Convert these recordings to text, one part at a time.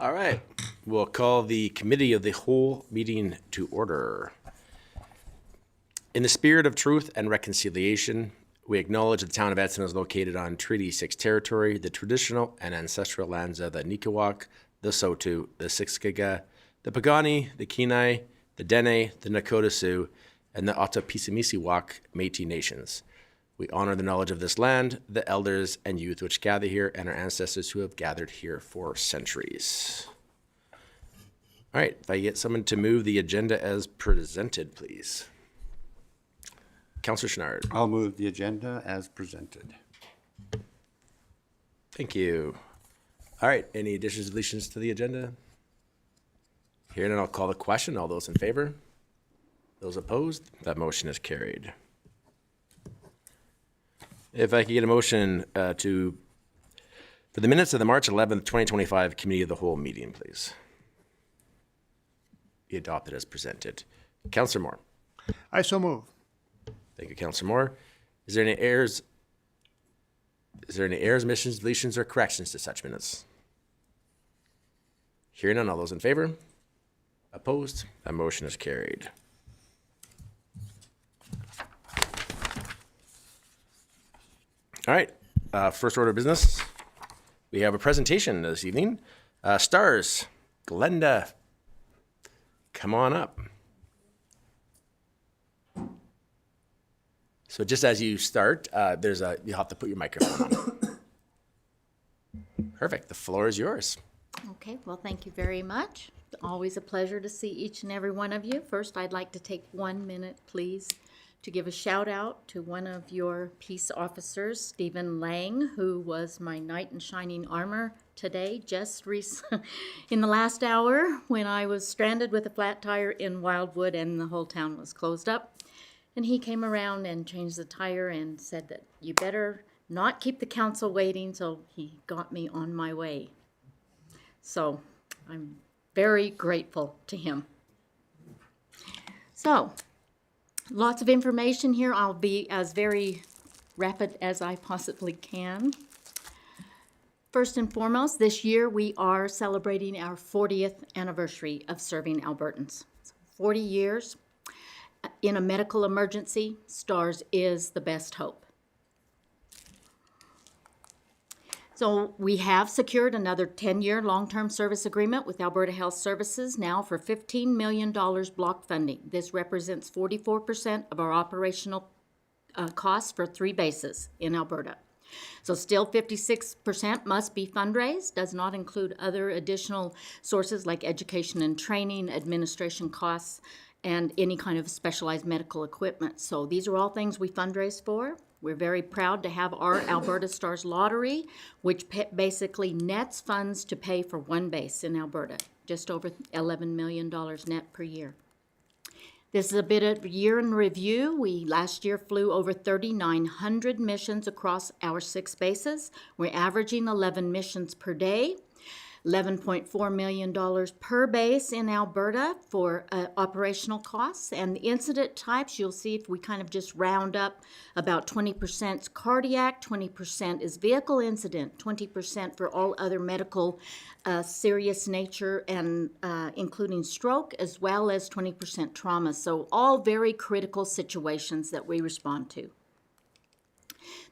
All right, we'll call the Committee of the Whole meeting to order. In the spirit of truth and reconciliation, we acknowledge the town of Edson is located on Treaty 6 territory, the traditional and ancestral lands of the Nikiwak, the Saulteaux, the Siksika, the Piikani, the Kenai, the Dene, the Nakota Sioux, and the Ottapisimiwak Métis nations. We honor the knowledge of this land, the elders and youth which gather here, and our ancestors who have gathered here for centuries. All right, if I get someone to move the agenda as presented, please. Councillor Chenard. I'll move the agenda as presented. Thank you. All right, any additions, deletions to the agenda? Hearing none, I'll call the question. All those in favor? Those opposed? That motion is carried. If I could get a motion for the minutes of the March 11th, 2025 Committee of the Whole meeting, please. Be adopted as presented. Councillor Moore. I so move. Thank you, Councillor Moore. Is there any errors, omissions, deletions, or corrections to such minutes? Hearing none, all those in favor? Opposed? That motion is carried. All right, first order of business. We have a presentation this evening. Stars, Glenda, come on up. So just as you start, you'll have to put your microphone on. Perfect, the floor is yours. Okay, well, thank you very much. Always a pleasure to see each and every one of you. First, I'd like to take 1 minute, please, to give a shout out to one of your peace officers, Stephen Lang, who was my knight in shining armor today, just in the last hour when I was stranded with a flat tire in Wildwood and the whole town was closed up. And he came around and changed the tire and said that you better not keep the council waiting, so he got me on my way. So I'm very grateful to him. So, lots of information here. I'll be as very rapid as I possibly can. First and foremost, this year we are celebrating our 40th anniversary of serving Albertans. 40 years. In a medical emergency, STARS is the best hope. So we have secured another 10-year long-term service agreement with Alberta Health Services now for $15 million block funding. This represents 44% of our operational costs for 3 bases in Alberta. So still 56% must be fundraised, does not include other additional sources like education and training, administration costs, and any kind of specialized medical equipment. So these are all things we fundraise for. We're very proud to have our Alberta Stars Lottery, which basically nets funds to pay for 1 base in Alberta, just over $11 million net per year. This is a bit of year in review. We last year flew over 3,900 missions across our 6 bases. We're averaging 11 missions per day. $11.4 million per base in Alberta for operational costs. And the incident types, you'll see if we kind of just round up, about 20% is cardiac, 20% is vehicle incident, 20% for all other medical serious nature and including stroke, as well as 20% trauma. So all very critical situations that we respond to.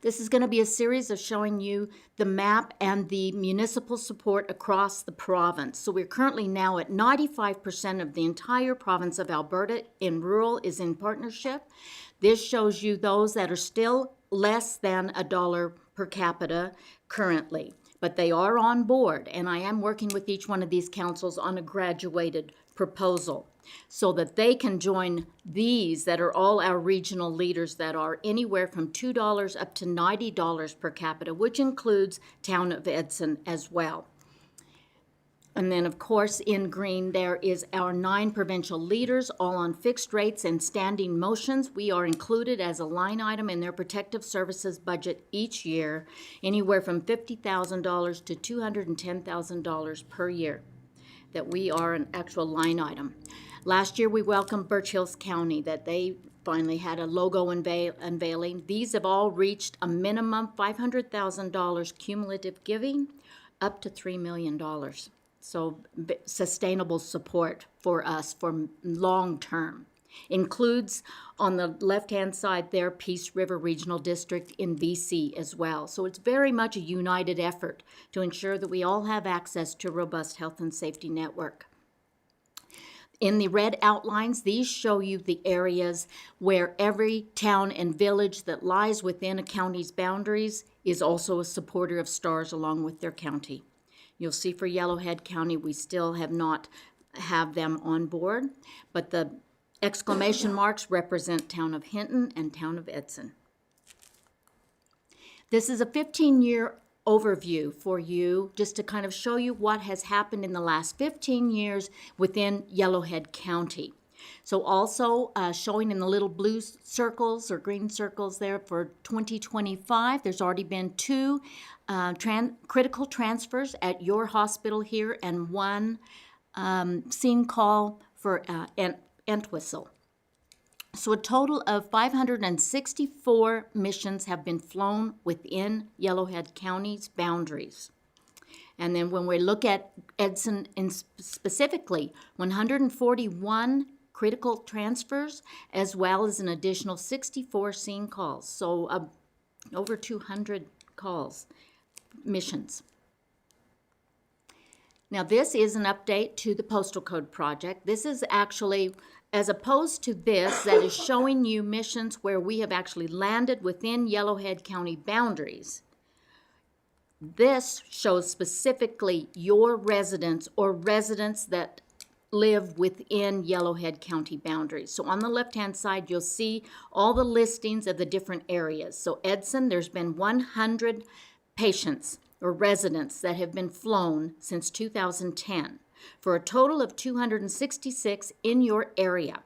This is going to be a series of showing you the map and the municipal support across the province. So we're currently now at 95% of the entire province of Alberta in rural is in partnership. This shows you those that are still less than $1 per capita currently, but they are on board, and I am working with each one of these councils on a graduated proposal, so that they can join these that are all our regional leaders that are anywhere from $2 up to $90 per capita, which includes Town of Edson as well. And then, of course, in green, there is our 9 provincial leaders, all on fixed rates and standing motions. We are included as a line item in their protective services budget each year, anywhere from $50,000 to $210,000 per year, that we are an actual line item. Last year, we welcomed Birch Hills County, that they finally had a logo unveiling. These have all reached a minimum $500,000 cumulative giving, up to $3 million. So sustainable support for us for long term. Includes on the left-hand side there Peace River Regional District in BC as well. So it's very much a united effort to ensure that we all have access to a robust health and safety network. In the red outlines, these show you the areas where every town and village that lies within a county's boundaries is also a supporter of STARS along with their county. You'll see for Yellowhead County, we still have not have them on board, but the exclamation marks represent Town of Hinton and Town of Edson. This is a 15-year overview for you, just to kind of show you what has happened in the last 15 years within Yellowhead County. So also showing in the little blue circles or green circles there for 2025, there's already been 2 critical transfers at your hospital here and 1 scene call for Entwistle. So a total of 564 missions have been flown within Yellowhead County's boundaries. And then when we look at Edson specifically, 141 critical transfers, as well as an additional 64 scene calls. So over 200 calls, missions. Now this is an update to the Postal Code project. This is actually, as opposed to this, that is showing you missions where we have actually landed within Yellowhead County boundaries. This shows specifically your residents or residents that live within Yellowhead County boundaries. So on the left-hand side, you'll see all the listings of the different areas. So Edson, there's been 100 patients or residents that have been flown since 2010 for a total of 266 in your area.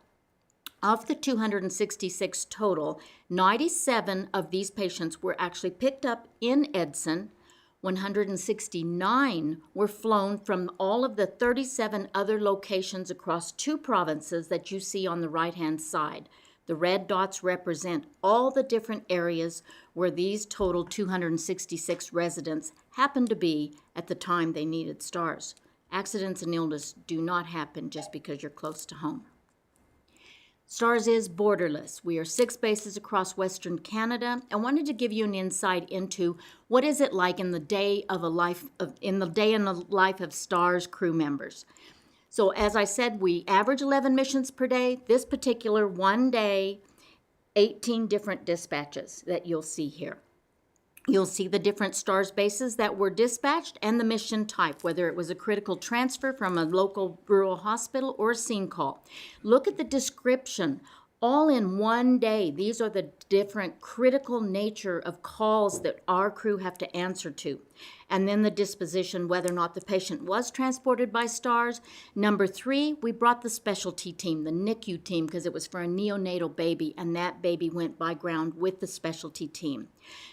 Of the 266 total, 97 of these patients were actually picked up in Edson. 169 were flown from all of the 37 other locations across 2 provinces that you see on the right-hand side. The red dots represent all the different areas where these total 266 residents happened to be at the time they needed STARS. Accidents and illness do not happen just because you're close to home. STARS is borderless. We are 6 bases across Western Canada. I wanted to give you an insight into what is it like in the day in the life of STARS crew members. So as I said, we average 11 missions per day. This particular one day, 18 different dispatches that you'll see here. You'll see the different STARS bases that were dispatched and the mission type, whether it was a critical transfer from a local rural hospital or a scene call. Look at the description. All in one day, these are the different critical nature of calls that our crew have to answer to. And then the disposition, whether or not the patient was transported by STARS. Number 3, we brought the specialty team, the NICU team, because it was for a neonatal baby, and that baby went by ground with the specialty team.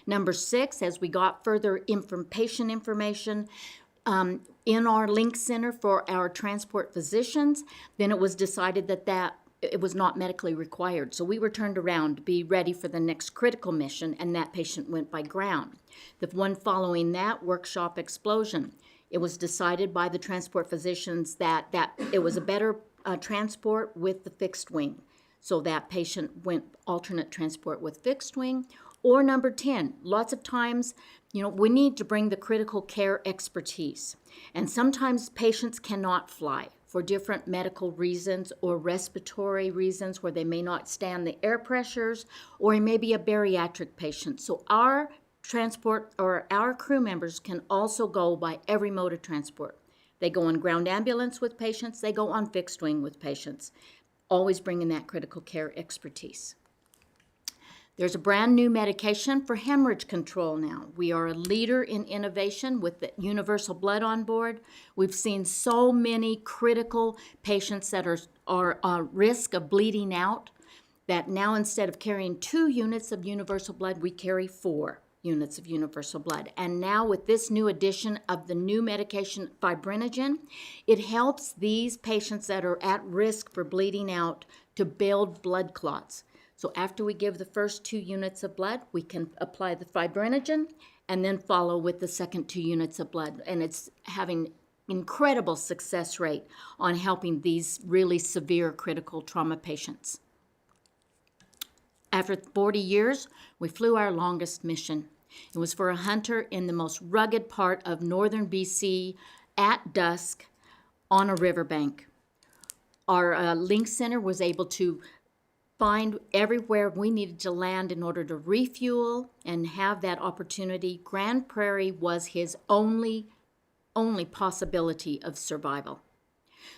Number 6, as we got further patient information, in our link center for our transport physicians, then it was decided that it was not medically required. So we were turned around to be ready for the next critical mission, and that patient went by ground. The one following that, workshop explosion, it was decided by the transport physicians that it was a better transport with the fixed wing. So that patient went alternate transport with fixed wing. Or number 10, lots of times, we need to bring the critical care expertise. And sometimes patients cannot fly for different medical reasons or respiratory reasons where they may not stand the air pressures, or it may be a bariatric patient. So our transport or our crew members can also go by every mode of transport. They go on ground ambulance with patients, they go on fixed wing with patients, always bringing that critical care expertise. There's a brand new medication for hemorrhage control now. We are a leader in innovation with the universal blood on board. We've seen so many critical patients that are at risk of bleeding out that now instead of carrying 2 units of universal blood, we carry 4 units of universal blood. And now with this new addition of the new medication fibrinogen, it helps these patients that are at risk for bleeding out to build blood clots. So after we give the first 2 units of blood, we can apply the fibrinogen and then follow with the second 2 units of blood. And it's having incredible success rate on helping these really severe critical trauma patients. After 40 years, we flew our longest mission. It was for a hunter in the most rugged part of northern BC at dusk on a riverbank. Our link center was able to find everywhere we needed to land in order to refuel and have that opportunity. Grand Prairie was his only possibility of survival.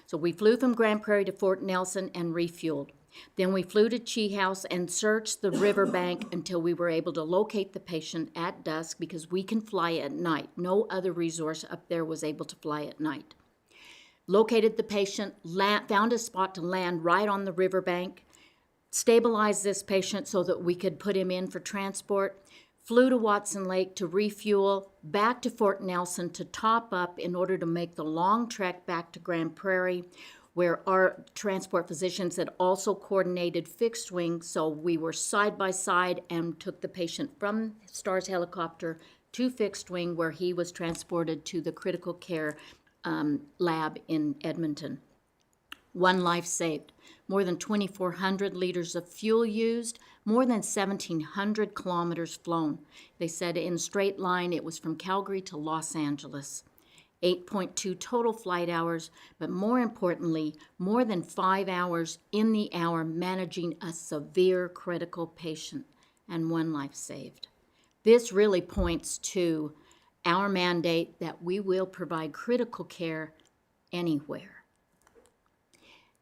So we flew from Grand Prairie to Fort Nelson and refueled. Then we flew to Chi House and searched the riverbank until we were able to locate the patient at dusk, because we can fly at night. No other resource up there was able to fly at night. Located the patient, found a spot to land right on the riverbank, stabilized this patient so that we could put him in for transport, flew to Watson Lake to refuel, back to Fort Nelson to top up in order to make the long trek back to Grand Prairie, where our transport physicians had also coordinated fixed wing, so we were side by side and took the patient from STARS helicopter to fixed wing, where he was transported to the critical care lab in Edmonton. One life saved, more than 2,400 liters of fuel used, more than 1,700 kilometers flown. They said in straight line it was from Calgary to Los Angeles. 8.2 total flight hours, but more importantly, more than 5 hours in the hour managing a severe critical patient, and one life saved. This really points to our mandate that we will provide critical care anywhere.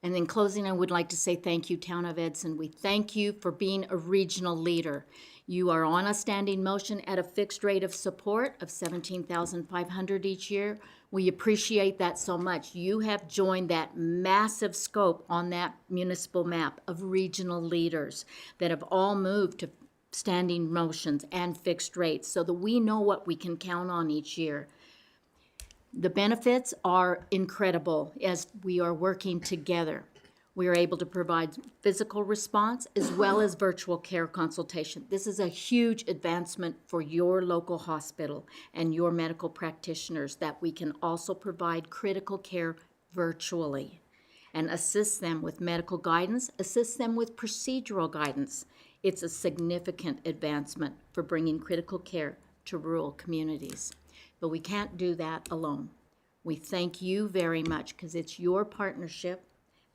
And in closing, I would like to say thank you, Town of Edson. We thank you for being a regional leader. You are on a standing motion at a fixed rate of support of $17,500 each year. We appreciate that so much. You have joined that massive scope on that municipal map of regional leaders that have all moved to standing motions and fixed rates so that we know what we can count on each year. The benefits are incredible as we are working together. We are able to provide physical response as well as virtual care consultation. This is a huge advancement for your local hospital and your medical practitioners, that we can also provide critical care virtually and assist them with medical guidance, assist them with procedural guidance. It's a significant advancement for bringing critical care to rural communities. But we can't do that alone. We thank you very much, because it's your partnership.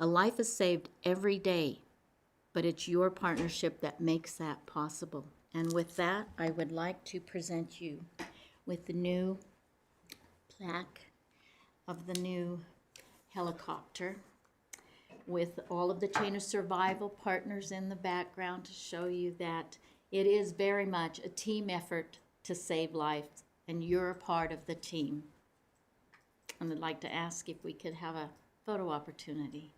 A life is saved every day, but it's your partnership that makes that possible. And with that, I would like to present you with the new plaque of the new helicopter, with all of the chain of survival partners in the background to show you that it is very much a team effort to save lives, and you're a part of the team. And I'd like to ask if we could have a photo opportunity.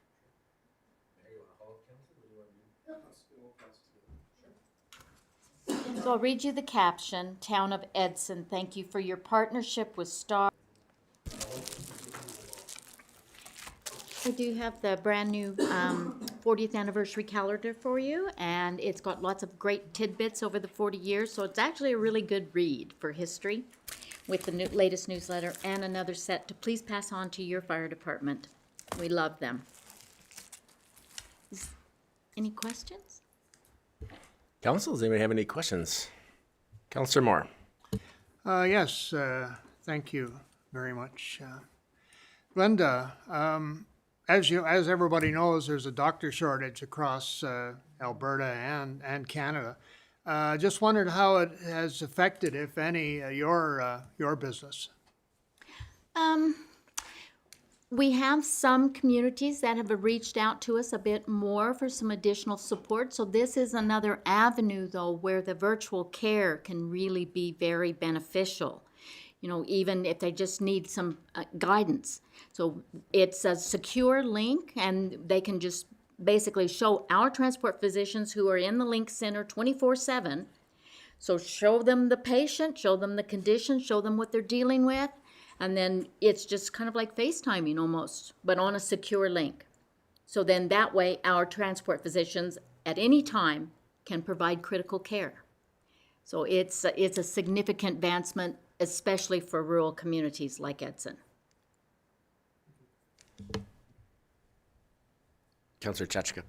So I'll read you the caption. Town of Edson, thank you for your partnership with STAR. I do have the brand new 40th anniversary calendar for you, and it's got lots of great tidbits over the 40 years, so it's actually a really good read for history, with the latest newsletter and another set to please pass on to your fire department. We love them. Any questions? Council, does anybody have any questions? Councillor Moore. Yes, thank you very much. Linda, as everybody knows, there's a doctor shortage across Alberta and Canada. Just wondered how it has affected, if any, your business. We have some communities that have reached out to us a bit more for some additional support. So this is another avenue, though, where the virtual care can really be very beneficial. You know, even if they just need some guidance. So it's a secure link, and they can just basically show our transport physicians who are in the link center 24/7. So show them the patient, show them the condition, show them what they're dealing with. And then it's just kind of like FaceTiming almost, but on a secure link. So then that way our transport physicians at any time can provide critical care. So it's a significant advancement, especially for rural communities like Edson. Councillor Chachka.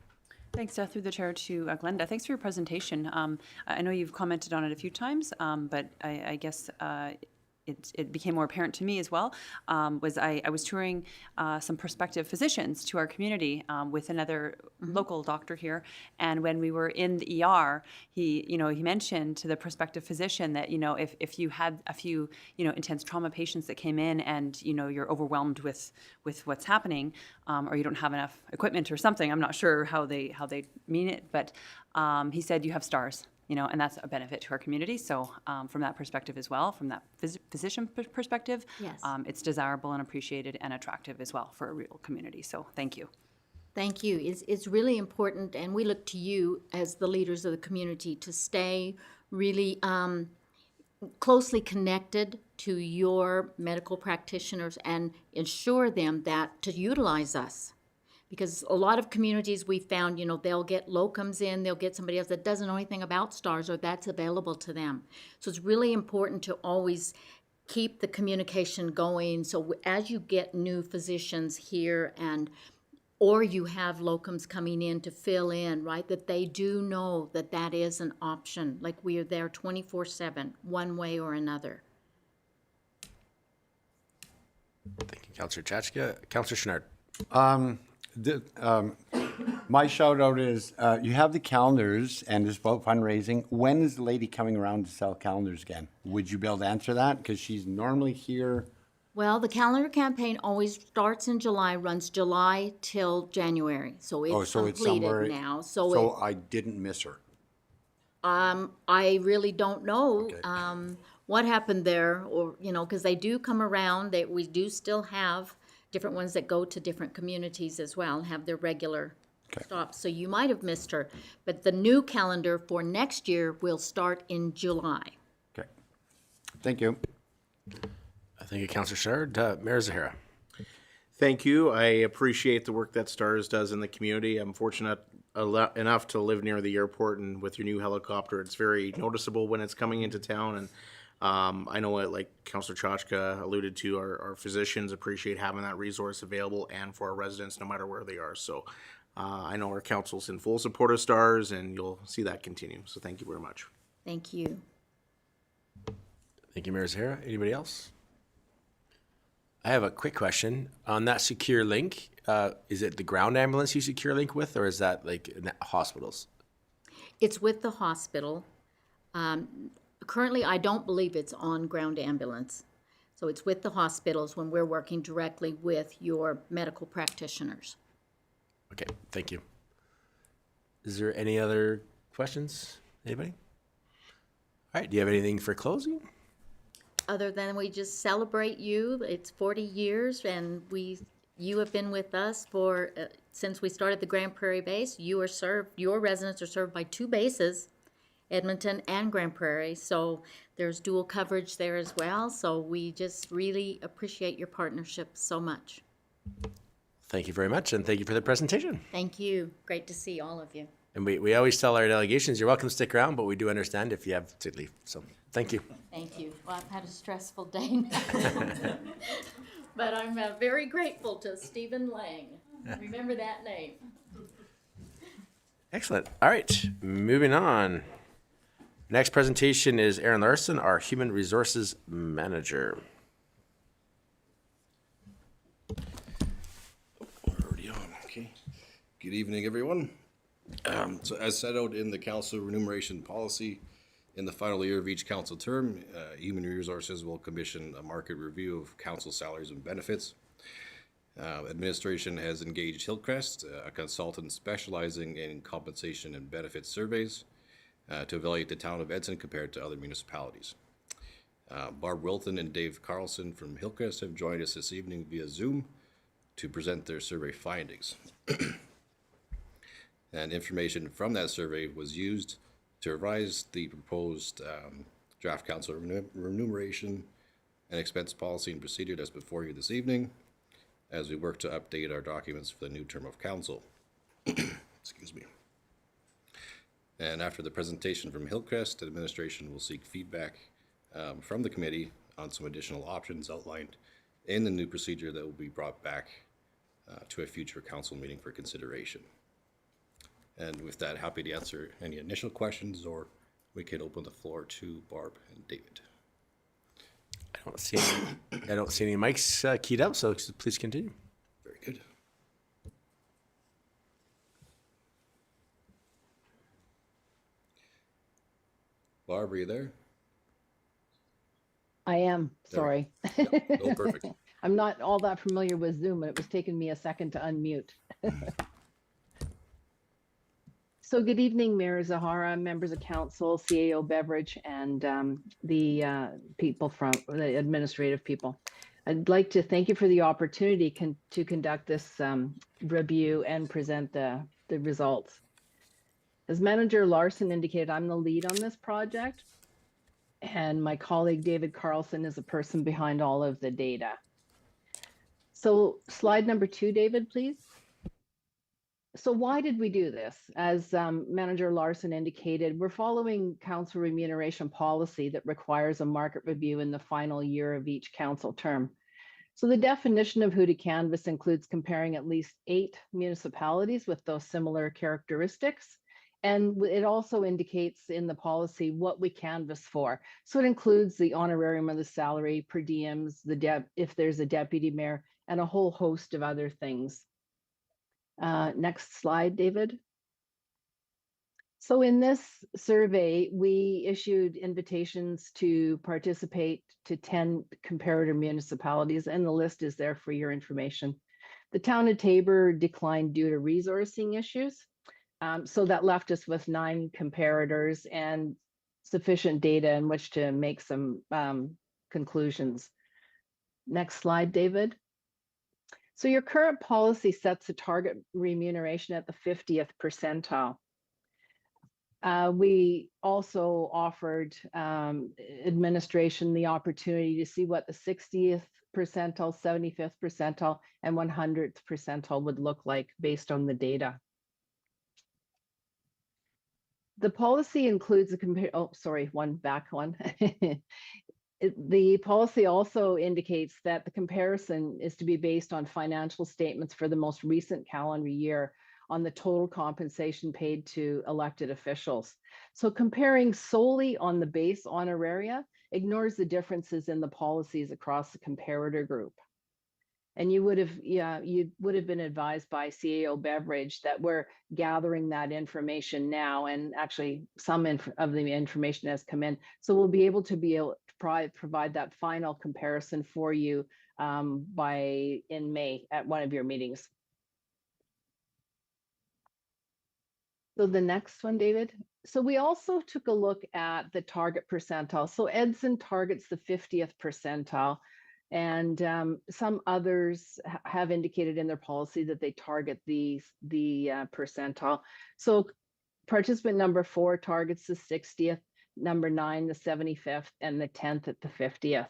Thanks, through the chair to Glenda. Thanks for your presentation. I know you've commented on it a few times, but I guess it became more apparent to me as well. I was touring some prospective physicians to our community with another local doctor here, and when we were in the ER, he mentioned to the prospective physician that if you had a few intense trauma patients that came in and you're overwhelmed with what's happening, or you don't have enough equipment or something. I'm not sure how they mean it, but he said you have stars. And that's a benefit to our community. So from that perspective as well, from that physician perspective, Yes. It's desirable and appreciated and attractive as well for a real community. So thank you. Thank you. It's really important, and we look to you as the leaders of the community to stay really closely connected to your medical practitioners and ensure them that to utilize us. Because a lot of communities we found, they'll get locums in, they'll get somebody else that doesn't know anything about STARS or that's available to them. So it's really important to always keep the communication going. So as you get new physicians here or you have locums coming in to fill in, right, that they do know that that is an option. Like we are there 24/7, one way or another. Thank you, Councillor Chachka. Councillor Chenard. My shout out is, you have the calendars and it's about fundraising. When is the lady coming around to sell calendars again? Would you be able to answer that? Because she's normally here. Well, the calendar campaign always starts in July, runs July till January. So it's So it's somewhere. completed now. So I didn't miss her. I really don't know Okay. what happened there, or because they do come around. We do still have different ones that go to different communities as well and have their regular Okay. stops. So you might have missed her, but the new calendar for next year will start in July. Okay. Thank you. Thank you, Councillor Chenard. Mayor Zahara. Thank you. I appreciate the work that STARS does in the community. I'm fortunate enough to live near the airport, and with your new helicopter, it's very noticeable when it's coming into town. And I know, like Councillor Chachka alluded to, our physicians appreciate having that resource available, and for our residents, no matter where they are. So I know our council's in full support of STARS, and you'll see that continue. So thank you very much. Thank you. Thank you, Mayor Zahara. Anybody else? I have a quick question. On that secure link, is it the ground ambulance you secure link with, or is that like in the hospitals? It's with the hospital. Currently, I don't believe it's on ground ambulance. So it's with the hospitals when we're working directly with your medical practitioners. Okay, thank you. Is there any other questions? Anybody? All right, do you have anything for closing? Other than we just celebrate you. It's 40 years, and you have been with us for since we started the Grand Prairie base. Your residents are served by two bases, Edmonton and Grand Prairie. So there's dual coverage there as well. So we just really appreciate your partnership so much. Thank you very much, and thank you for the presentation. Thank you. Great to see all of you. And we always tell our delegations, you're welcome to stick around, but we do understand if you have to leave. So thank you. Thank you. Well, I've had a stressful day now. But I'm very grateful to Stephen Lang. Remember that name. Excellent. All right, moving on. Next presentation is Aaron Larson, our Human Resources Manager. Already on, okay. Good evening, everyone. So as set out in the council remuneration policy, in the final year of each council term, Human Resources will commission a market review of council salaries and benefits. Administration has engaged Hillcrest, a consultant specializing in compensation and benefits surveys, to evaluate the town of Edson compared to other municipalities. Barb Wilton and Dave Carlson from Hillcrest have joined us this evening via Zoom to present their survey findings. And information from that survey was used to revise the proposed draft council remuneration and expense policy and procedure that's before you this evening, as we work to update our documents for the new term of council. Excuse me. And after the presentation from Hillcrest, administration will seek feedback from the committee on some additional options outlined in the new procedure that will be brought back to a future council meeting for consideration. And with that, happy to answer any initial questions, or we could open the floor to Barb and David. I don't see any mics keyed up, so please continue. Very good. Barb, are you there? I am, There we sorry. No, perfect. I'm not all that familiar with Zoom, and it was taking me a second to unmute. So good evening, Mayor Zahara, members of council, CAO Beveridge, and the people from the administrative people. I'd like to thank you for the opportunity to conduct this review and present the results. As Manager Larson indicated, I'm the lead on this project, and my colleague David Carlson is the person behind all of the data. So slide number 2, David, please. So why did we do this? As Manager Larson indicated, we're following council remuneration policy that requires a market review in the final year of each council term. So the definition of who to canvass includes comparing at least 8 municipalities with those similar characteristics. And it also indicates in the policy what we canvass for. So it includes the honorarium of the salary, per diems, if there's a deputy mayor, and a whole host of other things. Next slide, David. So in this survey, we issued invitations to participate to 10 comparator municipalities, and the list is there for your information. The town of Taber declined due to resourcing issues. So that left us with 9 comparators and sufficient data in which to make some conclusions. Next slide, David. So your current policy sets a target remuneration at the 50th percentile. We also offered administration the opportunity to see what the 60th percentile, 75th percentile, and 100th percentile would look like based on the data. The policy includes The policy also indicates that the comparison is to be based on financial statements for the most recent calendar year on the total compensation paid to elected officials. So comparing solely on the base honoraria ignores the differences in the policies across the comparator group. And you would have been advised by CAO Beveridge that we're gathering that information now, and actually some of the information has come in. So we'll be able to provide that final comparison for you in May at one of your meetings. So the next one, David. So we also took a look at the target percentile. So Edson targets the 50th percentile. And some others have indicated in their policy that they target the percentile. So participant number 4 targets the 60th, number 9 the 75th, and the 10th at the 50th.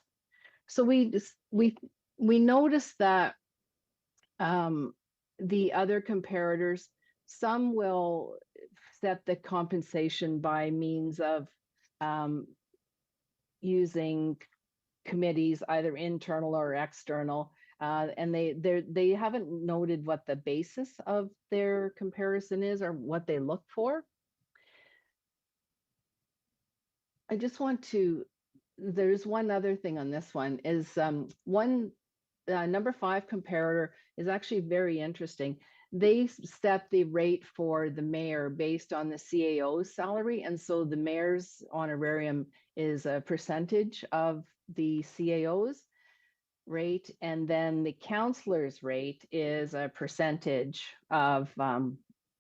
So we noticed that the other comparators, some will set the compensation by means of using committees, either internal or external, and they haven't noted what the basis of their comparison is or what they look for. I just want to, there's one other thing on this one is number 5 comparator is actually very interesting. They set the rate for the mayor based on the CAO's salary, and so the mayor's honorarium is a percentage of the CAO's rate, and then the councillor's rate is a percentage of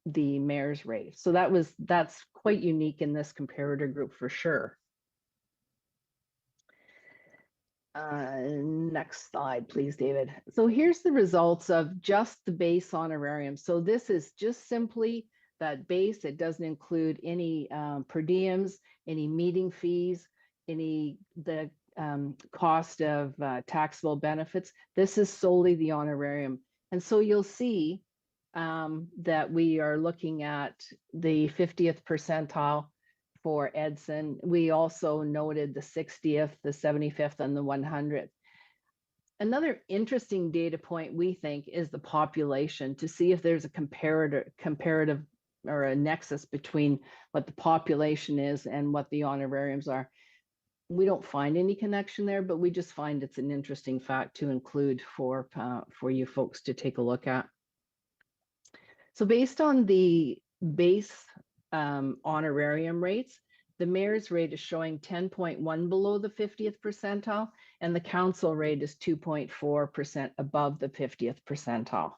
the mayor's rate. So that's quite unique in this comparator group for sure. Next slide, please, David. So here's the results of just the base honorarium. So this is just simply that base. It doesn't include any per diems, any meeting fees, the cost of taxable benefits. This is solely the honorarium. And so you'll see that we are looking at the 50th percentile for Edson. We also noted the 60th, the 75th, and the 100th. Another interesting data point we think is the population, to see if there's a comparative or a nexus between what the population is and what the honorariums are. We don't find any connection there, but we just find it's an interesting fact to include for you folks to take a look at. So based on the base honorarium rates, the mayor's rate is showing 10.1 below the 50th percentile, and the council rate is 2.4% above the 50th percentile.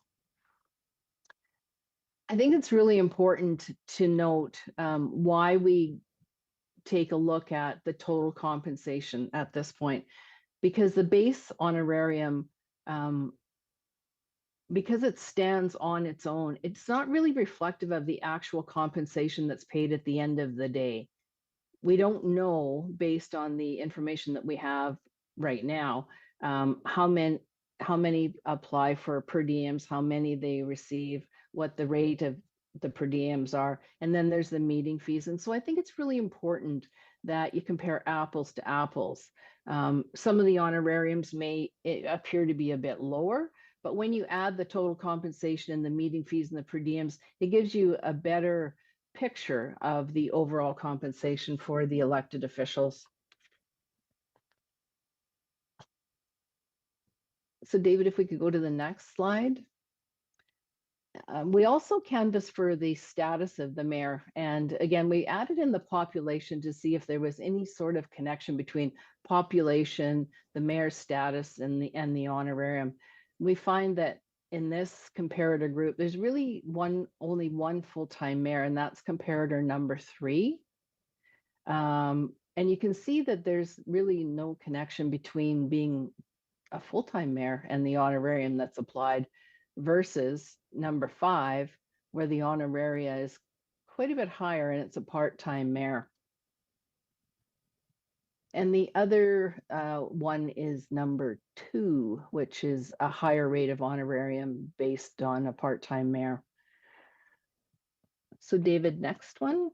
I think it's really important to note why we take a look at the total compensation at this point, because the base honorarium, because it stands on its own, it's not really reflective of the actual compensation that's paid at the end of the day. We don't know, based on the information that we have right now, how many apply for per diems, how many they receive, what the rate of the per diems are, and then there's the meeting fees. And so I think it's really important that you compare apples to apples. Some of the honorariums may appear to be a bit lower, but when you add the total compensation and the meeting fees and the per diems, it gives you a better picture of the overall compensation for the elected officials. So David, if we could go to the next slide. We also canvassed for the status of the mayor. And again, we added in the population to see if there was any sort of connection between population, the mayor's status, and the honorarium. We find that in this comparator group, there's really only one full-time mayor, and that's comparator number 3. And you can see that there's really no connection between being a full-time mayor and the honorarium that's applied versus number 5, where the honoraria is quite a bit higher and it's a part-time mayor. And the other one is number 2, which is a higher rate of honorarium based on a part-time mayor. So David, next one.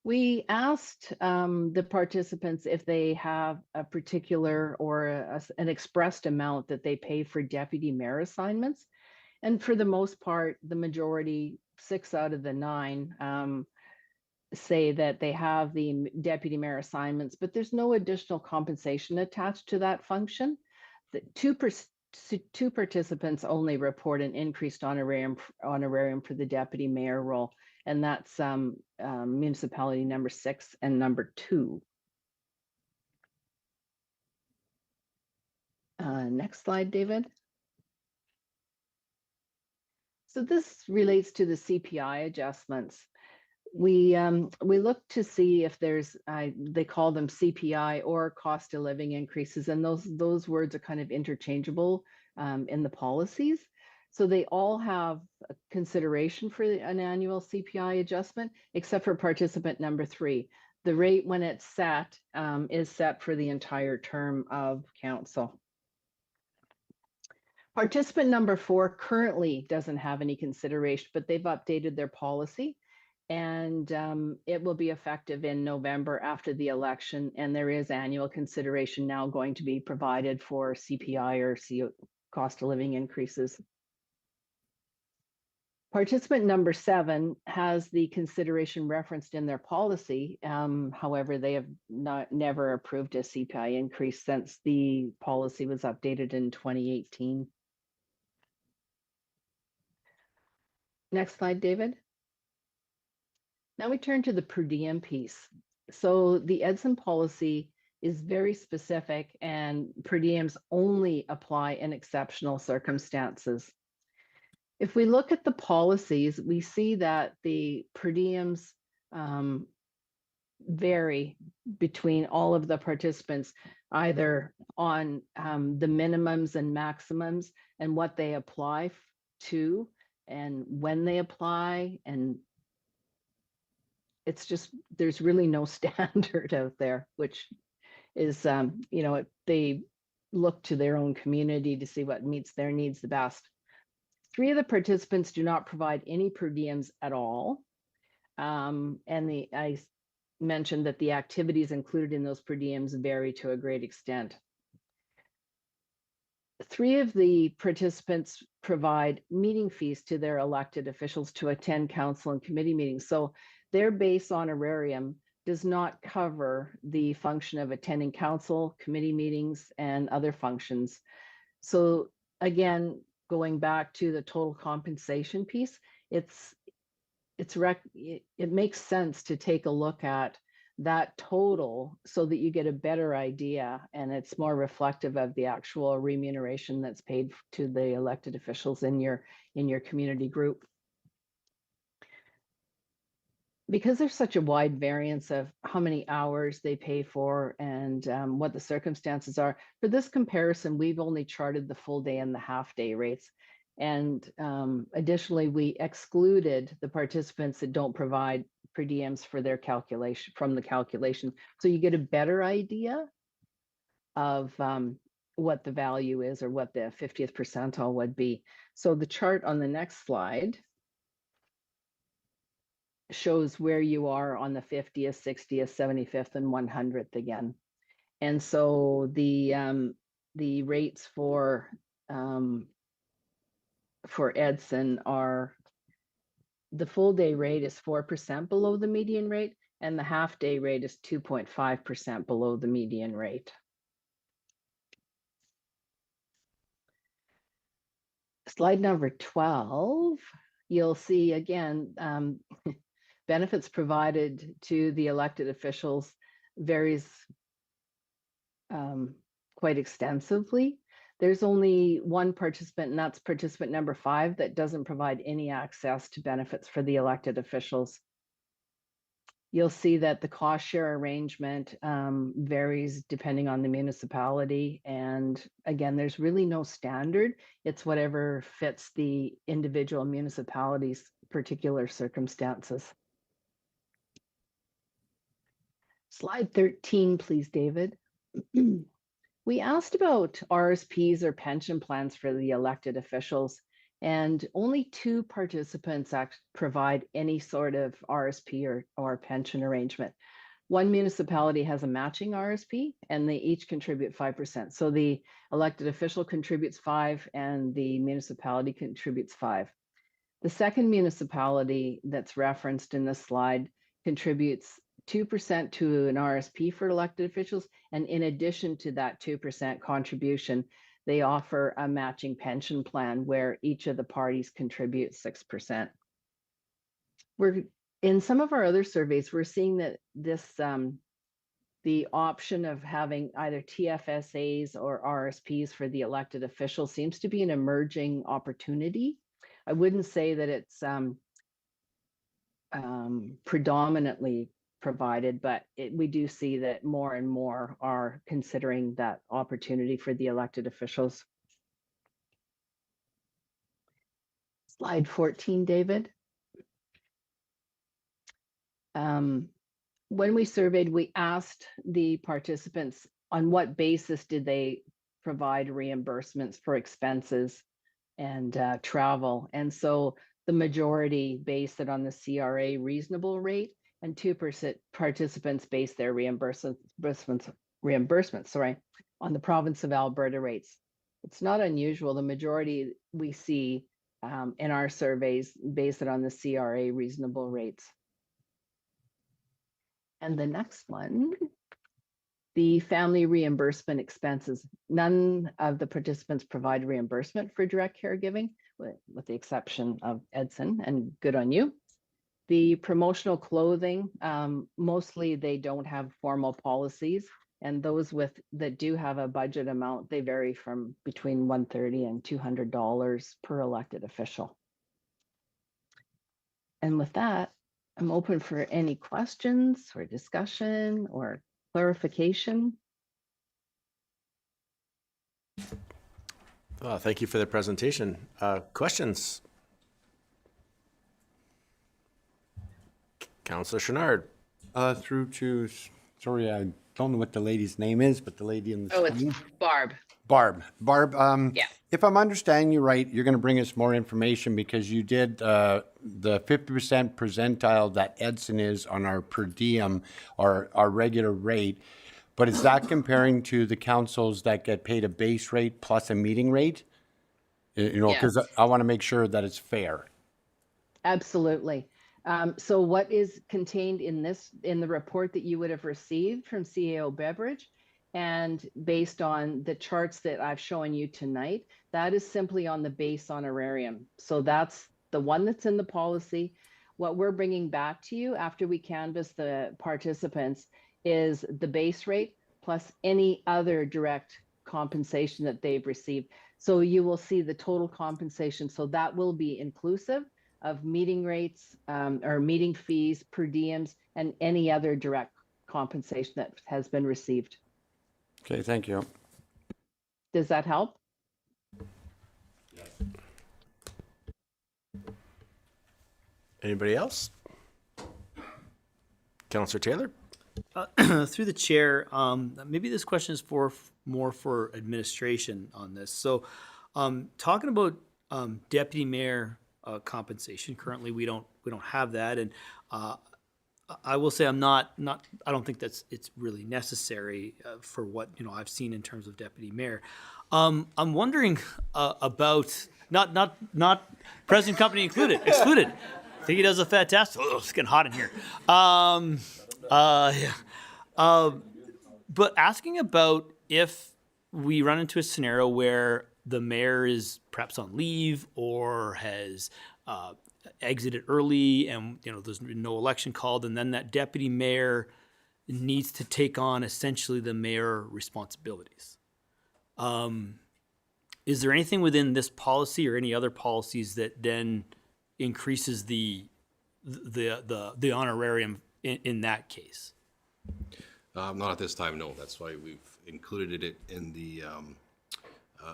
We asked the participants if they have a particular or an expressed amount that they pay for deputy mayor assignments. And for the most part, the majority, 6 out of the 9, say that they have the deputy mayor assignments, but there's no additional compensation attached to that function. The two participants only report an increased honorarium for the deputy mayor role, and that's municipality number 6 and number 2. Next slide, David. So this relates to the CPI adjustments. We look to see if there's, they call them CPI or cost of living increases, and those words are kind of interchangeable in the policies. So they all have a consideration for an annual CPI adjustment, except for participant number 3. The rate when it's set is set for the entire term of council. Participant number 4 currently doesn't have any consideration, but they've updated their policy, and it will be effective in November after the election, and there is annual consideration now going to be provided for CPI or cost of living increases. Participant number 7 has the consideration referenced in their policy. However, they have never approved a CPI increase since the policy was updated in 2018. Next slide, David. Now we turn to the per diem piece. So the Edson policy is very specific, and per diems only apply in exceptional circumstances. If we look at the policies, we see that the per diems vary between all of the participants, either on the minimums and maximums and what they apply to and when they apply. And it's just, there's really no standard out there, which is, you know, they look to their own community to see what meets their needs the best. 3 of the participants do not provide any per diems at all. And I mentioned that the activities included in those per diems vary to a great extent. 3 of the participants provide meeting fees to their elected officials to attend council and committee meetings. So their base honorarium does not cover the function of attending council, committee meetings, and other functions. So again, going back to the total compensation piece, it makes sense to take a look at that total so that you get a better idea and it's more reflective of the actual remuneration that's paid to the elected officials in your community group. Because there's such a wide variance of how many hours they pay for and what the circumstances are, for this comparison, we've only charted the full day and the half day rates. And additionally, we excluded the participants that don't provide per diems for their calculation from the calculation. So you get a better idea of what the value is or what the 50th percentile would be. So the chart on the next slide shows where you are on the 50th, 60th, 75th, and 100th again. And so the rates for Edson are, the full day rate is 4% below the median rate, and the half day rate is 2.5% below the median rate. Slide number 12, you'll see again, benefits provided to the elected officials varies quite extensively. There's only one participant, and that's participant number 5, that doesn't provide any access to benefits for the elected officials. You'll see that the cost share arrangement varies depending on the municipality. And again, there's really no standard. It's whatever fits the individual municipality's particular circumstances. Slide 13, please, David. We asked about RSPs or pension plans for the elected officials, and only 2 participants provide any sort of RSP or pension arrangement. One municipality has a matching RSP, and they each contribute 5%. So the elected official contributes 5, and the municipality contributes 5. The second municipality that's referenced in this slide contributes 2% to an RSP for elected officials. And in addition to that 2% contribution, they offer a matching pension plan where each of the parties contributes 6%. In some of our other surveys, we're seeing that this, the option of having either TFSAs or RSPs for the elected officials seems to be an emerging opportunity. I wouldn't say that it's predominantly provided, but we do see that more and more are considering that opportunity for the elected officials. Slide 14, David. When we surveyed, we asked the participants on what basis did they provide reimbursements for expenses and travel. And so the majority based it on the CRA reasonable rate, and 2% participants base their reimbursements on the province of Alberta rates. It's not unusual. The majority we see in our surveys base it on the CRA reasonable rates. And the next one, the family reimbursement expenses. None of the participants provide reimbursement for direct caregiving, with the exception of Edson, and good on you. The promotional clothing, mostly they don't have formal policies, and those that do have a budget amount, they vary from between $130 and $200 per elected official. And with that, I'm open for any questions or discussion or clarification. Thank you for the presentation. Questions? Councillor Chenard. Through to, sorry, I don't know what the lady's name is, but the lady in the screen. It's Barb. Barb, Yeah. if I'm understanding you right, you're going to bring us more information because you did the 50% percentile that Edson is on our per diem, our regular rate. But is that comparing to the councils that get paid a base rate plus a meeting rate? You know, because Yes. I want to make sure that it's fair. Absolutely. So what is contained in the report that you would have received from CAO Beverage, and based on the charts that I've shown you tonight, that is simply on the base honorarium. So that's the one that's in the policy. What we're bringing back to you after we canvass the participants is the base rate plus any other direct compensation that they've received. So you will see the total compensation. So that will be inclusive of meeting rates or meeting fees, per diems, and any other direct compensation that has been received. Okay, thank you. Does that help? Anybody else? Councillor Taylor? Through the chair, maybe this question is more for administration on this. So, talking about deputy mayor compensation, currently we don't have that, and I will say I don't think it's really necessary for what I've seen in terms of deputy mayor. I'm wondering about not present company excluded. I think he does a fantastic. Oh, it's getting hot in here. But asking about if we run into a scenario where the mayor is perhaps on leave or has exited early, and there's been no election called, and then that deputy mayor needs to take on essentially the mayor responsibilities. Is there anything within this policy or any other policies that then increases the honorarium in that case? Not at this time, no. That's why we've included it in the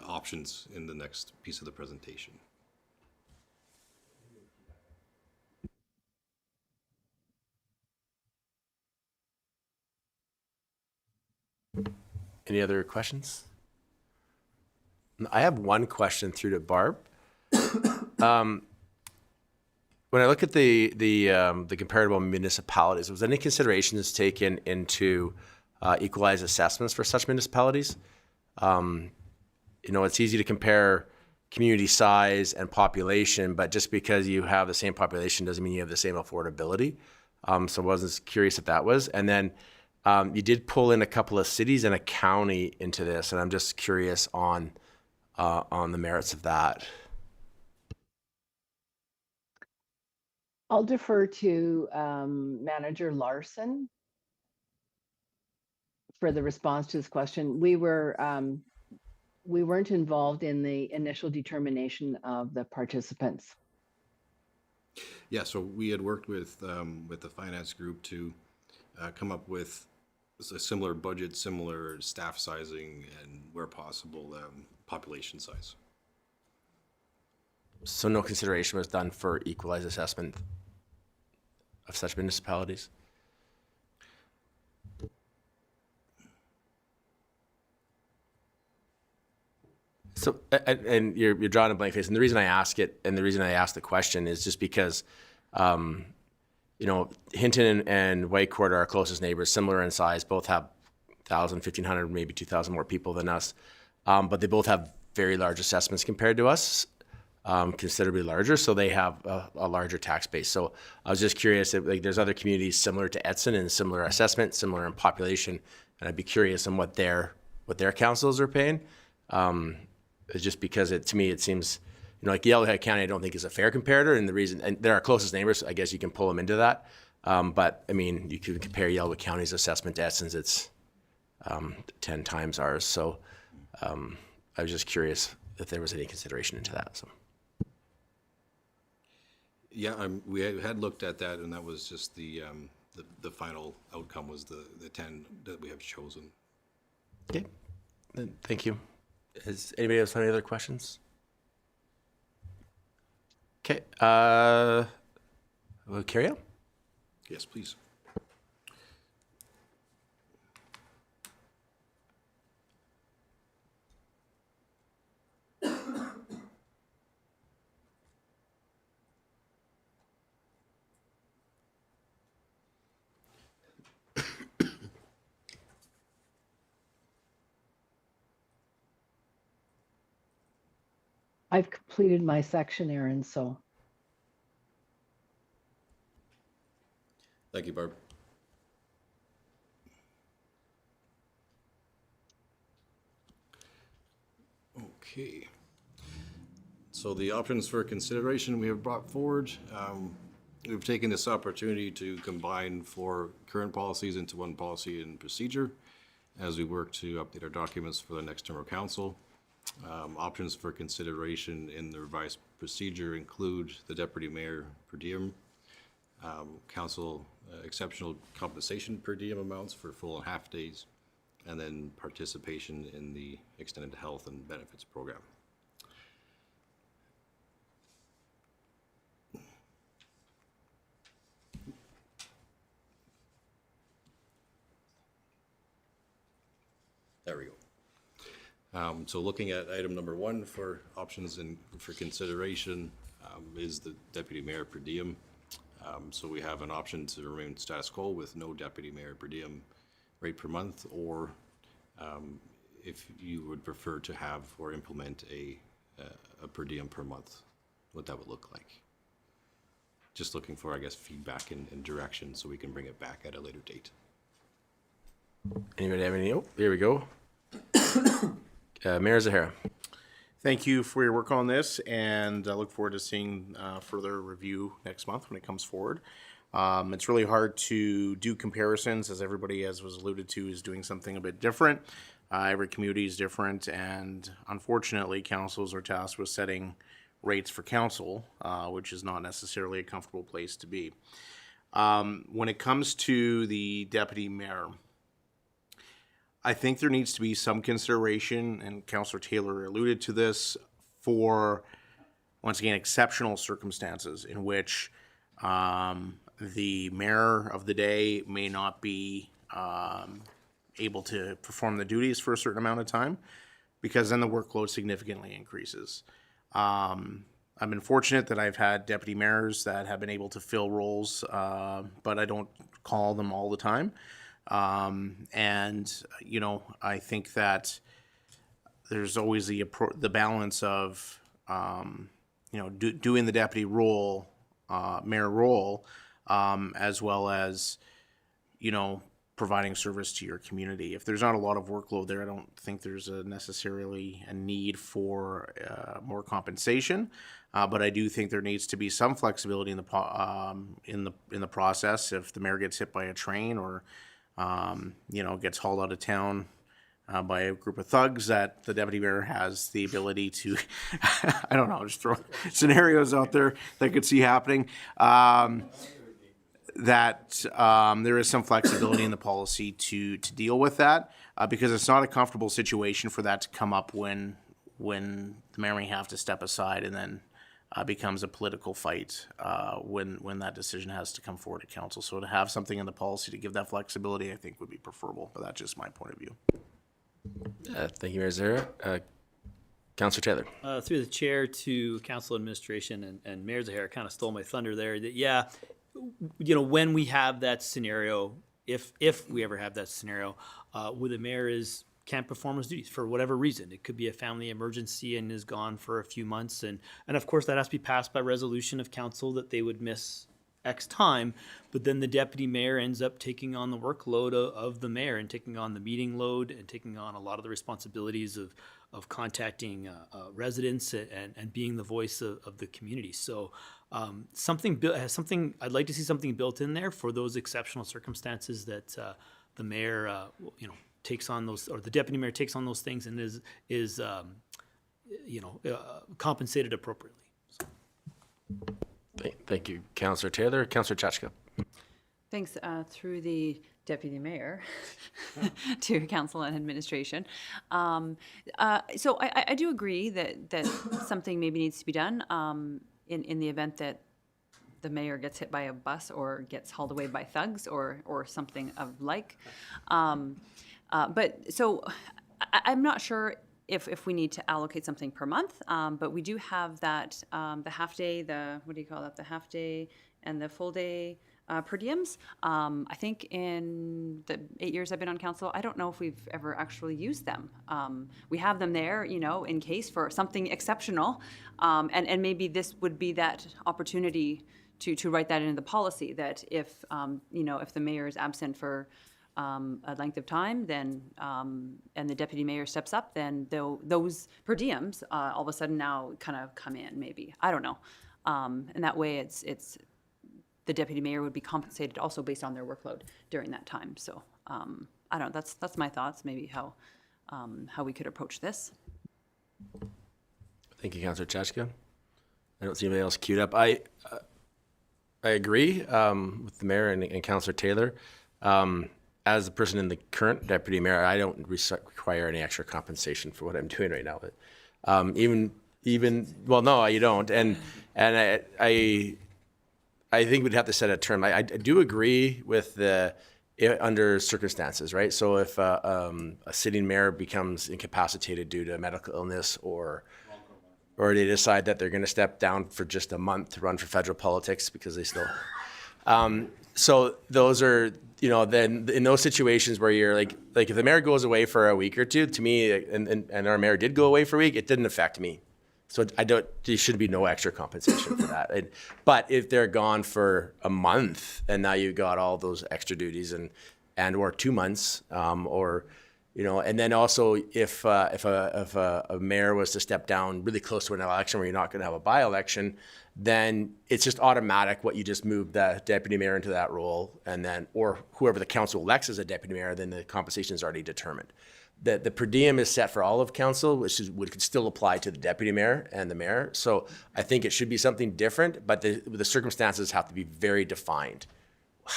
options in the next piece of the presentation. Any other questions? I have one question through to Barb. When I look at the comparable municipalities, was any considerations taken into equalized assessments for such municipalities? It's easy to compare community size and population, but just because you have the same population doesn't mean you have the same affordability. So I was curious if that was. And then you did pull in a couple of cities and a county into this, and I'm just curious on the merits of that. I'll defer to Manager Larson for the response to this question. We weren't involved in the initial determination of the participants. Yeah, so we had worked with the finance group to come up with a similar budget, similar staff sizing, and where possible, population size. So no consideration was done for equalized assessment of such municipalities? So, and you're drawing a blank face, and the reason I ask it, and the reason I ask the question is just because, Hinton and Whitecourt are our closest neighbors, similar in size, both have 1,000, 1,500, maybe 2,000 more people than us, but they both have very large assessments compared to us, considerably larger, so they have a larger tax base. So I was just curious if there's other communities similar to Edson and similar assessment, similar in population, and I'd be curious on what their councils are paying. Just because to me it seems like Yellowhead County I don't think is a fair comparator, and the reason, and they're our closest neighbors, so I guess you can pull them into that. But I mean, you could compare Yellowhead County's assessment to Edson's, it's 10 times ours. So I was just curious if there was any consideration into that. So. Yeah, we had looked at that, and that was just the final outcome was the 10 that we have chosen. Okay, then, thank you. Has anybody else have any other questions? Okay, we'll carry on. Yes, please. I've completed my section, Aaron, so. Thank you, Barb. Okay. So the options for consideration we have brought forward, we've taken this opportunity to combine 4 current policies into one policy and procedure as we work to update our documents for the next term of council. Options for consideration in the revised procedure include the deputy mayor per diem, council exceptional compensation per diem amounts for full and half days, and then participation in the extended health and benefits program. There we go. So looking at item number 1 for options and for consideration is the deputy mayor per diem. So we have an option to remain status quo with no deputy mayor per diem rate per month, or if you would prefer to have or implement a per diem per month, what that would look like. Just looking for, I guess, feedback and direction so we can bring it back at a later date. Anybody have any? Oh, here we go. Mayor Zahara. Thank you for your work on this, and I look forward to seeing further review next month when it comes forward. It's really hard to do comparisons, as everybody, as was alluded to, is doing something a bit different. Every community is different, and unfortunately, councils are tasked with setting rates for council, which is not necessarily a comfortable place to be. When it comes to the deputy mayor, I think there needs to be some consideration, and Councillor Taylor alluded to this, for, once again, exceptional circumstances in which the mayor of the day may not be able to perform the duties for a certain amount of time, because then the workload significantly increases. I've been fortunate that I've had deputy mayors that have been able to fill roles, but I don't call them all the time. And, you know, I think that there's always the balance of, you know, doing the deputy role, mayor role, as well as, you know, providing service to your community. If there's not a lot of workload there, I don't think there's necessarily a need for more compensation. But I do think there needs to be some flexibility in the process. If the mayor gets hit by a train or you know, gets hauled out of town by a group of thugs, that the deputy mayor has the ability to, I don't know, just throw scenarios out there that I could see happening. That there is some flexibility in the policy to deal with that, because it's not a comfortable situation for that to come up when the mayor may have to step aside and then becomes a political fight when that decision has to come forward to council. So to have something in the policy to give that flexibility, I think would be preferable, but that's just my point of view. Thank you, Mayor Zahara. Councillor Taylor. Through the chair to council administration and Mayor Zahara kind of stole my thunder there. That, yeah, you know, when we have that scenario, if we ever have that scenario, where the mayor can't perform his duties for whatever reason. It could be a family emergency and is gone for a few months. And of course, that has to be passed by resolution of council that they would miss X time. But then the deputy mayor ends up taking on the workload of the mayor and taking on the meeting load and taking on a lot of the responsibilities of contacting residents and being the voice of the community. So I'd like to see something built in there for those exceptional circumstances that the mayor, you know, takes on those, or the deputy mayor takes on those things and is you know, compensated appropriately. So. Thank you, Councillor Taylor. Councillor Chachka. Thanks. Through the deputy mayor to council and administration. So I do agree that something maybe needs to be done in the event that the mayor gets hit by a bus or gets hauled away by thugs or something of like. But so I'm not sure if we need to allocate something per month, but we do have that, the half day, what do you call that? The half day and the full day per diems. I think in the 8 years I've been on council, I don't know if we've ever actually used them. We have them there, you know, in case for something exceptional. And maybe this would be that opportunity to write that into the policy, that if, you know, if the mayor is absent for a length of time, then, and the deputy mayor steps up, then those per diems all of a sudden now kind of come in, maybe. I don't know. And that way it's the deputy mayor would be compensated also based on their workload during that time. So I don't know, that's my thoughts, maybe how we could approach this. Thank you, Councillor Chachka. I don't see anybody else queued up. I agree with the mayor and Councillor Taylor. As a person in the current deputy mayor, I don't require any extra compensation for what I'm doing right now. But well, no, you don't. And I think we'd have to set a term. I do agree with under circumstances, right? So if a sitting mayor becomes incapacitated due to medical illness, or they decide that they're going to step down for just a month to run for federal politics because they still. So those are, you know, then in those situations where you're like if the mayor goes away for a week or two, to me, and our mayor did go away for a week, it didn't affect me. So there should be no extra compensation for that. But if they're gone for a month and now you've got all those extra duties and or 2 months, or, you know, and then also if a mayor was to step down really close to an election where you're not going to have a by-election, then it's just automatic what you just moved the deputy mayor into that role, and then, or whoever the council elects as a deputy mayor, then the compensation is already determined. The per diem is set for all of council, which could still apply to the deputy mayor and the mayor. So I think it should be something different, but the circumstances have to be very defined.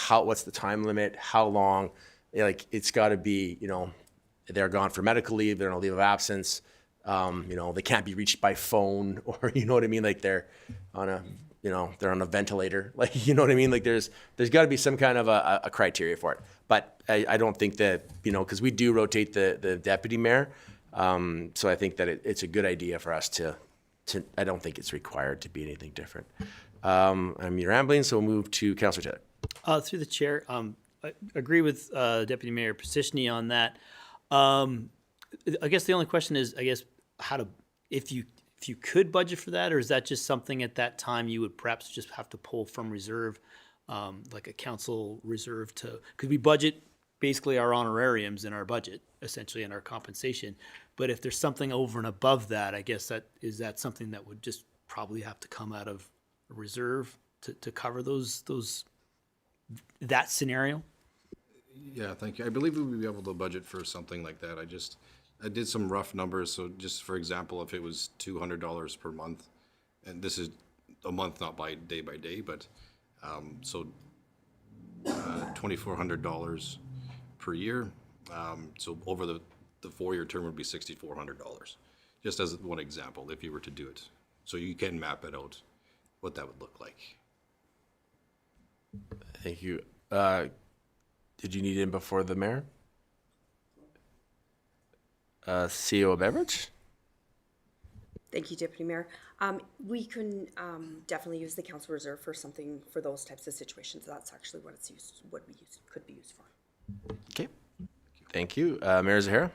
What's the time limit? How long? Like, it's got to be, you know, they're gone for medical leave, they're on a leave of absence. You know, they can't be reached by phone, or, you know what I mean? Like they're on a ventilator. Like, you know what I mean? Like there's got to be some kind of a criteria for it. But I don't think that, you know, because we do rotate the deputy mayor. So I think that it's a good idea for us to, I don't think it's required to be anything different. I'm rambling, so we'll move to Councillor Taylor. Through the chair, I agree with Deputy Mayor Persishny on that. I guess the only question is, if you could budget for that, or is that just something at that time you would perhaps just have to pull from reserve, like a council reserve because we budget basically our honorariums in our budget, essentially, in our compensation. But if there's something over and above that, I guess is that something that would just probably have to come out of a reserve to cover that scenario? Yeah, thank you. I believe we would be able to budget for something like that. I did some rough numbers. So just for example, if it was $200 per month, and this is a month, not by day, but so $2,400 per year. So over the 4-year term would be $6,400, just as one example, if you were to do it. So you can map it out, what that would look like. Thank you. Did you need him before the mayor? CEO Beveridge? Thank you, Deputy Mayor. We can definitely use the council reserve for something for those types of situations. That's actually what it's used, could be used for. Okay. Thank you. Mayor Zahara?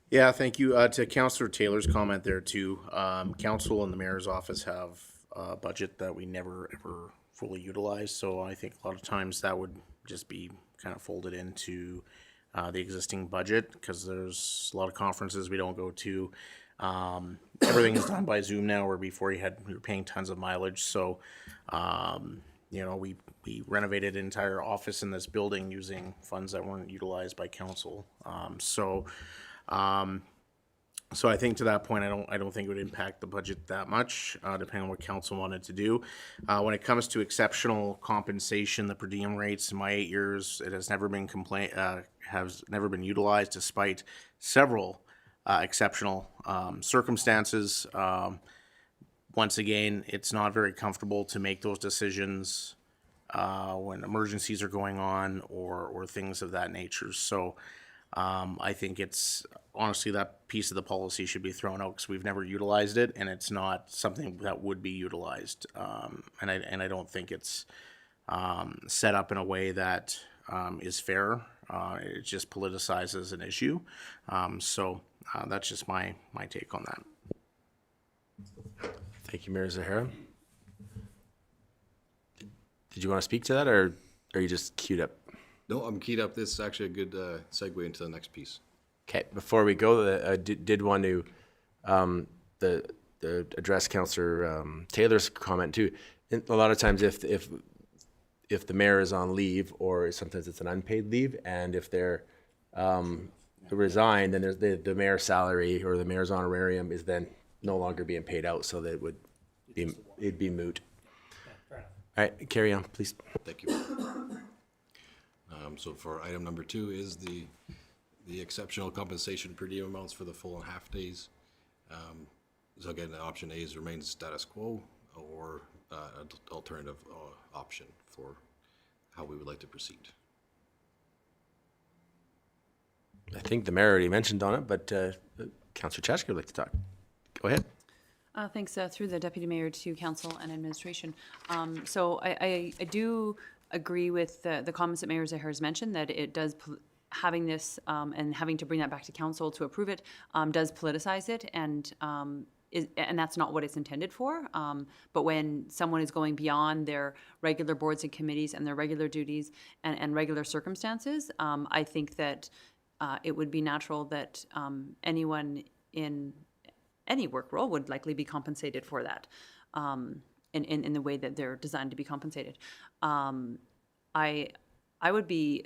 Yeah, thank you. To Councillor Taylor's comment there too, council and the mayor's office have a budget that we never ever fully utilize. So I think a lot of times that would just be kind of folded into the existing budget, because there's a lot of conferences we don't go to. Everything is done by Zoom now, where before we were paying tons of mileage. So, you know, we renovated an entire office in this building using funds that weren't utilized by council. So I think to that point, I don't think it would impact the budget that much, depending on what council wanted to do. When it comes to exceptional compensation, the per diem rates in my 8 years, it has never been never been utilized, despite several exceptional circumstances. Once again, it's not very comfortable to make those decisions when emergencies are going on or things of that nature. So I think it's honestly, that piece of the policy should be thrown out, because we've never utilized it, and it's not something that would be utilized. And I don't think it's set up in a way that is fair. It just politicizes an issue. So that's just my take on that. Thank you, Mayor Zahara. Did you want to speak to that, or are you just queued up? No, I'm keyed up. This is actually a good segue into the next piece. Okay, before we go, I did want to the address Councillor Taylor's comment too. And a lot of times, if the mayor is on leave, or sometimes it's an unpaid leave, and if they're resigned, then there's the mayor's salary or the mayor's honorarium is then no longer being paid out, so that it'd be moot. All right, carry on, please. Thank you. So for item number 2 is the exceptional compensation per diem amounts for the full and half days. So again, option A is remains status quo, or an alternative option for how we would like to proceed. I think the mayor already mentioned on it, but Councillor Chashka would like to talk. Go ahead. Thanks, through the deputy mayor to council and administration. So I do agree with the comments that Mayor Zahar has mentioned, that it does, having this and having to bring that back to council to approve it does politicize it, and that's not what it's intended for. But when someone is going beyond their regular boards and committees and their regular duties and regular circumstances, I think that it would be natural that anyone in any work role would likely be compensated for that in the way that they're designed to be compensated. I would be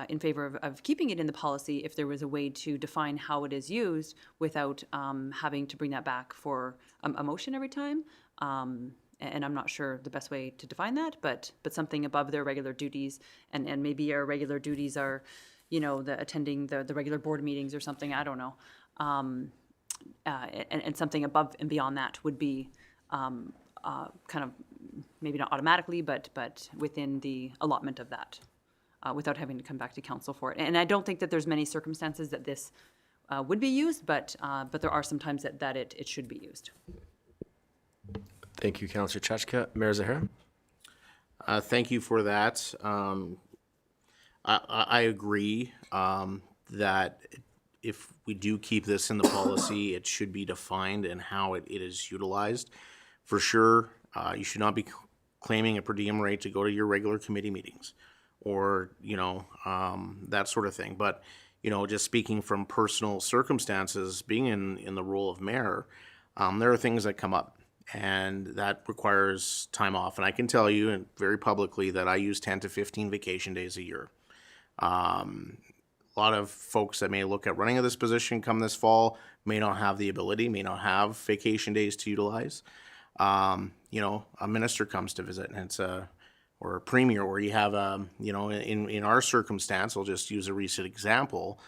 in favor of keeping it in the policy if there was a way to define how it is used without having to bring that back for a motion every time. And I'm not sure the best way to define that, but something above their regular duties, and maybe our regular duties are, the attending the regular board meetings or something, I don't know. And something above and beyond that would be kind of maybe not automatically, but within the allotment of that, without having to come back to council for it. And I don't think that there's many circumstances that this would be used, but there are some times that it should be used. Thank you, Councillor Chashka. Mayor Zahara? Thank you for that. I agree that if we do keep this in the policy, it should be defined and how it is utilized. For sure, you should not be claiming a per diem rate to go to your regular committee meetings or, that sort of thing. But, just speaking from personal circumstances, being in the role of mayor, there are things that come up, and that requires time off. And I can tell you, and very publicly, that I use 10 to 15 vacation days a year. A lot of folks that may look at running of this position come this fall may not have the ability, may not have vacation days to utilize. A minister comes to visit, and it's or a premier, or you have in our circumstance, I'll just use a recent example,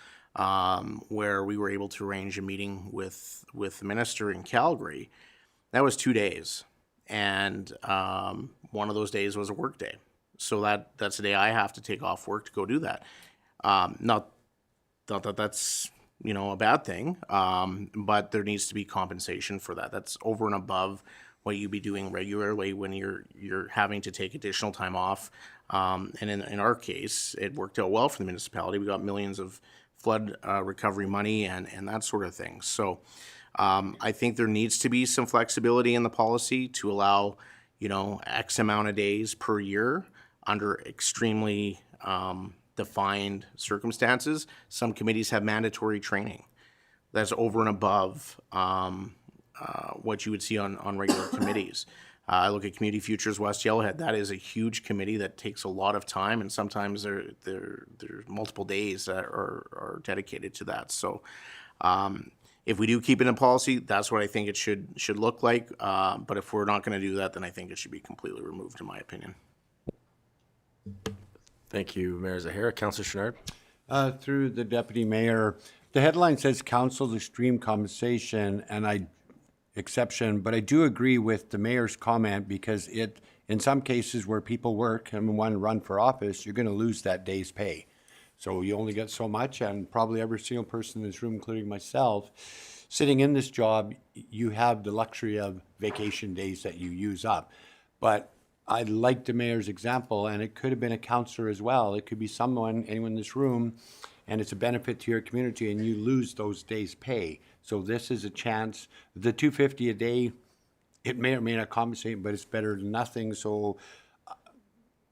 where we were able to arrange a meeting with the minister in Calgary. That was 2 days, and one of those days was a work day. So that's the day I have to take off work to go do that. Not that that's a bad thing, but there needs to be compensation for that. That's over and above what you'd be doing regularly when you're having to take additional time off. And in our case, it worked out well for the municipality. We got millions of flood recovery money and that sort of thing. So I think there needs to be some flexibility in the policy to allow X amount of days per year under extremely defined circumstances. Some committees have mandatory training that's over and above what you would see on regular committees. I look at Community Futures West Yellowhead. That is a huge committee that takes a lot of time, and sometimes there's multiple days that are dedicated to that. So if we do keep it in policy, that's what I think it should look like. But if we're not going to do that, then I think it should be completely removed, in my opinion. Thank you, Mayor Zahara. Councillor Chouinard? Through the deputy mayor, the headline says council's extreme compensation exception, but I do agree with the mayor's comment because in some cases where people work and want to run for office, you're going to lose that day's pay. So you only get so much, and probably every single person in this room, including myself, sitting in this job, you have the luxury of vacation days that you use up. But I like the mayor's example, and it could have been a counselor as well. It could be someone, anyone in this room, and it's a benefit to your community, and you lose those days' pay. So this is a chance. The $250 a day, it may or may not compensate, but it's better than nothing. So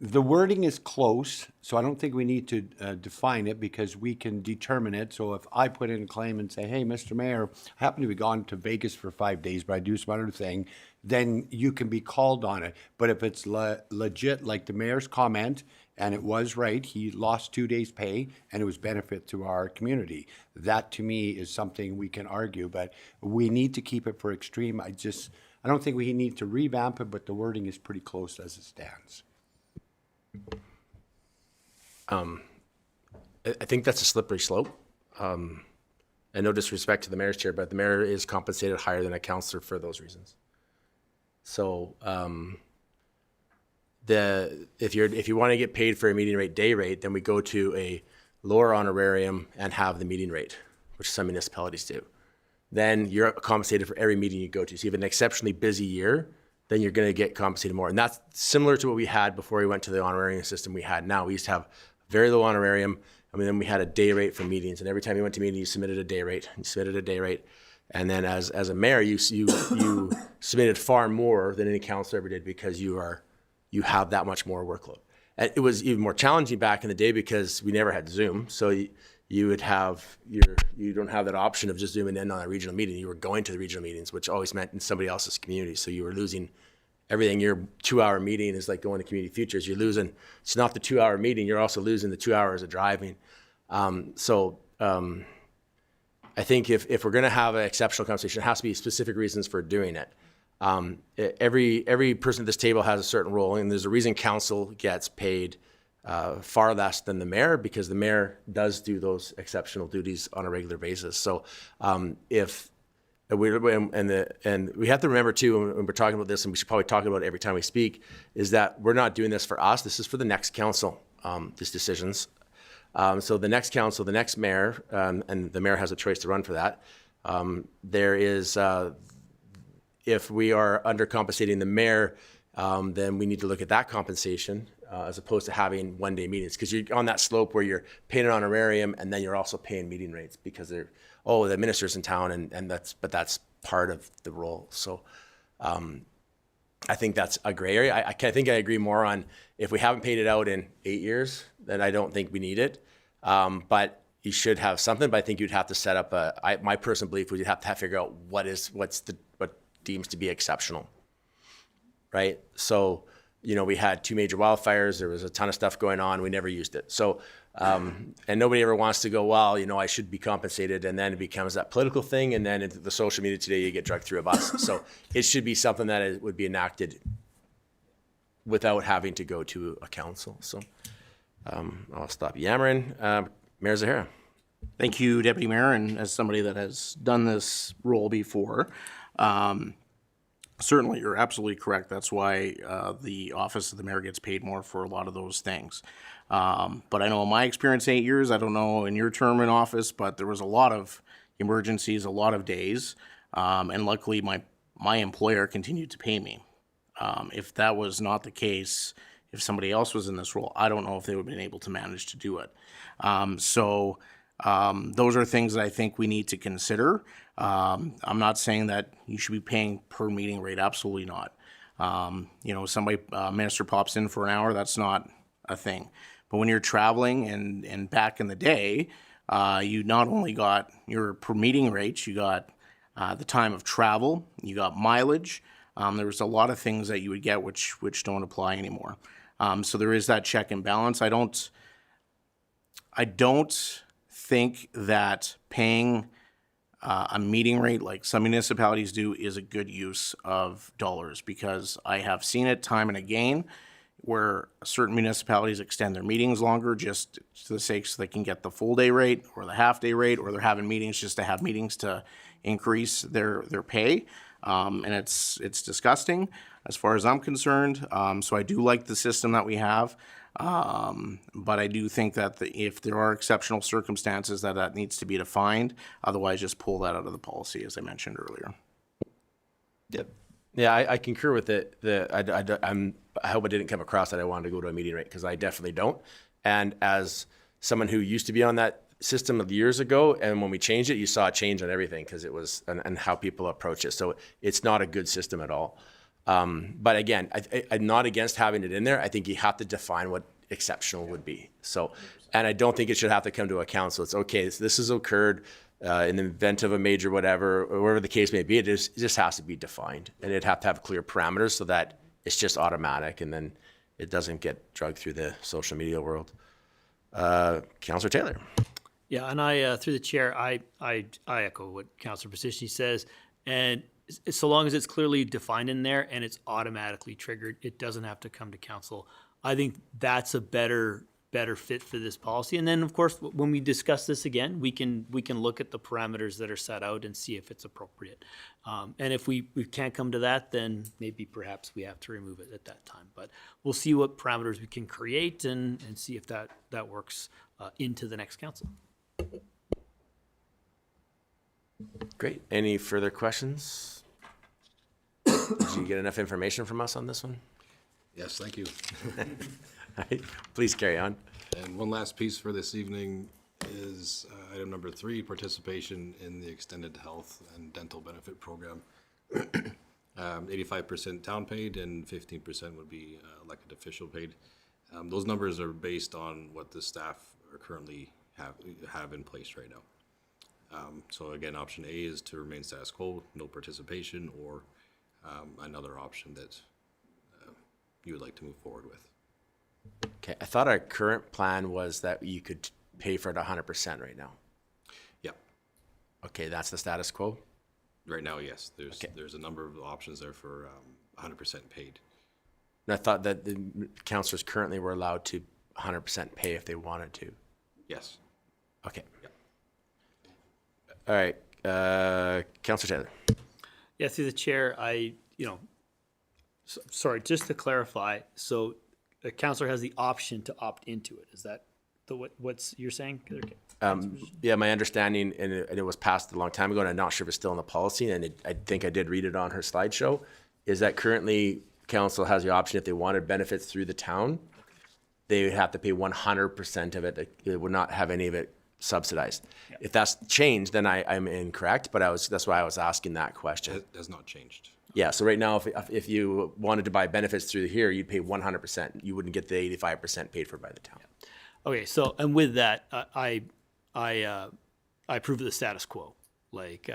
the wording is close, so I don't think we need to define it because we can determine it. So if I put in a claim and say, hey, Mr. Mayor, I happen to be gone to Vegas for 5 days, but I do some other thing, then you can be called on it. But if it's legit, like the mayor's comment, and it was right, he lost 2 days' pay, and it was benefit to our community. That, to me, is something we can argue, but we need to keep it for extreme. I don't think we need to revamp it, but the wording is pretty close as it stands. I think that's a slippery slope. And no disrespect to the mayor's chair, but the mayor is compensated higher than a councillor for those reasons. So if you want to get paid for a meeting rate day rate, then we go to a lower honorarium and have the meeting rate, which some municipalities do. Then you're compensated for every meeting you go to. So you have an exceptionally busy year, then you're going to get compensated more. And that's similar to what we had before we went to the honorarium system we had now. We used to have very low honorarium. I mean, then we had a day rate for meetings. And every time you went to meeting, you submitted a day rate. You submitted a day rate. And then as a mayor, you submitted far more than any councilor ever did because you have that much more workload. And it was even more challenging back in the day because we never had Zoom. So you would have you don't have that option of just zooming in on a regional meeting. You were going to the regional meetings, which always meant in somebody else's community. So you were losing everything. Your 2-hour meeting is like going to Community Futures. You're losing. It's not the 2-hour meeting. You're also losing the 2 hours of driving. I think if we're going to have an exceptional conversation, it has to be specific reasons for doing it. Every person at this table has a certain role, and there's a reason council gets paid far less than the mayor, because the mayor does do those exceptional duties on a regular basis. So and we have to remember too, when we're talking about this, and we should probably talk about it every time we speak, is that we're not doing this for us. This is for the next council, these decisions. So the next council, the next mayor, and the mayor has a choice to run for that. There is, if we are undercompensating the mayor, then we need to look at that compensation as opposed to having one-day meetings, because you're on that slope where you're paying an honorarium and then you're also paying meeting rates because the minister's in town, and that's part of the role. So I think that's a gray area. I think I agree more on if we haven't paid it out in 8 years, then I don't think we need it. But you should have something. But I think you'd have to set up my personal belief would have to figure out what deems to be exceptional, right? So, we had 2 major wildfires. There was a ton of stuff going on. We never used it. So, and nobody ever wants to go, well, I should be compensated. And then it becomes that political thing. And then into the social media today, you get dragged through a bus. So it should be something that would be enacted without having to go to a council. So I'll stop yammering. Mayor Zahara. Thank you, Deputy Mayor. And as somebody that has done this role before, certainly you're absolutely correct. That's why the office of the mayor gets paid more for a lot of those things. But I know in my experience, 8 years, I don't know in your term in office, but there was a lot of emergencies, a lot of days. And luckily my employer continued to pay me. If that was not the case, if somebody else was in this role, I don't know if they would have been able to manage to do it. Those are things that I think we need to consider. I'm not saying that you should be paying per meeting rate. Absolutely not. Somebody, minister pops in for an hour, that's not a thing. But when you're traveling and back in the day, you not only got your per meeting rates, you got the time of travel, you got mileage. There was a lot of things that you would get which don't apply anymore. So there is that check and balance. I don't think that paying a meeting rate like some municipalities do is a good use of dollars, because I have seen it time and again where certain municipalities extend their meetings longer just to the sake so they can get the full day rate or the half day rate, or they're having meetings just to have meetings to increase their pay. And it's disgusting as far as I'm concerned. So I do like the system that we have. But I do think that if there are exceptional circumstances, that needs to be defined. Otherwise, just pull that out of the policy, as I mentioned earlier. Yep. Yeah, I concur with it. I hope I didn't come across that I wanted to go to a meeting rate, because I definitely don't. And as someone who used to be on that system of years ago, and when we changed it, you saw a change on everything, because it was, and how people approach it. So it's not a good system at all. But again, I'm not against having it in there. I think you have to define what exceptional would be. So, and I don't think it should have to come to a council. It's okay, this has occurred in the event of a major whatever, or whatever the case may be. It just has to be defined, and it'd have to have clear parameters so that it's just automatic, and then it doesn't get dragged through the social media world. Councillor Taylor. Yeah, and I, through the chair, I echo what Councillor Pacici says, and so long as it's clearly defined in there and it's automatically triggered, it doesn't have to come to council. I think that's a better fit for this policy. And then, of course, when we discuss this again, we can look at the parameters that are set out and see if it's appropriate. And if we can't come to that, then maybe perhaps we have to remove it at that time. But we'll see what parameters we can create and see if that works into the next council. Great. Any further questions? Did you get enough information from us on this one? Yes, thank you. All right, please carry on. And one last piece for this evening is item number 3, participation in the extended health and dental benefit program. 85% town paid and 15% would be elected official paid. Those numbers are based on what the staff are currently have in place right now. So again, option A is to remain status quo, no participation, or another option that you would like to move forward with. Okay, I thought our current plan was that you could pay for it 100% right now. Yeah, Okay, that's the status quo? right now, yes. There's Okay. there's a number of options there for 100% paid. And I thought that the councillors currently were allowed to 100% pay if they wanted to. Yes. Okay. All right, Councillor Taylor. Yeah, through the chair, sorry, just to clarify, so a councillor has the option to opt into it. Is that what's you're saying? Okay. Yeah, my understanding, and it was passed a long time ago, and I'm not sure if it's still in the policy, and I think I did read it on her slideshow, is that currently council has the option, if they wanted benefits through the town, they would have to pay 100% of it. They would not have any of it subsidized. Yeah. If that's changed, then I'm incorrect, but that's why I was asking that question. It has not changed. Yeah, so right now, if you wanted to buy benefits through here, you'd pay 100%. You wouldn't get the 85% paid for by the town. Okay, so, and with that, I approve of the status quo. Like,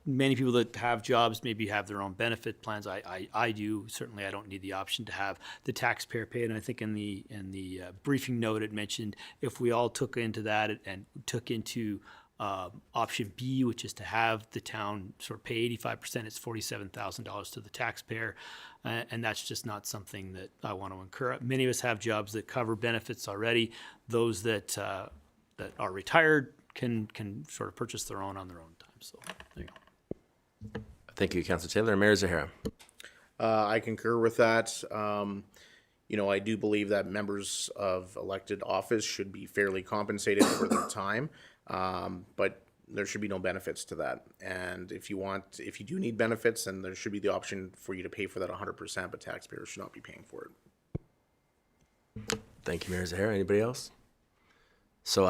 many people that have jobs maybe have their own benefit plans. I do. Certainly, I don't need the option to have the taxpayer pay. And I think in the briefing note, it mentioned if we all took into that and took into option B, which is to have the town sort of pay 85%, it's $47,000 to the taxpayer. And that's just not something that I want to incur. Many of us have jobs that cover benefits already. Those that are retired can sort of purchase their own on their own time. So there you go. Thank you, Councillor Taylor. Mayor Zahara. I concur with that. I do believe that members of elected office should be fairly compensated for their time, but there should be no benefits to that. And if you do need benefits, then there should be the option for you to pay for that 100%, but taxpayers should not be paying for it. Thank you, Mayor Zahara. Anybody else? So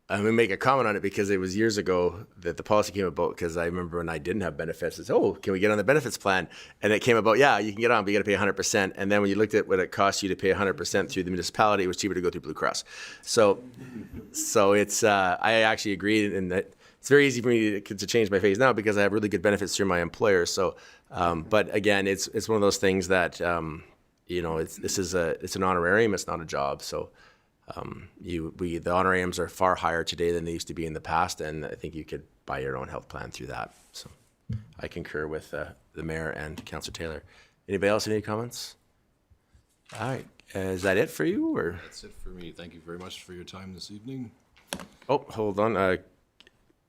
I'm going to make a comment on it because it was years ago that the policy came about, because I remember when I didn't have benefits, it's, can we get on the benefits plan? And it came about, yeah, you can get on, but you got to pay 100%. And then when you looked at what it costs you to pay 100% through the municipality, it was cheaper to go through Blue Cross. So it's, I actually agree, and that it's very easy for me to change my phase now because I have really good benefits through my employer. So, but again, it's one of those things that, it's an honorarium, it's not a job. So, the honorariums are far higher today than they used to be in the past, and I think you could buy your own health plan through that. So I concur with the mayor and Councillor Taylor. Anybody else have any comments? All right, is that it for you, or? That's it for me. Thank you very much for your time this evening. Oh, hold on,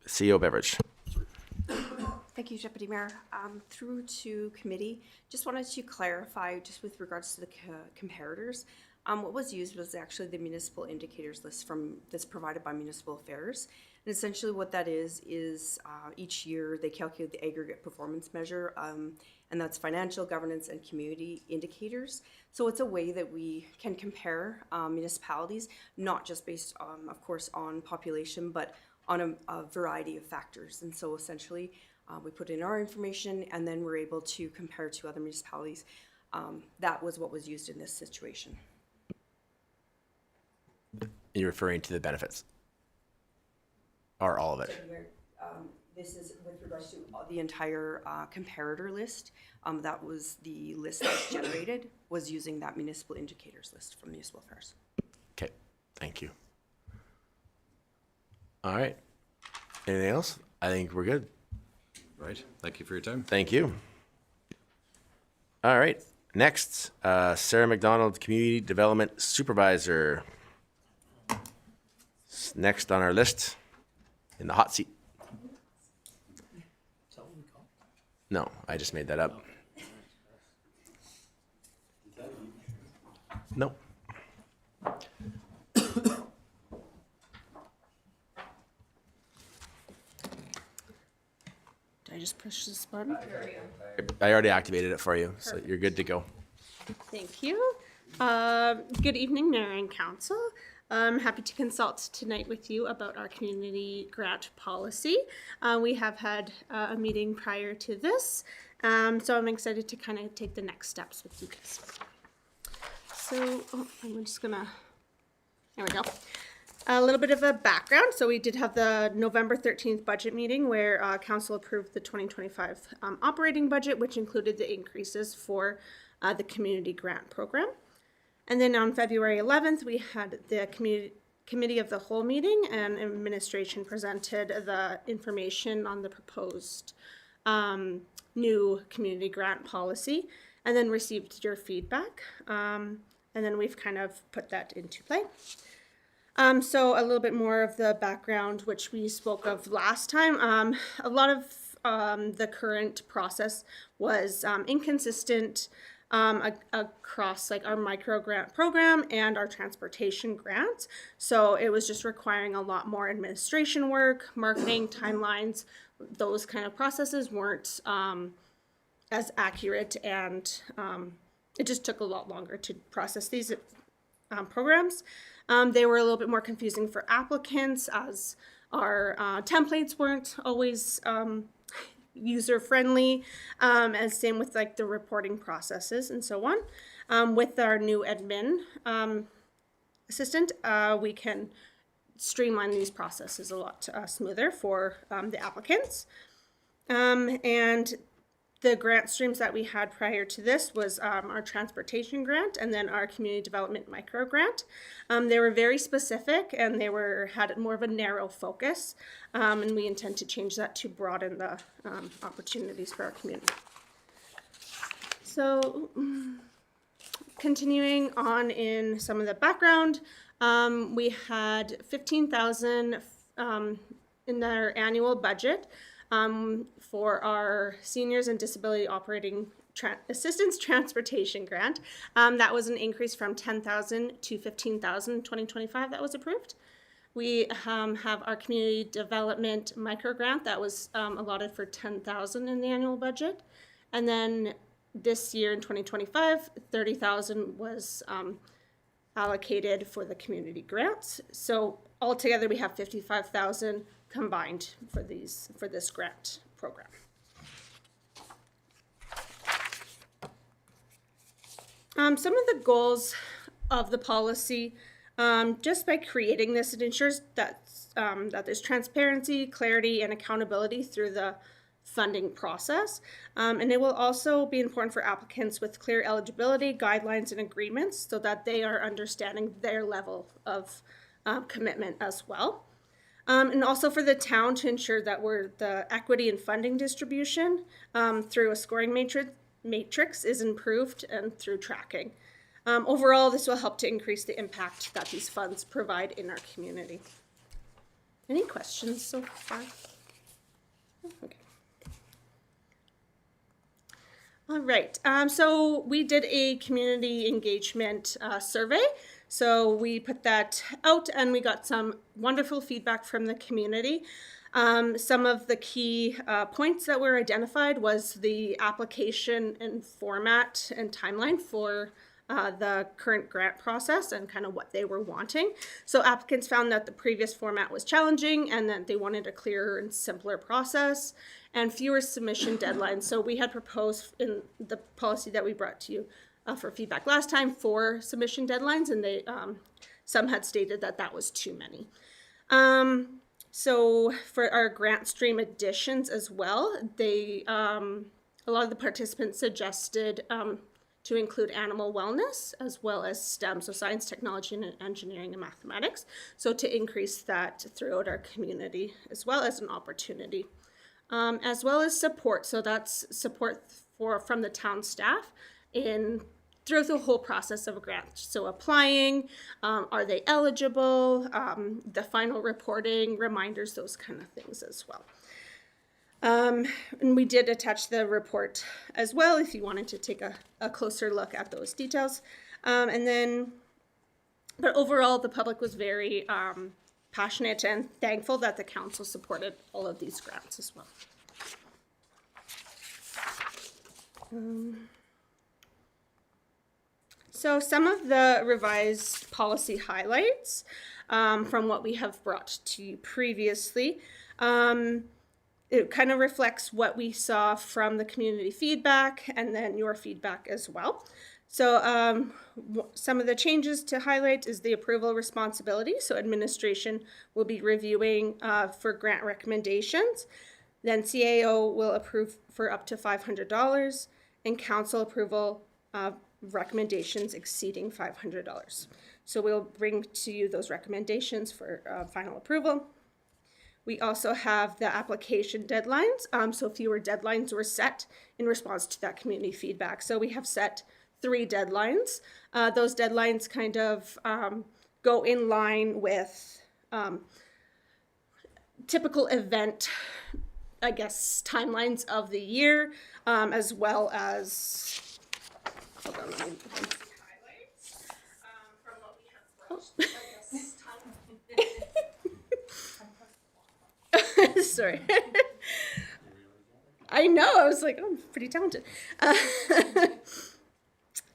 CEO Beveridge. Thank you, Deputy Mayor. Through to committee, just wanted to clarify just with regards to the comparators. What was used was actually the municipal indicators list that's provided by Municipal Affairs. And essentially what that is each year they calculate the aggregate performance measure, and that's financial, governance, and community indicators. So it's a way that we can compare municipalities, not just based, of course, on population, but on a variety of factors. And so essentially, we put in our information, and then we're able to compare to other municipalities. That was what was used in this situation. You're referring to the benefits? Or all of it? This is with regards to the entire comparator list. That was the list that was generated, was using that municipal indicators list from Municipal Affairs. Okay, thank you. All right. Anything else? I think we're good. Right, thank you for your time. Thank you. All right, next, Sarah McDonald, Community Development Supervisor. Next on our list, in the hot seat. No, I just made that up. Nope. Did I just push this button? I already activated it for you, so you're good to go. Thank you. Good evening, Mayor and Council. I'm happy to consult tonight with you about our community grant policy. We have had a meeting prior to this, so I'm excited to kind of take the next steps with you guys. So I'm just gonna, there we go. A little bit of a background. So we did have the November 13th budget meeting where Council approved the 2025 operating budget, which included the increases for the community grant program. And then on February 11th, we had the committee of the whole meeting, and administration presented the information on the proposed new community grant policy, and then received your feedback. And then we've kind of put that into play. So a little bit more of the background, which we spoke of last time. A lot of the current process was inconsistent across like our micro grant program and our transportation grants. So it was just requiring a lot more administration work, marketing, timelines. Those kind of processes weren't as accurate, and it just took a lot longer to process these programs. They were a little bit more confusing for applicants, as our templates weren't always user-friendly, and same with like the reporting processes and so on. With our new admin assistant, we can streamline these processes a lot smoother for the applicants. And the grant streams that we had prior to this was our transportation grant and then our community development micro grant. They were very specific, and they had more of a narrow focus, and we intend to change that to broaden the opportunities for our community. So continuing on in some of the background, we had $15,000 in our annual budget for our seniors and disability operating assistance transportation grant. That was an increase from $10,000 to $15,000 in 2025 that was approved. We have our community development micro grant that was allotted for $10,000 in the annual budget. And then this year in 2025, $30,000 was allocated for the community grants. So altogether we have $55,000 combined for this grant program. Some of the goals of the policy, just by creating this, it ensures that there's transparency, clarity, and accountability through the funding process. And it will also be important for applicants with clear eligibility, guidelines, and agreements so that they are understanding their level of commitment as well. And also for the town to ensure that the equity and funding distribution through a scoring matrix is improved and through tracking. Overall, this will help to increase the impact that these funds provide in our community. Any questions so far? Okay. All right. So we did a community engagement survey. So we put that out and we got some wonderful feedback from the community. Some of the key points that were identified was the application and format and timeline for the current grant process and kind of what they were wanting. So applicants found that the previous format was challenging and that they wanted a clearer and simpler process and fewer submission deadlines. So we had proposed in the policy that we brought to you for feedback last time 4 submission deadlines, and they some had stated that that was too many. So for our grant stream additions as well, they a lot of the participants suggested to include animal wellness as well as STEM, so science, technology, and engineering and mathematics. So to increase that throughout our community as well as an opportunity. As well as support. So that's support from the town staff throughout the whole process of a grant. So applying, are they eligible, the final reporting, reminders, those kind of things as well. And we did attach the report as well if you wanted to take a closer look at those details. But overall, the public was very passionate and thankful that the council supported all of these grants as well. So some of the revised policy highlights from what we have brought to you previously. It kind of reflects what we saw from the community feedback and then your feedback as well. So some of the changes to highlight is the approval responsibility. So administration will be reviewing for grant recommendations. Then CAO will approve for up to $500 and council approval recommendations exceeding $500. So we'll bring to you those recommendations for final approval. We also have the application deadlines. So fewer deadlines were set in response to that community feedback. So we have set 3 deadlines. Those deadlines kind of go in line with typical event, I guess, timelines of the year, as well as, hold on, let me highlights from what we have brought. Sorry. I know, I was like, oh, I'm pretty talented.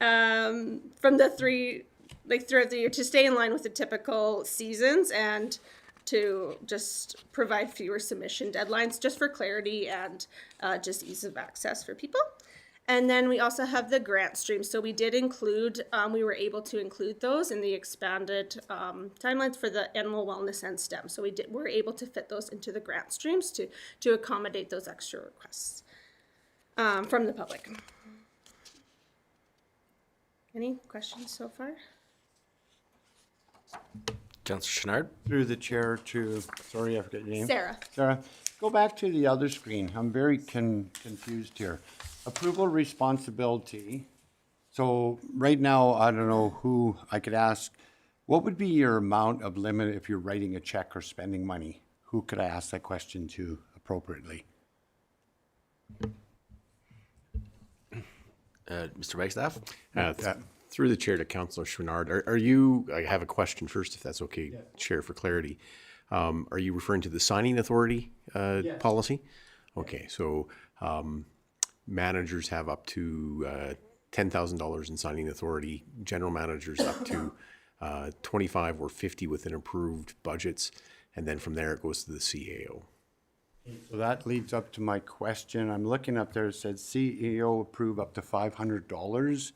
From the 3, like throughout the year, to stay in line with the typical seasons and to just provide fewer submission deadlines just for clarity and just ease of access for people. And then we also have the grant stream. So we did include, we were able to include those in the expanded timelines for the animal wellness and STEM. So we're able to fit those into the grant streams to accommodate those extra requests from the public. Any questions so far? Councillor Chenard? Through the chair to, sorry, I forgot your name. Sarah. Sarah, go back to the other screen. I'm very confused here. Approval responsibility. So right now, I don't know who I could ask. What would be your amount of limit if you're writing a check or spending money? Who could I ask that question to appropriately? Mr. Wagstaff? Through the chair to Councillor Chouinard, are you, I have a question first, if that's okay, Chair, for clarity. Are you referring to the signing authority policy? Okay, so managers have up to $10,000 in signing authority, general managers up to 25 or 50 within approved budgets, and then from there it goes to the CAO. So that leads up to my question. I'm looking up there, it said CEO approve up to $500.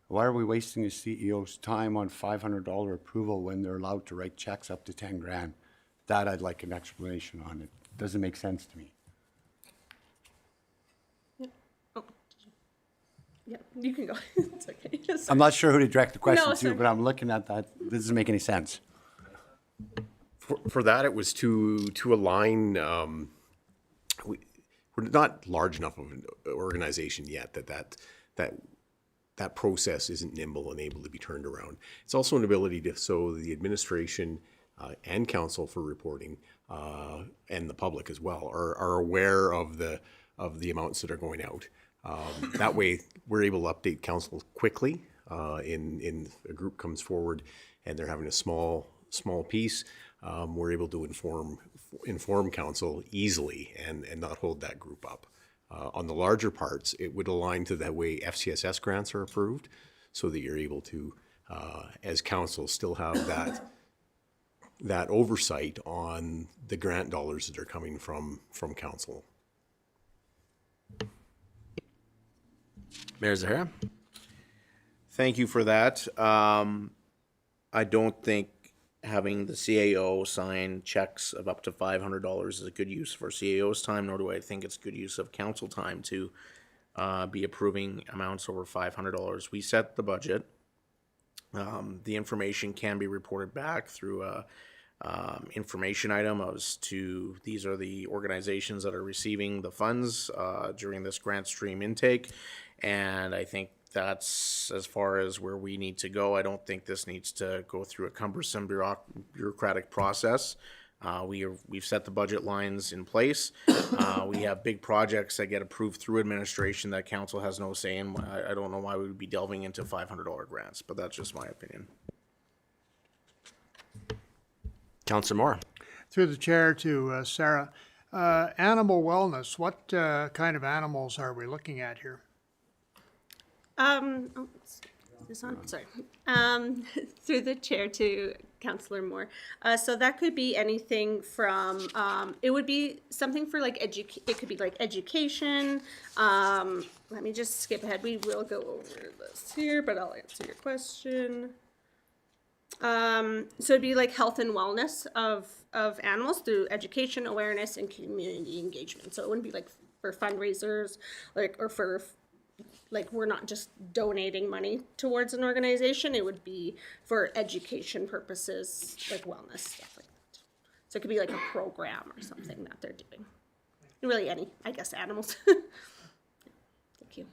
Why are we wasting the CEO's time on $500 approval when they're allowed to write checks up to 10 grand? That I'd like an explanation on. It doesn't make sense to me. Yeah, you can go. It's okay. I'm not sure who to direct the question No, to, sorry. but I'm looking at that. This doesn't make any sense. For that, it was to align, we're not large enough of an organization yet that process isn't nimble and able to be turned around. It's also an ability to, so the administration and council for reporting and the public as well are aware of the amounts that are going out. That way, we're able to update council quickly. In a group comes forward and they're having a small piece, we're able to inform council easily and not hold that group up. On the larger parts, it would align to the way FCSS grants are approved, so that you're able to, as council, still have that oversight on the grant dollars that are coming from council. Mayor Zahara? Thank you for that. I don't think having the CAO sign checks of up to $500 is a good use for CAO's time, nor do I think it's good use of council time to be approving amounts over $500. We set the budget. The information can be reported back through a information item as to these are the organizations that are receiving the funds during this grant stream intake. And I think that's as far as where we need to go. I don't think this needs to go through a cumbersome bureaucratic process. We've set the budget lines in place. We have big projects that get approved through administration that council has no say in. I don't know why we would be delving into $500 grants, but that's just my opinion. Councillor Moore? Through the chair to Sarah. Animal wellness, what kind of animals are we looking at here? Oh, is this on? Sorry. Through the chair to Councillor Moore. So that could be anything from, it would be something for like it could be like education. Let me just skip ahead. We will go over this here, but I'll answer your question. So it'd be like health and wellness of animals through education, awareness, and community engagement. So it wouldn't be like for fundraisers, or for we're not just donating money towards an organization. It would be for education purposes, like wellness, stuff like that. So it could be like a program or something that they're doing. Really any, I guess, animals. Thank you.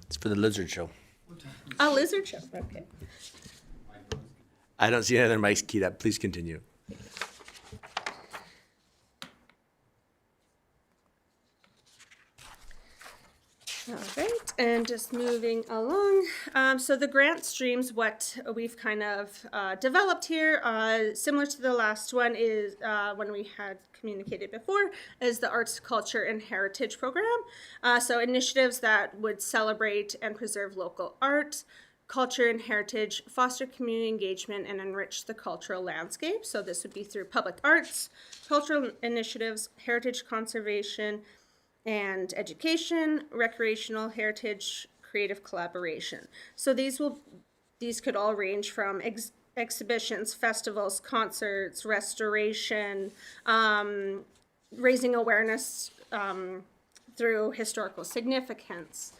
It's for the lizard show. A lizard show, okay. I don't see any other mics keyed up. Please continue. All right, and just moving along. So the grant streams, what we've kind of developed here, similar to the last one, is when we had communicated before, is the Arts, Culture, and Heritage Program. So initiatives that would celebrate and preserve local art, culture and heritage, foster community engagement, and enrich the cultural landscape. So this would be through public arts, cultural initiatives, heritage conservation, and education, recreational, heritage, creative collaboration. So these could all range from exhibitions, festivals, concerts, restoration, raising awareness through historical significance,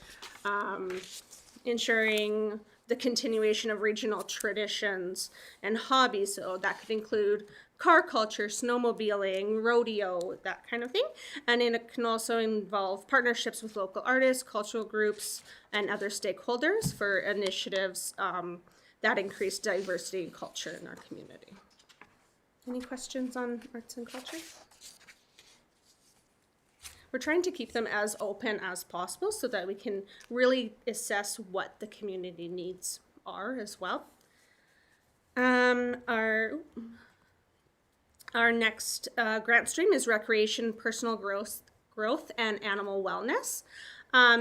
ensuring the continuation of regional traditions and hobbies. So that could include car culture, snowmobiling, rodeo, that kind of thing. And it can also involve partnerships with local artists, cultural groups, and other stakeholders for initiatives that increase diversity and culture in our community. Any questions on arts and culture? We're trying to keep them as open as possible so that we can really assess what the community needs are as well. Our next grant stream is recreation, personal growth, and animal wellness.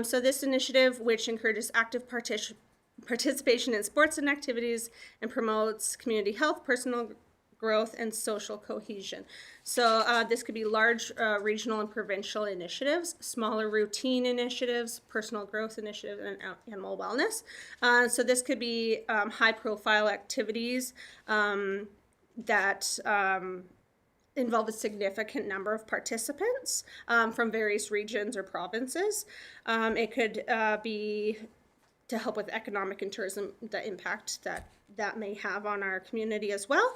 So this initiative, which encourages active participation in sports and activities and promotes community health, personal growth, and social cohesion. So this could be large regional and provincial initiatives, smaller routine initiatives, personal growth initiatives, and animal wellness. So this could be high-profile activities that involve a significant number of participants from various regions or provinces. It could be to help with economic and tourism, the impact that may have on our community as well.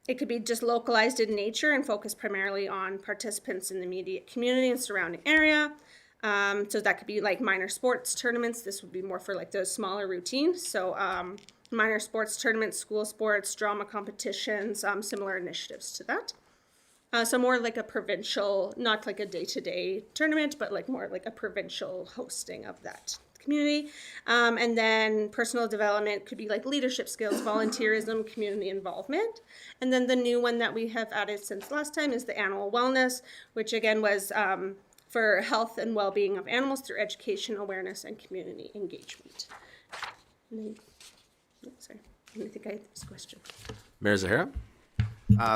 It could be just localized in nature and focused primarily on participants in the immediate community and surrounding area. So that could be like minor sports tournaments. This would be more for like those smaller routines. So minor sports tournaments, school sports, drama competitions, similar initiatives to that. So more like a provincial, not like a day-to-day tournament, but like more like a provincial hosting of that community. And then personal development could be like leadership skills, volunteerism, community involvement. And then the new one that we have added since last time is the animal wellness, which again was for health and well-being of animals through education, awareness, and community engagement. And then, sorry, I think I had this question. Mayor Zahara?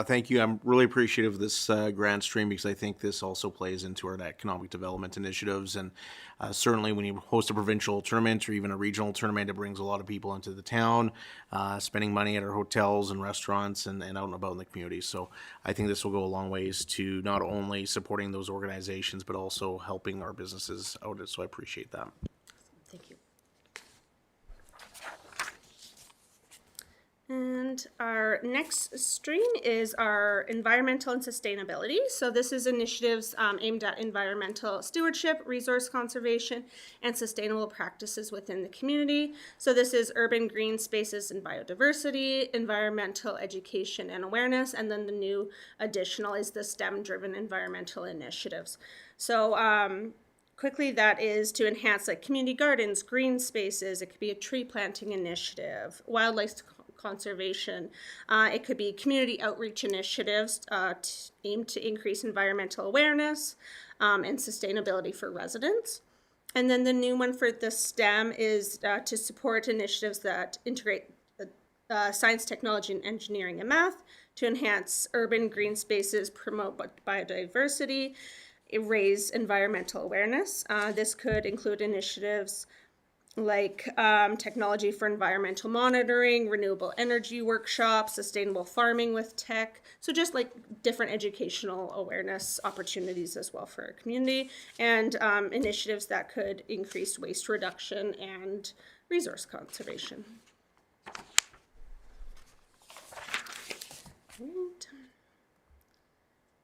Thank you. I'm really appreciative of this grant stream because I think this also plays into our economic development initiatives. And certainly when you host a provincial tournament or even a regional tournament, it brings a lot of people into the town, spending money at our hotels and restaurants and out and about in the community. So I think this will go a long ways to not only supporting those organizations, but also helping our businesses out. So I appreciate that. Thank you. And our next stream is our environmental and sustainability. So this is initiatives aimed at environmental stewardship, resource conservation, and sustainable practices within the community. So this is urban green spaces and biodiversity, environmental education and awareness, and then the new additional is the STEM-driven environmental initiatives. So quickly, that is to enhance like community gardens, green spaces. It could be a tree planting initiative, wildlife conservation. It could be community outreach initiatives aimed to increase environmental awareness and sustainability for residents. And then the new one for the STEM is to support initiatives that integrate science, technology, and engineering and math to enhance urban green spaces, promote biodiversity, raise environmental awareness. This could include initiatives like technology for environmental monitoring, renewable energy workshops, sustainable farming with tech. So just like different educational awareness opportunities as well for our community, and initiatives that could increase waste reduction and resource conservation.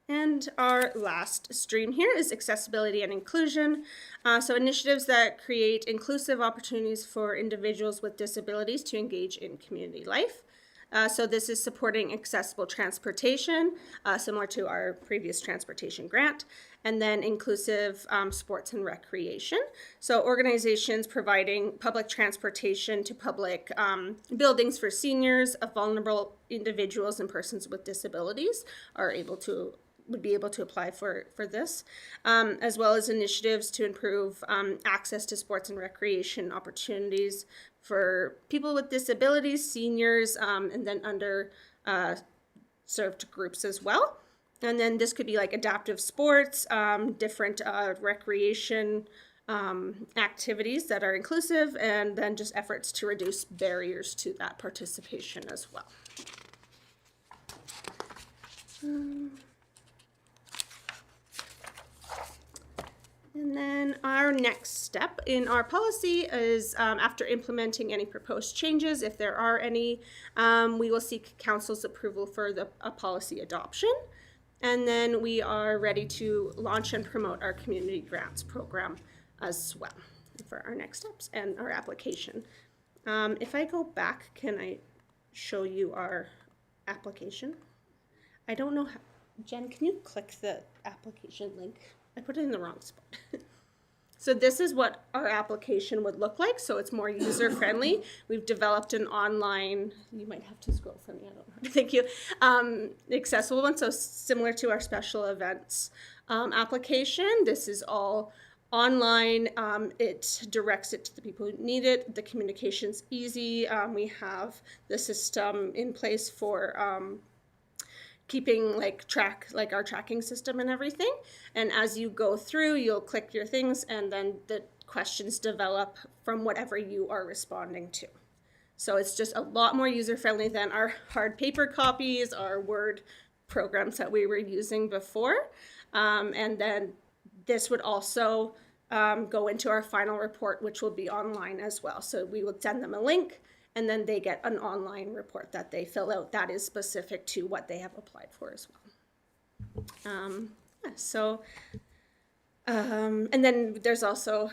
And our last stream here is accessibility and inclusion. So initiatives that create inclusive opportunities for individuals with disabilities to engage in community life. So this is supporting accessible transportation, similar to our previous transportation grant, and then inclusive sports and recreation. So organizations providing public transportation to public buildings for seniors, vulnerable individuals, and persons with disabilities would be able to apply for this, as well as initiatives to improve access to sports and recreation opportunities for people with disabilities, seniors, and then under served groups as well. And then this could be like adaptive sports, different recreation activities that are inclusive, and then just efforts to reduce barriers to that participation as well. And then our next step in our policy is after implementing any proposed changes, if there are any, we will seek council's approval for a policy adoption. And then we are ready to launch and promote our community grants program as well for our next steps and our application. If I go back, can I show you our application? I don't know how, Jen, can you click the application link? I put it in the wrong spot. So this is what our application would look like. So it's more user-friendly. We've developed an online, you might have to scroll for me, I don't know. Thank you. Accessible one, so similar to our special events application. This is all online. It directs it to the people who need it. The communication's easy. We have the system in place for keeping like our tracking system and everything. And as you go through, you'll click your things and then the questions develop from whatever you are responding to. So it's just a lot more user-friendly than our hard paper copies, our Word programs that we were using before. And then this would also go into our final report, which will be online as well. So we would send them a link, and then they get an online report that they fill out that is specific to what they have applied for as well. And then there's also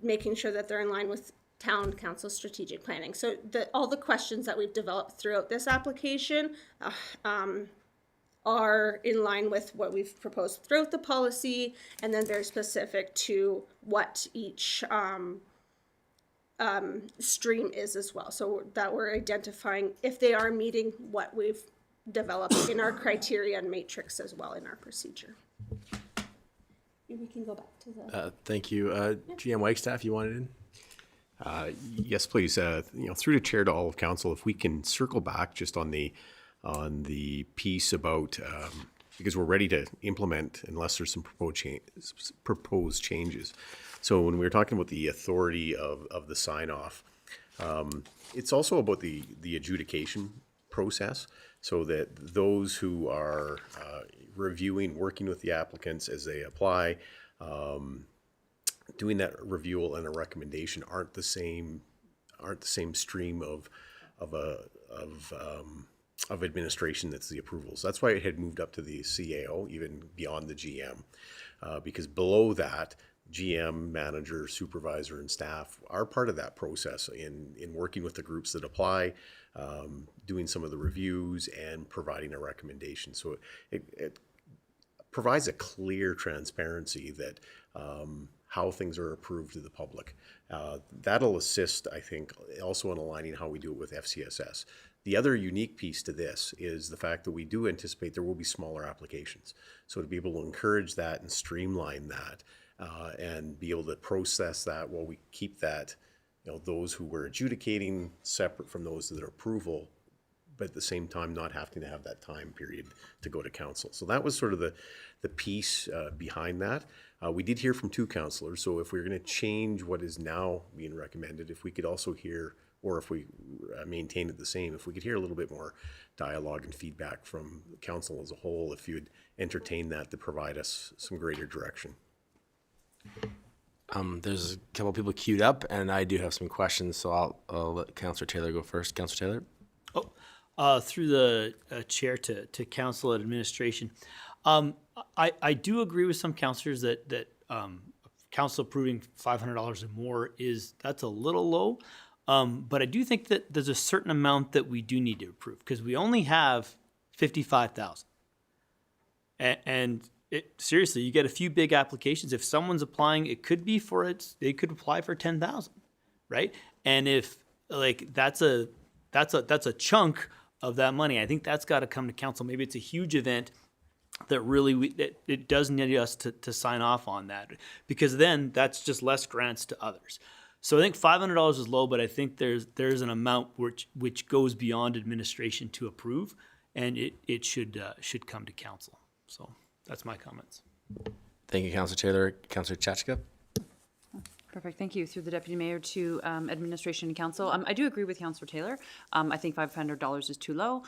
making sure that they're in line with town council strategic planning. So all the questions that we've developed throughout this application are in line with what we've proposed throughout the policy, and then very specific to what each stream is as well. So that we're identifying if they are meeting what we've developed in our criteria and matrix as well in our procedure. We can go back to the. Thank you. GM Wagstaff, you wanted in? Yes, please. Through the chair to all of council, if we can circle back just on the piece about, because we're ready to implement unless there's some proposed changes. So when we were talking about the authority of the sign off, it's also about the adjudication process, so that those who are reviewing, working with the applicants as they apply, doing that review and a recommendation aren't the same stream of administration that's the approvals. That's why it had moved up to the CAO, even beyond the GM, because below that, GM, manager, supervisor, and staff are part of that process in working with the groups that apply, doing some of the reviews and providing a recommendation. So it provides a clear transparency that how things are approved to the public. That'll assist, I think, also in aligning how we do it with FCSS. The other unique piece to this is the fact that we do anticipate there will be smaller applications. So to be able to encourage that and streamline that and be able to process that while we keep that, those who we're adjudicating separate from those that are approval, but at the same time not having to have that time period to go to council. So that was sort of the piece behind that. We did hear from 2 councillors, so if we're going to change what is now being recommended, if we could also hear, or if we maintain it the same, if we could hear a little bit more dialogue and feedback from council as a whole, if you'd entertain that to provide us some greater direction. There's a couple people queued up, and I do have some questions, so I'll let Councillor Taylor go first. Councillor Taylor? Through the chair to council and administration. I do agree with some councillors that council approving $500 or more that's a little low. But I do think that there's a certain amount that we do need to approve, because we only have 55,000. And seriously, you get a few big applications. If someone's applying, it could be they could apply for 10,000, right? And if that's a chunk of that money, I think that's got to come to council. Maybe it's a huge event that really it does need us to sign off on that, because then that's just less grants to others. So I think $500 is low, but I think there's an amount which goes beyond administration to approve, and it should come to council. So that's my comments. Thank you, Councillor Taylor. Councillor Chachka? Perfect. Thank you. Through the Deputy Mayor to Administration and Council. I do agree with Councillor Taylor. I think $500 is too low.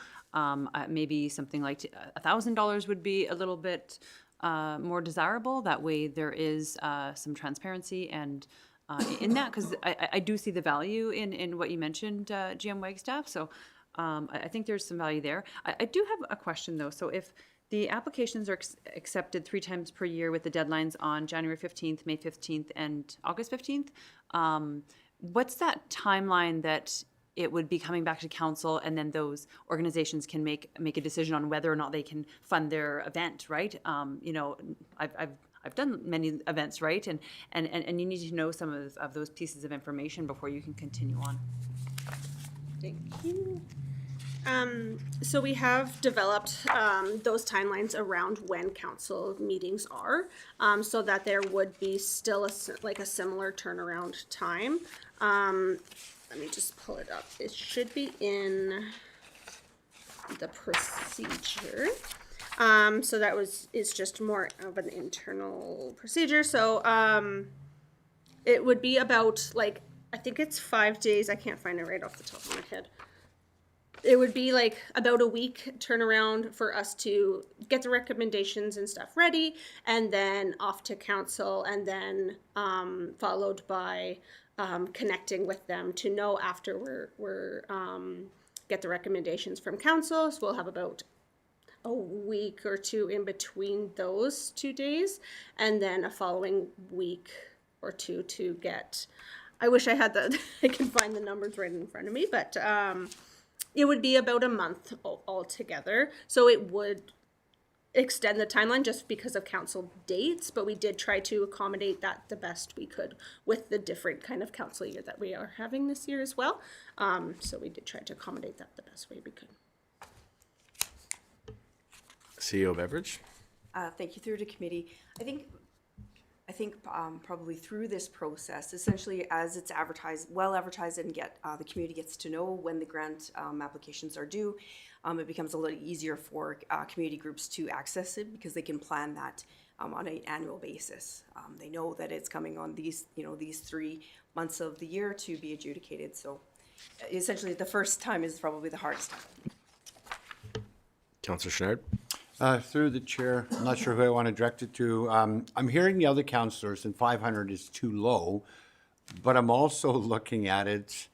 Maybe something like $1,000 would be a little bit more desirable. That way there is some transparency and in that, because I do see the value in what you mentioned, GM Wagstaff. So I think there's some value there. I do have a question though. So if the applications are accepted 3 times per year with the deadlines on January 15th, May 15th, and August 15th, what's that timeline that it would be coming back to council, and then those organizations can make a decision on whether or not they can fund their event, right? I've done many events, right? And you need to know some of those pieces of information before you can continue on. Thank you. So we have developed those timelines around when council meetings are, so that there would be still a similar turnaround time. Let me just pull it up. It should be in the procedure. So that is just more of an internal procedure. So it would be about I think it's 5 days. I can't find it right off the top of my head. It would be about a week turnaround for us to get the recommendations and stuff ready, and then off to council, and then followed by connecting with them to know after we're get the recommendations from council. So we'll have about a week or 2 in between those 2 days, and then a following week or 2 to get. I wish I had I can find the numbers right in front of me, but. It would be about a month altogether. So it would extend the timeline just because of council dates, but we did try to accommodate that the best we could with the different kind of council year that we are having this year as well. So we did try to accommodate that the best way we could. CEO Beveridge? Thank you, through to committee. I think probably through this process, essentially as it's advertised, well advertised, and the community gets to know when the grant applications are due, it becomes a little easier for community groups to access it because they can plan that on an annual basis. They know that it's coming on these 3 months of the year to be adjudicated. So essentially the first time is probably the hardest time. Councillor Chenard? Through the chair, I'm not sure who I want to direct it to. I'm hearing the other councillors, and 500 is too low, but I'm also looking at it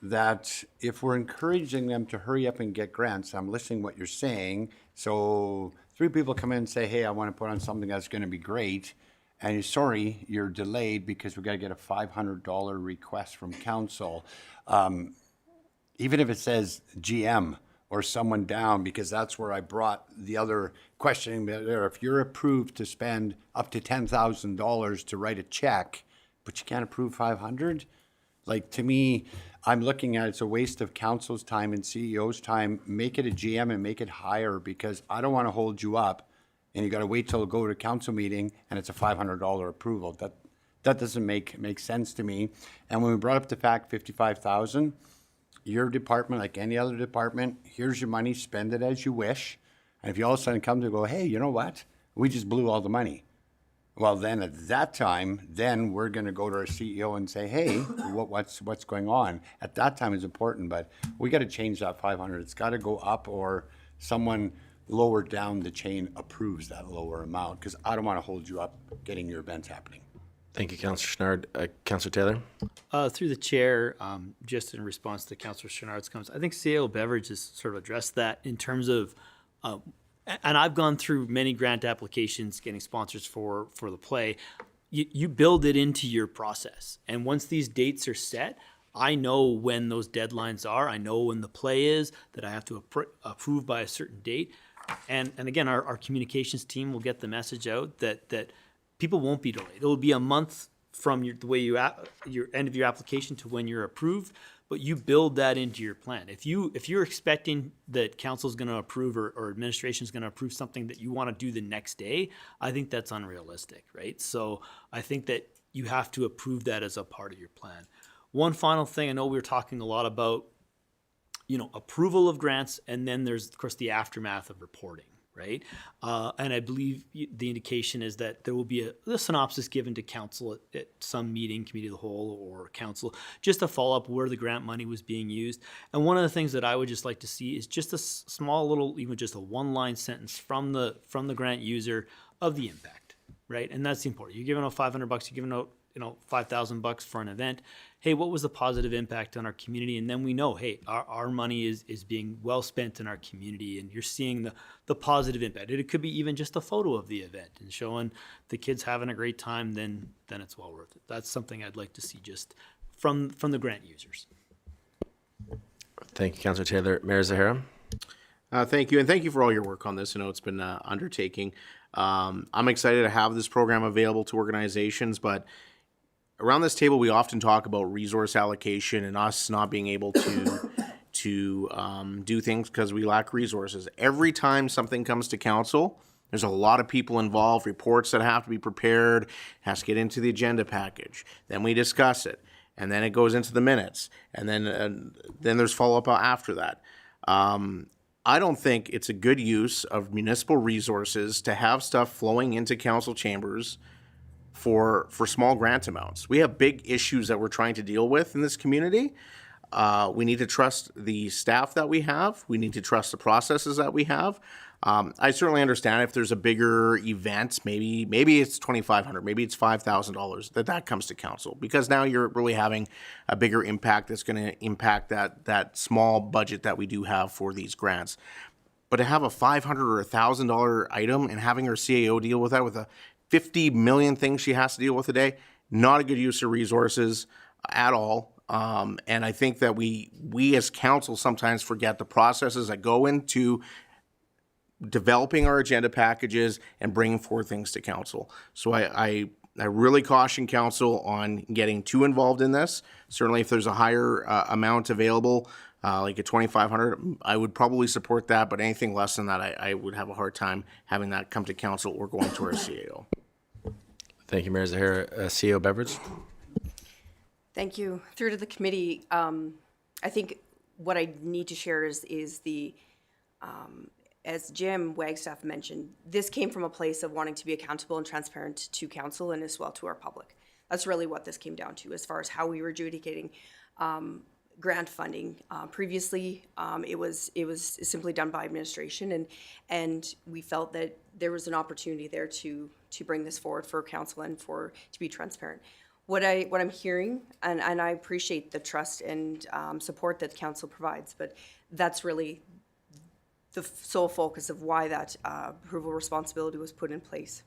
that if we're encouraging them to hurry up and get grants, I'm listening what you're saying. So 3 people come in and say, hey, I want to put on something that's going to be great, and you're sorry, you're delayed because we got to get a $500 request from council. Even if it says GM or someone down, because that's where I brought the other questioning there. If you're approved to spend up to $10,000 to write a check, but you can't approve 500, like, to me, I'm looking at it's a waste of council's time and CEO's time. Make it a GM and make it higher, because I don't want to hold you up and you got to wait till it go to council meeting and it's a $500 approval. That doesn't make sense to me. And when we brought up the fact 55,000, your department, like any other department, here's your money, spend it as you wish. And if you all of a sudden come to go, hey, you know what? We just blew all the money. Well, then at that time, then we're going to go to our CEO and say, hey, what's going on? At that time is important, but we got to change that 500. It's got to go up, or someone lower down the chain approves that lower amount, because I don't want to hold you up getting your events happening. Thank you, Councillor Chenard. Councillor Taylor? Through the chair, just in response to Councillor Chenard's comments, I think CAO Beveridge has sort of addressed that in terms of, and I've gone through many grant applications getting sponsors for the play. You build it into your process. And once these dates are set, I know when those deadlines are. I know when the play is, that I have to approve by a certain date. And again, our communications team will get the message out that people won't be delayed. It'll be a month from the way your end of your application to when you're approved, but you build that into your plan. If you're expecting that council's going to approve or administration's going to approve something that you want to do the next day, I think that's unrealistic, right? So I think that you have to approve that as a part of your plan. One final thing, I know we were talking a lot about, approval of grants, and then there's, of course, the aftermath of reporting. Right? And I believe the indication is that there will be a synopsis given to council at some meeting, committee of the whole or council, just to follow up where the grant money was being used. And one of the things that I would just like to see is just a small little, even just a one-line sentence from the grant user of the impact, right? And that's important. You're giving out $500, you're giving out $5,000 for an event. Hey, what was the positive impact on our community? And then we know, hey, our money is being well spent in our community, and you're seeing the positive impact. It could be even just a photo of the event and showing the kids having a great time, then it's well worth it. That's something I'd like to see just from the grant users. Thank you, Councillor Taylor. Mayor Zahara? Thank you, and thank you for all your work on this. I know it's been an undertaking. I'm excited to have this program available to organizations, but around this table, we often talk about resource allocation and us not being able to do things because we lack resources. Every time something comes to council, there's a lot of people involved, reports that have to be prepared, has to get into the agenda package. Then we discuss it, and then it goes into the minutes, and then there's follow-up after that. I don't think it's a good use of municipal resources to have stuff flowing into council chambers for small grant amounts. We have big issues that we're trying to deal with in this community. We need to trust the staff that we have. We need to trust the processes that we have. I certainly understand if there's a bigger event, maybe it's $2,500, maybe it's $5,000 that comes to council, because now you're really having a bigger impact that's going to impact that small budget that we do have for these grants. But to have a $500 or $1,000 item and having our CAO deal with that with a 50 million things she has to deal with a day, not a good use of resources at all. And I think that we as council sometimes forget the processes that go into developing our agenda packages and bringing forth things to council. So I really caution council on getting too involved in this. Certainly if there's a higher amount available, like a 2,500, I would probably support that, but anything less than that, I would have a hard time having that come to council or going to our CAO. Thank you, Mayor Zahara. CEO Beveridge? Thank you. Through to the committee, I think what I need to share is the, as Jim Wagstaff mentioned, this came from a place of wanting to be accountable and transparent to council and as well to our public. That's really what this came down to as far as how we were adjudicating grant funding. Previously, it was simply done by administration, and we felt that there was an opportunity there to bring this forward for council and to be transparent. What I'm hearing, and I appreciate the trust and support that council provides, but that's really the sole focus of why that approval responsibility was put in place.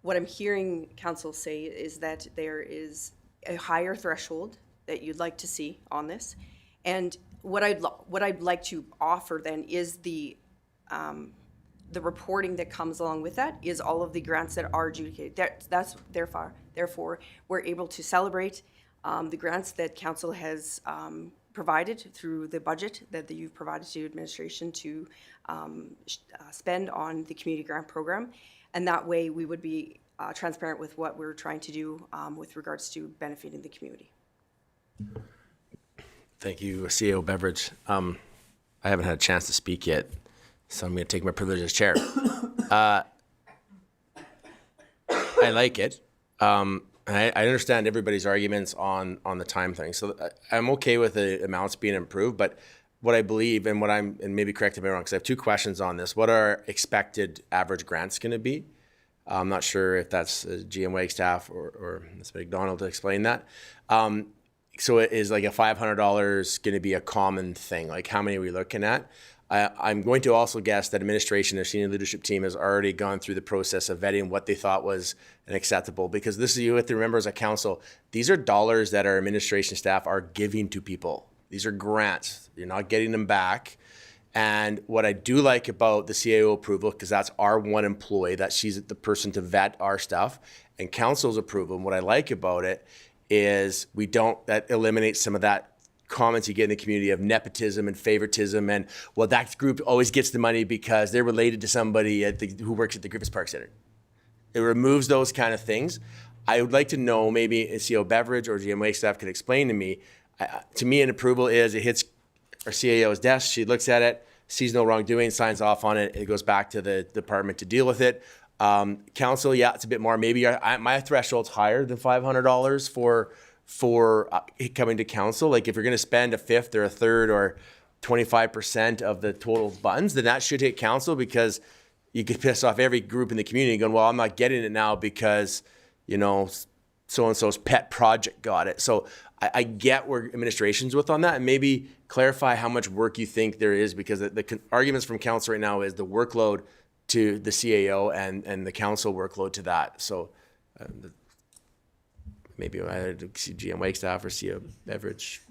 What I'm hearing council say is that there is a higher threshold that you'd like to see on this, and what I'd like to offer then is the reporting that comes along with that is all of the grants that are adjudicated. That's therefore we're able to celebrate the grants that council has provided through the budget that you've provided to administration to spend on the community grant program, and that way we would be transparent with what we're trying to do with regards to benefiting the community. Thank you, CEO Beveridge. I haven't had a chance to speak yet, so I'm going to take my privilege as chair. I like it. I understand everybody's arguments on the time thing, so I'm okay with the amounts being improved. But what I believe, and maybe correct if I'm wrong, because I have two questions on this. What are expected average grants going to be? I'm not sure if that's GM Wagstaff or Ms. McDonald to explain that. So it is like a $500 going to be a common thing? Like how many are we looking at? I'm going to also guess that administration, their senior leadership team, has already gone through the process of vetting what they thought was acceptable. Because this is, you have to remember as a council, these are dollars that our administration staff are giving to people. These are grants. You're not getting them back. And what I do like about the CAO approval, because that's our one employee, that she's the person to vet our stuff, and council's approval, and what I like about it is that eliminates some of that comments you get in the community of nepotism and favoritism and, well, that group always gets the money because they're related to somebody who works at the Griffiths Park Center. It removes those kind of things. I would like to know, maybe CEO Beveridge or GM Wagstaff could explain to me, an approval is it hits our CAO's desk, she looks at it, sees no wrongdoing, signs off on it, it goes back to the department to deal with it. Council, yeah, it's a bit more. Maybe my threshold's higher than $500 for coming to council. Like if you're going to spend a fifth or a third or 25% of the total funds, then that should hit council, because you could piss off every group in the community going, well, I'm not getting it now because, so-and-so's pet project got it. So I get where administration's with on that, and maybe clarify how much work you think there is, because the arguments from council right now is the workload to the CAO and the council workload to that. So maybe I see GM Wagstaff or CEO Beveridge.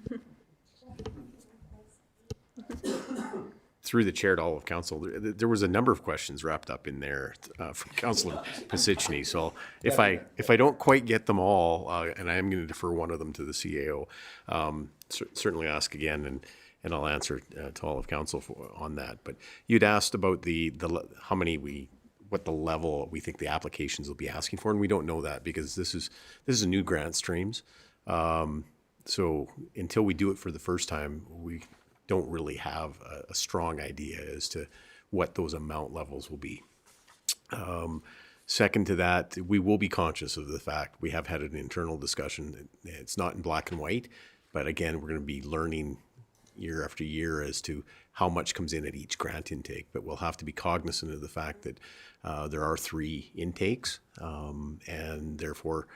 Through the chair to all of council, there was a number of questions wrapped up in there from Councillor Pisichny. So if I don't quite get them all, and I am going to defer one of them to the CAO, certainly ask again, and I'll answer to all of council on that. But you'd asked about what the level we think the applications will be asking for, and we don't know that because this is a new grant streams. So until we do it for the first time, we don't really have a strong idea as to what those amount levels will be. Second to that, we will be conscious of the fact we have had an internal discussion. It's not in black and white, but again, we're going to be learning year after year as to how much comes in at each grant intake. But we'll have to be cognizant of the fact that there are 3 intakes, and therefore,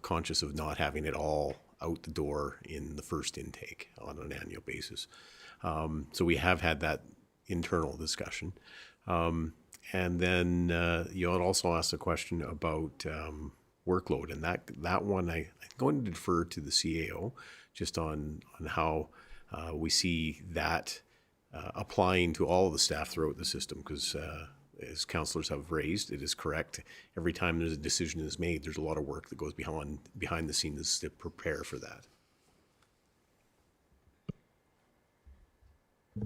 conscious of not having it all out the door in the first intake on an annual basis. So we have had that internal discussion. And then you had also asked a question about workload, and that one I'm going to defer to the CAO just on how we see that applying to all of the staff throughout the system, because as councillors have raised, it is correct. Every time there's a decision is made, there's a lot of work that goes behind the scenes to prepare for that.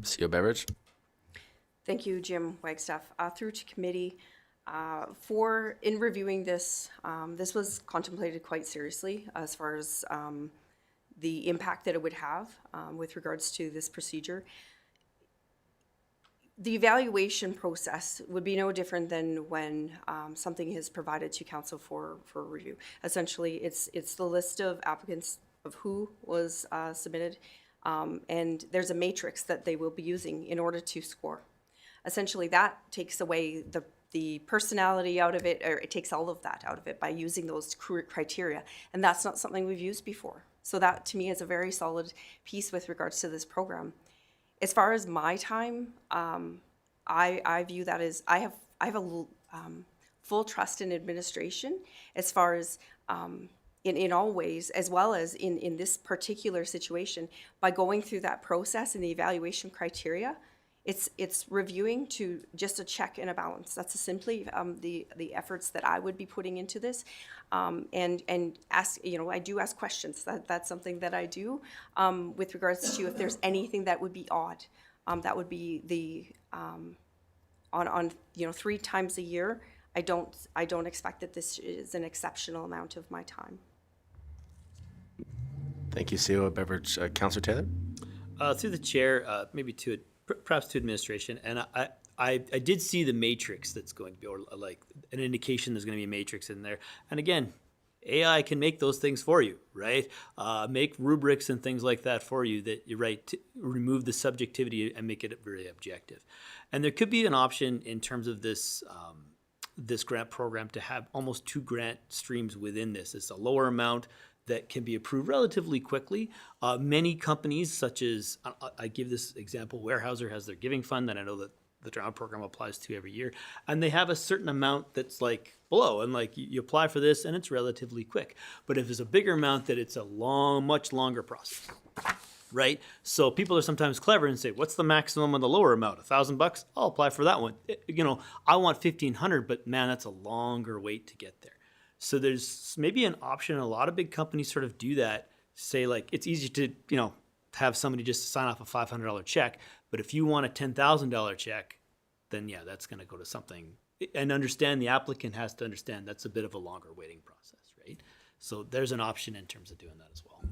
CEO Beveridge? Thank you, Jim Wagstaff. Through to committee, in reviewing this, this was contemplated quite seriously as far as the impact that it would have with regards to this procedure. The evaluation process would be no different than when something is provided to council for review. Essentially, it's the list of applicants of who was submitted, and there's a matrix that they will be using in order to score. Essentially, that takes away the personality out of it, or it takes all of that out of it by using those criteria, and that's not something we've used before. So that, to me, is a very solid piece with regards to this program. As far as my time, I view that as I have a full trust in administration as far as in all ways, as well as in this particular situation. By going through that process and the evaluation criteria, it's reviewing to just a check and a balance. That's simply the efforts that I would be putting into this, and ask. I do ask questions. That's something that I do with regards to if there's anything that would be odd. That would be the on 3 times a year. I don't expect that this is an exceptional amount of my time. Thank you, CEO Beveridge. Councillor Taylor? Through the chair, maybe perhaps to administration, and I did see the matrix that's going to be, or like an indication there's going to be a matrix in there. And again, AI can make those things for you, right? Make rubrics and things like that for you that you're right, to remove the subjectivity and make it very objective. And there could be an option in terms of this this grant program to have almost 2 grant streams within this. It's a lower amount that can be approved relatively quickly. Many companies, such as, I give this example, Weyerhaeuser has their giving fund that I know that the Drown program applies to every year, and they have a certain amount that's like below, and like you apply for this and it's relatively quick. But if it's a bigger amount, that it's a much longer process, right? So people are sometimes clever and say, what's the maximum on the lower amount? $1,000? I'll apply for that one. I want 1,500, but man, that's a longer wait to get there. So there's maybe an option. A lot of big companies sort of do that. Say like, it's easy to, have somebody just sign off a $500 check. But if you want a $10,000 check, then yeah, that's going to go to something. And understand the applicant has to understand that's a bit of a longer waiting process, right? So there's an option in terms of doing that as well.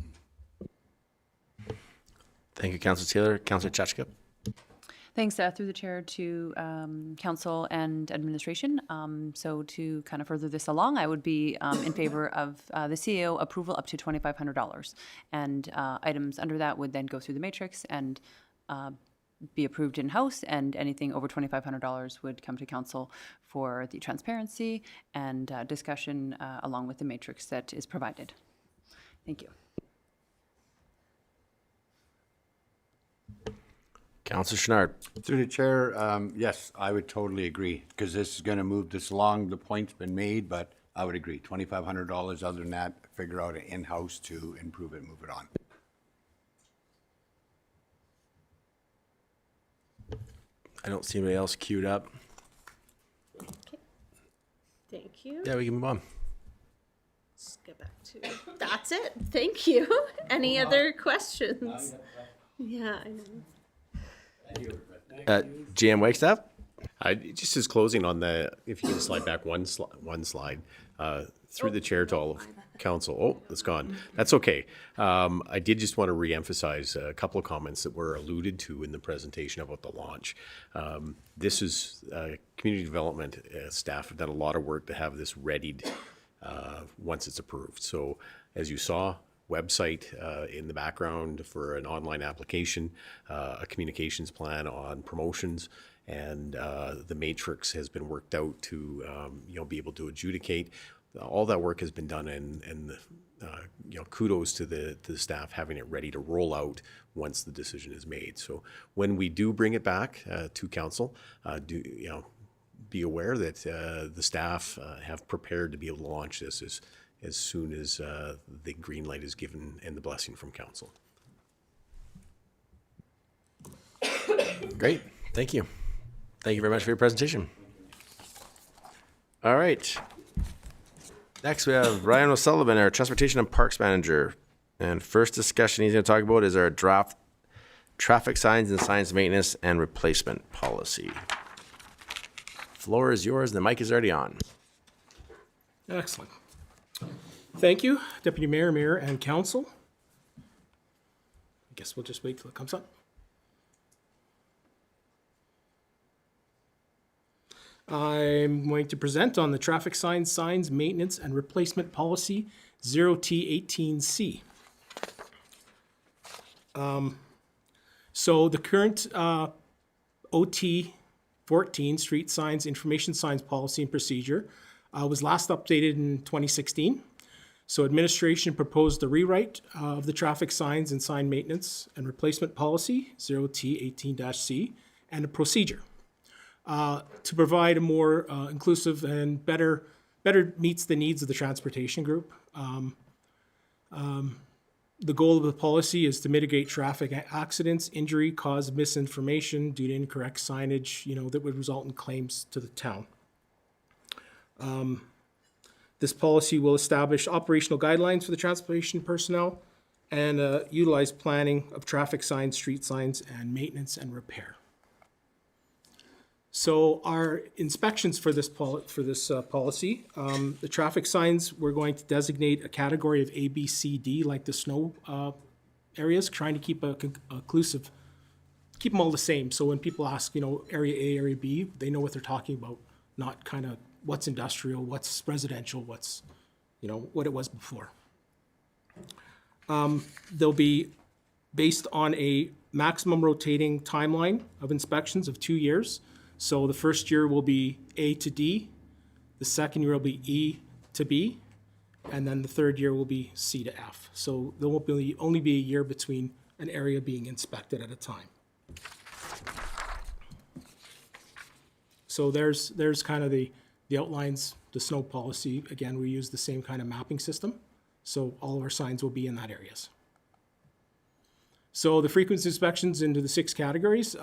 Thank you, Councillor Taylor. Councillor Chachka? Thanks, through the chair to council and administration. So to kind of further this along, I would be in favor of the CEO approval up to $2,500. And items under that would then go through the matrix and be approved in-house, and anything over $2,500 would come to council for the transparency and discussion along with the matrix that is provided. Thank you. Councillor Chenard? Through the chair, yes, I would totally agree, because this is going to move this along. The point's been made, but I would agree. $2,500. Other than that, figure out an in-house to improve it, move it on. I don't see anybody else queued up. Thank you. Yeah, we can move on. Let's get back to, that's it. Thank you. Any other questions? Yeah, I know. GM Wagstaff? Just as closing on the, if you can slide back one slide, through the chair to all of council. Oh, it's gone. That's okay. I did just want to reemphasize a couple of comments that were alluded to in the presentation about the launch. This is community development staff have done a lot of work to have this readied once it's approved. So as you saw, website in the background for an online application, a communications plan on promotions, and the matrix has been worked out to be able to adjudicate. All that work has been done, and kudos to the staff having it ready to roll out once the decision is made. So when we do bring it back to council, be aware that the staff have prepared to be able to launch this as soon as the green light is given and the blessing from council. Great, thank you. Thank you very much for your presentation. All right. Next, we have Ryan O'Sullivan, our Transportation and Parks Manager. And first discussion he's going to talk about is our draft traffic signs and signs maintenance and replacement policy. Floor is yours, and the mic is already on. Excellent. Thank you, Deputy Mayor, Mayor, and Council. I guess we'll just wait till it comes up. I'm going to present on the traffic signs, maintenance, and replacement policy 0T18C. So the current OT 14 street signs, information signs policy and procedure was last updated in 2016. So administration proposed a rewrite of the traffic signs and sign maintenance and replacement policy 0T18-C and a procedure to provide a more inclusive and better meets the needs of the transportation group. The goal of the policy is to mitigate traffic accidents, injury, cause misinformation due to incorrect signage, that would result in claims to the town. This policy will establish operational guidelines for the transportation personnel and utilize planning of traffic signs, street signs, and maintenance and repair. So our inspections for this policy, the traffic signs, we're going to designate a category of A, B, C, D, like the snow areas, trying to keep a inclusive, keep them all the same. So when people ask, area A, area B, they know what they're talking about, not kind of what's industrial, what's residential, what's, what it was before. They'll be based on a maximum rotating timeline of inspections of 2 years. So the first year will be A to D, the second year will be E to B, and then the third year will be C to F. So there will only be a year between an area being inspected at a time. So there's kind of the outlines, the snow policy. Again, we use the same kind of mapping system. So all of our signs will be in that areas. So the frequency inspections into the 6 categories.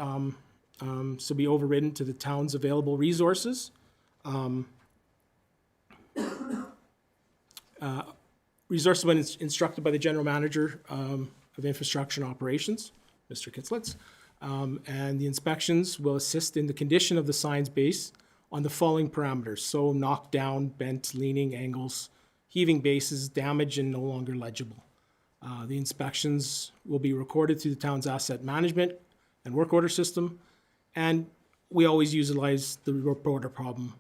So be overridden to the town's available resources. Resources when instructed by the General Manager of Infrastructure and Operations, Mr. Kitzlitz. And the inspections will assist in the condition of the signs based on the following parameters. So knockdown, bent, leaning, angles, heaving bases, damage, and no longer legible. The inspections will be recorded through the town's asset management and work order system. And we always utilize the reporter problem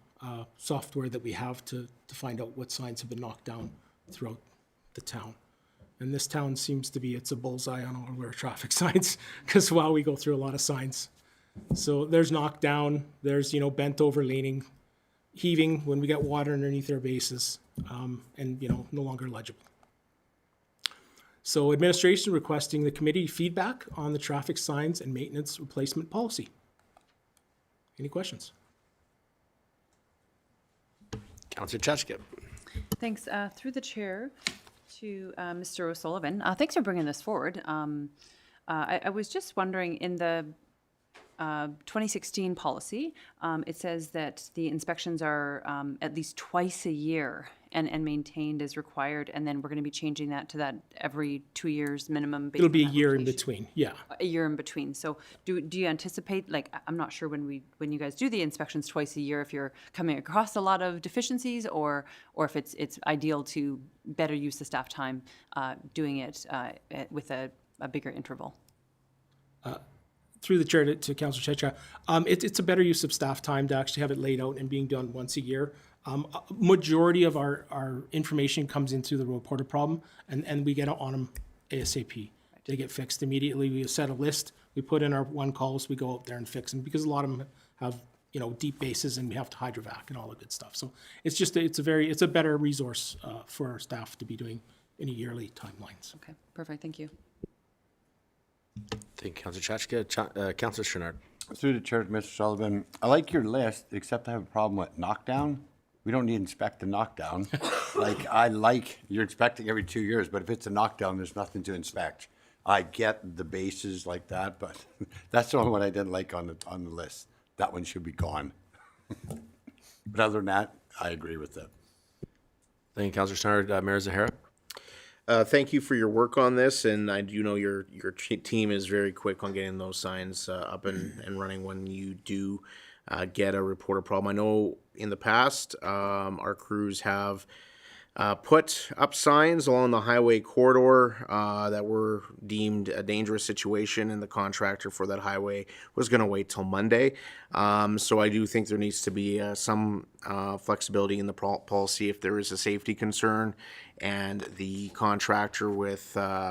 software that we have to find out what signs have been knocked down throughout the town. And this town seems to be, it's a bullseye on all of our traffic signs because we go through a lot of signs. So there's knockdown, there's, bent over, leaning, heaving when we get water underneath our bases, and, no longer legible. So administration requesting the committee feedback on the traffic signs and maintenance replacement policy. Any questions? Councillor Chachka. Thanks. Through the chair to Mr. O'Sullivan. Thanks for bringing this forward. I was just wondering, in the 2016 policy, it says that the inspections are at least twice a year and maintained as required, and then we're going to be changing that to that every 2 years minimum. It'll be a year in between, yeah. A year in between. So do you anticipate, I'm not sure when you guys do the inspections twice a year, if you're coming across a lot of deficiencies or if it's ideal to better use the staff time doing it with a bigger interval? Through the chair to Councillor Checha, it's a better use of staff time to actually have it laid out and being done once a year. Majority of our information comes in through the reporter problem, and we get on them ASAP. They get fixed immediately. We set a list, we put in our one calls, we go out there and fix them, because a lot of them have deep bases and we have to hydrovac and all the good stuff. So it's just it's a better resource for our staff to be doing any yearly timelines. Okay, perfect. Thank you. Thank you, Councillor Chachka. Councillor Chouinard. Through the chair to Mr. Sullivan, I like your list, except I have a problem with knockdown. We don't need to inspect a knockdown. You're inspecting every 2 years, but if it's a knockdown, there's nothing to inspect. I get the bases like that, but that's the only one I didn't like on the list. That one should be gone. But other than that, I agree with that. Thank you, Councillor Schnard. Mayor Zahara? Thank you for your work on this, and I do know your team is very quick on getting those signs up and running when you do get a reported problem. I know in the past our crews have put up signs along the highway corridor that were deemed a dangerous situation, and the contractor for that highway was going to wait till Monday. So I do think there needs to be some flexibility in the policy if there is a safety concern and the contractor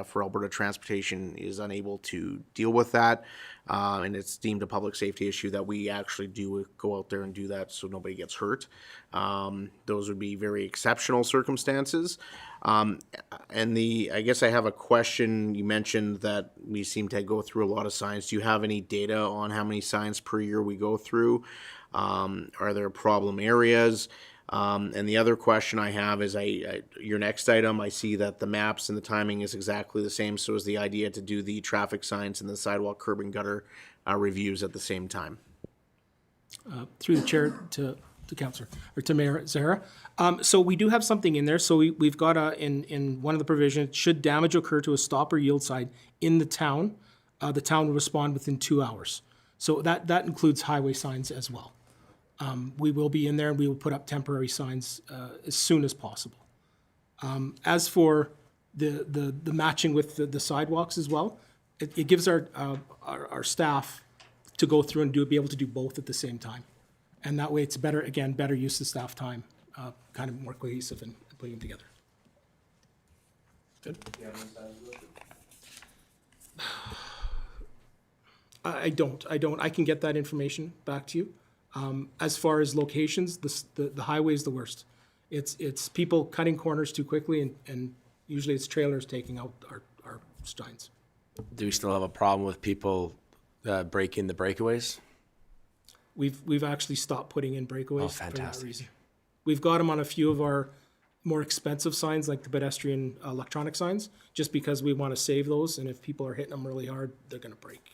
for Alberta Transportation is unable to deal with that, and it's deemed a public safety issue, that we actually do go out there and do that so nobody gets hurt. Those would be very exceptional circumstances. And I guess I have a question. You mentioned that we seem to go through a lot of signs. Do you have any data on how many signs per year we go through? Are there problem areas? And the other question I have is, your next item, I see that the maps and the timing is exactly the same. So is the idea to do the traffic signs and the sidewalk, curb, and gutter reviews at the same time? Through the chair to Councillor, or to Mayor Zahara. So we do have something in there. So we've got in one of the provisions, should damage occur to a stop or yield sign in the town will respond within 2 hours. So that includes highway signs as well. We will be in there and we will put up temporary signs as soon as possible. As for the matching with the sidewalks as well, it gives our staff to go through and be able to do both at the same time. And that way it's better use of staff time, kind of more cohesive and putting them together. Good. I don't. I can get that information back to you. As far as locations, the highway is the worst. It's people cutting corners too quickly, and usually it's trailers taking out our signs. Do we still have a problem with people breaking the breakaways? We've actually stopped putting in breakaways for that fantastic. reason. We've got them on a few of our more expensive signs, like the pedestrian electronic signs, just because we want to save those, and if people are hitting them really hard, they're going to break.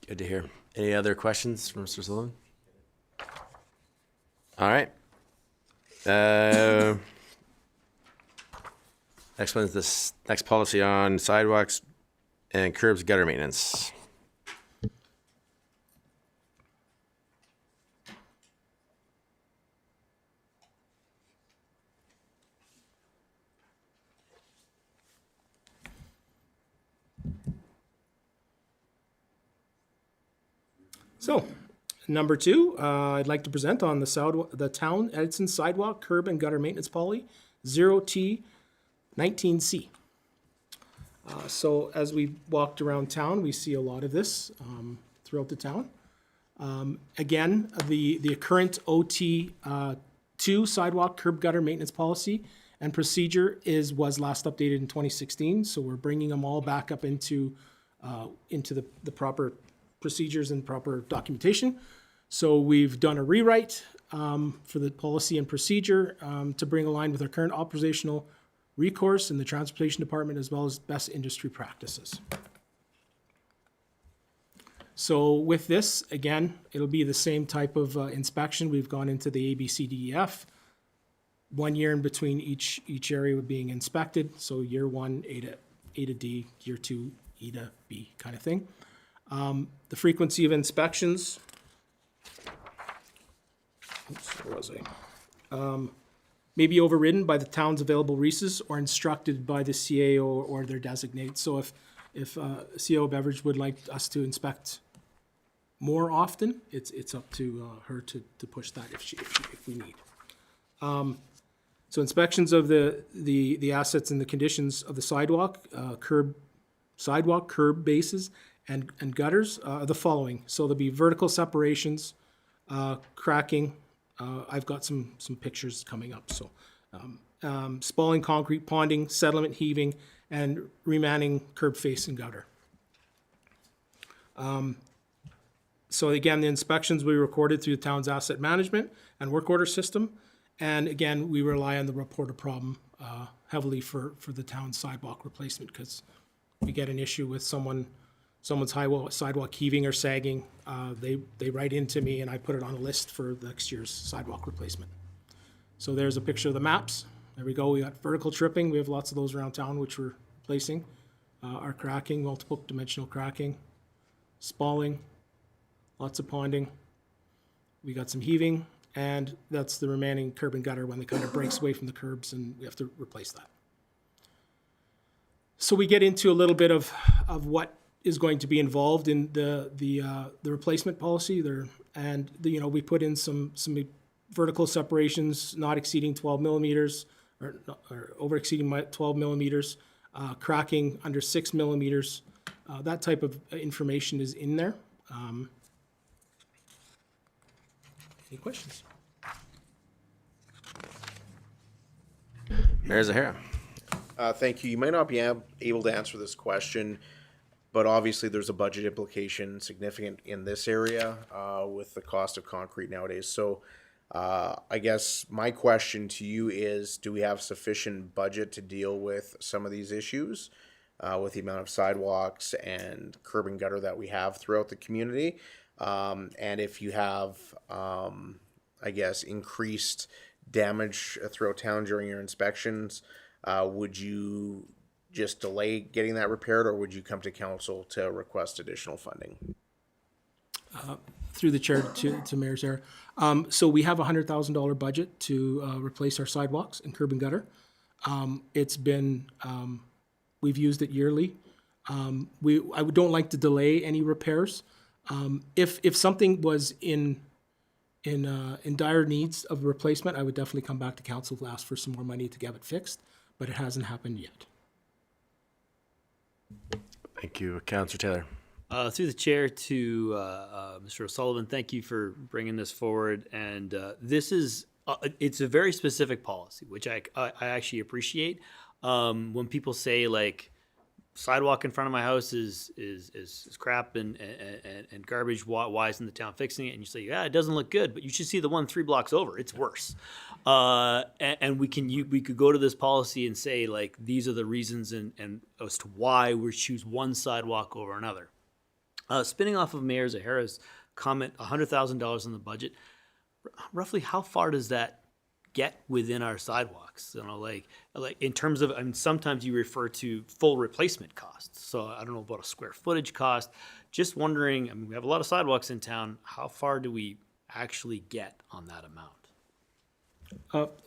Good to hear. Any other questions from Mr. Sullivan? All right. Next one is this next policy on sidewalks and curbs, gutter maintenance. So, number 2, I'd like to present on the town Edison sidewalk curb and gutter maintenance policy 0T19C. So as we walked around town, we see a lot of this throughout the town. Again, the current OT2 sidewalk curb gutter maintenance policy and procedure was last updated in 2016. So we're bringing them all back up into the proper procedures and proper documentation. So we've done a rewrite for the policy and procedure to bring aligned with our current operational recourse in the transportation department, as well as best industry practices. So with this, again, it'll be the same type of inspection. We've gone into the ABCDEF, 1 year in between each area being inspected. So year 1, A to D, year 2, E to B kind of thing. The frequency of inspections, where was I? May be overridden by the town's available resources or instructed by the CAO or their designate. So if CAO Beverage would like us to inspect more often, it's up to her to push that if we need. So inspections of the assets and the conditions of the sidewalk, curb bases, and gutters are the following. So there'll be vertical separations, cracking. I've got some pictures coming up. So spalling concrete, ponding, settlement heaving, and remanning curb face and gutter. So again, the inspections we recorded through the town's asset management and work order system. And again, we rely on the report of problem heavily for the town sidewalk replacement, because we get an issue with someone's sidewalk heaving or sagging, they write into me and I put it on a list for next year's sidewalk replacement. So there's a picture of the maps. There we go. We got vertical tripping. We have lots of those around town, which we're replacing. Our cracking, multiple dimensional cracking, spalling, lots of ponding. We got some heaving, and that's the remaining curb and gutter when it kind of breaks away from the curbs, and we have to replace that. So we get into a little bit of what is going to be involved in the replacement policy there, and we put in some vertical separations not exceeding 12 millimeters or over exceeding 12 millimeters, cracking under 6 millimeters. That type of information is in there. Any questions? Mayor Zahara. Thank you. You might not be able to answer this question, but obviously there's a budget implication significant in this area with the cost of concrete nowadays. So I guess my question to you is, do we have sufficient budget to deal with some of these issues with the amount of sidewalks and curb and gutter that we have throughout the community? And if you have, I guess, increased damage throughout town during your inspections, would you just delay getting that repaired, or would you come to council to request additional funding? Through the chair to Mayor Zahara. So we have a $100,000 budget to replace our sidewalks and curb and gutter. It's been, we've used it yearly. I don't like to delay any repairs. If something was in dire needs of replacement, I would definitely come back to council to ask for some more money to get it fixed, but it hasn't happened yet. Thank you. Councillor Taylor. Through the chair to Mr. O'Sullivan, thank you for bringing this forward. And this is, it's a very specific policy, which I actually appreciate. When people say like, sidewalk in front of my house is crap and garbage, why isn't the town fixing it? And you say, yeah, it doesn't look good, but you should see the one 3 blocks over. It's worse. And we could go to this policy and say, like, these are the reasons and as to why we choose one sidewalk over another. Spinning off of Mayor Zahara's comment, $100,000 in the budget, roughly how far does that get within our sidewalks? Like in terms of, I mean, sometimes you refer to full replacement costs. So I don't know about a square footage cost. Just wondering, I mean, we have a lot of sidewalks in town. How far do we actually get on that amount?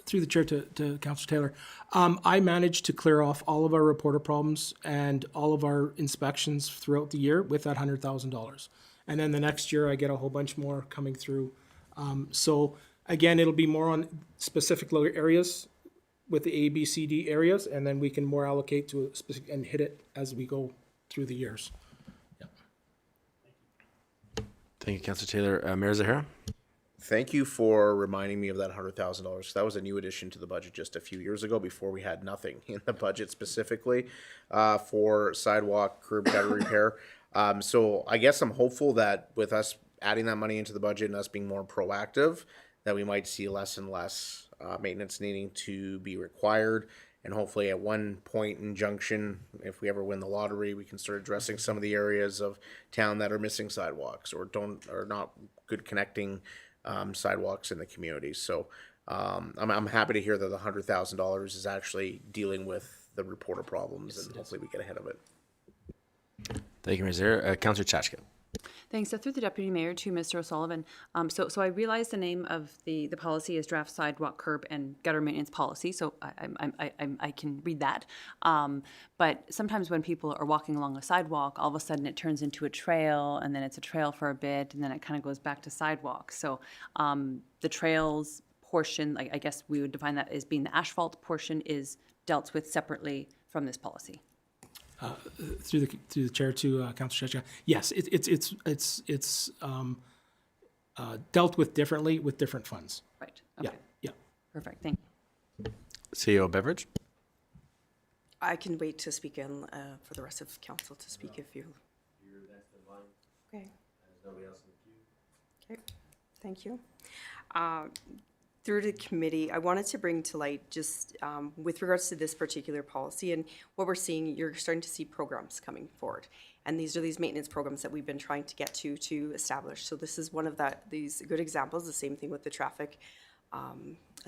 Through the chair to Councillor Taylor, I managed to clear off all of our reporter problems and all of our inspections throughout the year with that $100,000. And then the next year I get a whole bunch more coming through. So again, it'll be more on specific areas with the A, B, C, D areas, and then we can more allocate to a specific and hit it as we go through the years. Yeah. Thank you, Councillor Taylor. Mayor Zahara. Thank you for reminding me of that $100,000. That was a new addition to the budget just a few years ago, before we had nothing in the budget specifically for sidewalk curb gutter repair. So I guess I'm hopeful that with us adding that money into the budget and us being more proactive, that we might see less and less maintenance needing to be required. And hopefully at one point in junction, if we ever win the lottery, we can start addressing some of the areas of town that are missing sidewalks or not good connecting sidewalks in the community. So I'm happy to hear that the $100,000 is actually dealing with the reporter problems, and hopefully we get ahead of it. Thank you, Mayor Zahara. Councillor Chachka. Thanks. So through the Deputy Mayor to Mr. O'Sullivan. So I realize the name of the policy is Draft Sidewalk Curb and Gutter Maintenance Policy. So I can read that. But sometimes when people are walking along a sidewalk, all of a sudden it turns into a trail, and then it's a trail for a bit, and then it kind of goes back to sidewalk. So the trails portion, I guess we would define that as being the asphalt portion, is dealt with separately from this policy. Through the chair to Councillor Chachka. Yes, it's dealt with differently with different funds. Right. Okay. Yeah. Perfect. Thank you. CEO Beveridge. I can wait to speak in for the rest of council to speak if you. Okay. Okay. Thank you. Through the committee, I wanted to bring to light just with regards to this particular policy and what we're seeing, you're starting to see programs coming forward. And these are these maintenance programs that we've been trying to get to establish. So this is one of these good examples, the same thing with the traffic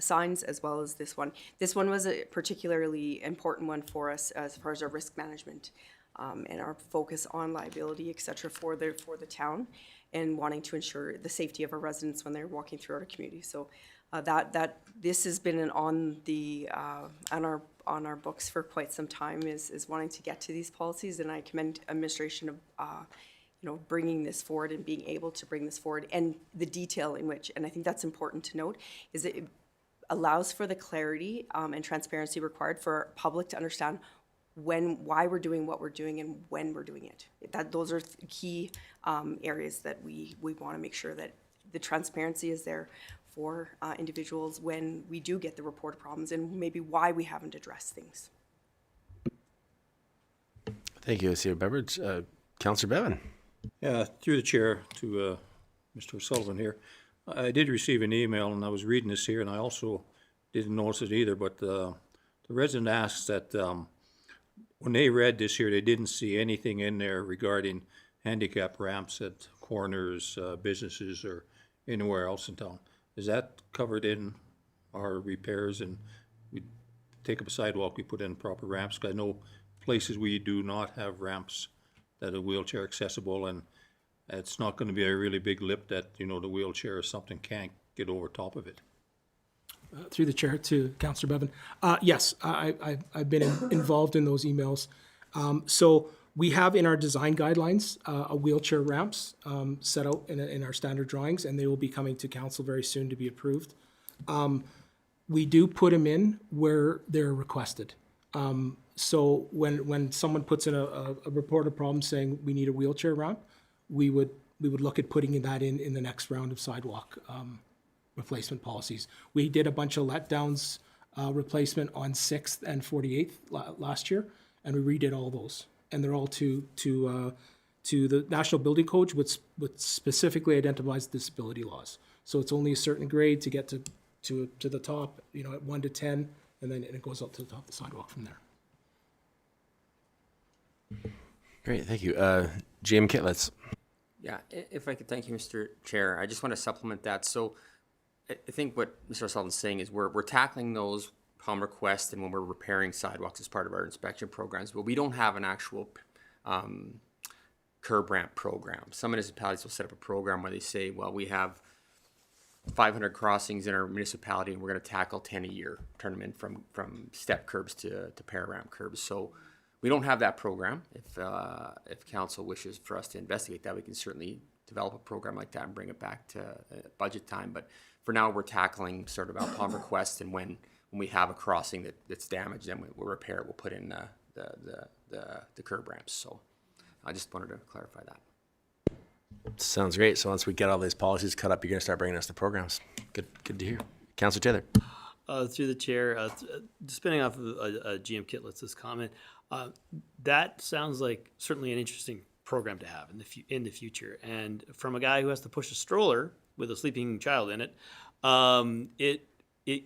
signs as well as this one. This one was a particularly important one for us as far as our risk management and our focus on liability, et cetera, for the town and wanting to ensure the safety of our residents when they're walking through our community. So this has been on our books for quite some time is wanting to get to these policies, and I commend administration of bringing this forward and being able to bring this forward and the detail in which, and I think that's important to note, is it allows for the clarity and transparency required for public to understand why we're doing what we're doing and when we're doing it. Those are key areas that we want to make sure that the transparency is there for individuals when we do get the reported problems and maybe why we haven't addressed things. Thank you, CEO Beveridge. Councillor Bevan. Yeah, through the chair to Mr. Sullivan here. I did receive an email, and I was reading this here, and I also didn't notice it either, but the resident asks that when they read this here, they didn't see anything in there regarding handicap ramps at corners, businesses, or anywhere else in town. Is that covered in our repairs, and we take up a sidewalk, we put in proper ramps? 'Cause I know places we do not have ramps that are wheelchair accessible, and it's not going to be a really big lip that, the wheelchair or something can't get over top of it. Through the chair to Councillor Bevan. Yes, I've been involved in those emails. So we have in our design guidelines a wheelchair ramps set out in our standard drawings, and they will be coming to council very soon to be approved. We do put them in where they're requested. So when someone puts in a report of problem saying we need a wheelchair ramp, we would look at putting that in the next round of sidewalk replacement policies. We did a bunch of letdowns replacement on 6th and 48th last year, and we redid all those. And they're all to the National Building Code, which specifically identifies disability laws. So it's only a certain grade to get to the top, at 1 to 10, and then it goes up to the top of the sidewalk from there. Great, thank you. GM Kitlitz. Yeah, if I could thank you, Mr. Chair. I just want to supplement that. So I think what Mr. Sullivan's saying is we're tackling those upon request and when we're repairing sidewalks as part of our inspection programs, but we don't have an actual curb ramp program. Some municipalities will set up a program where they say, well, we have 500 crossings in our municipality and we're going to tackle 10 a year, turn them in from step curbs to para-ramp curbs. So we don't have that program. If council wishes for us to investigate that, we can certainly develop a program like that and bring it back to budget time. But for now, we're tackling sort of upon request, and when we have a crossing that's damaged, then we'll repair it. We'll put in the curb ramps. So I just wanted to clarify that. Sounds great. So once we get all these policies cut up, you're going to start bringing us the programs. Good to hear. Councillor Taylor. Through the chair, spinning off of GM Kitlitz's comment, that sounds like certainly an interesting program to have in the future. And from a guy who has to push a stroller with a sleeping child in it,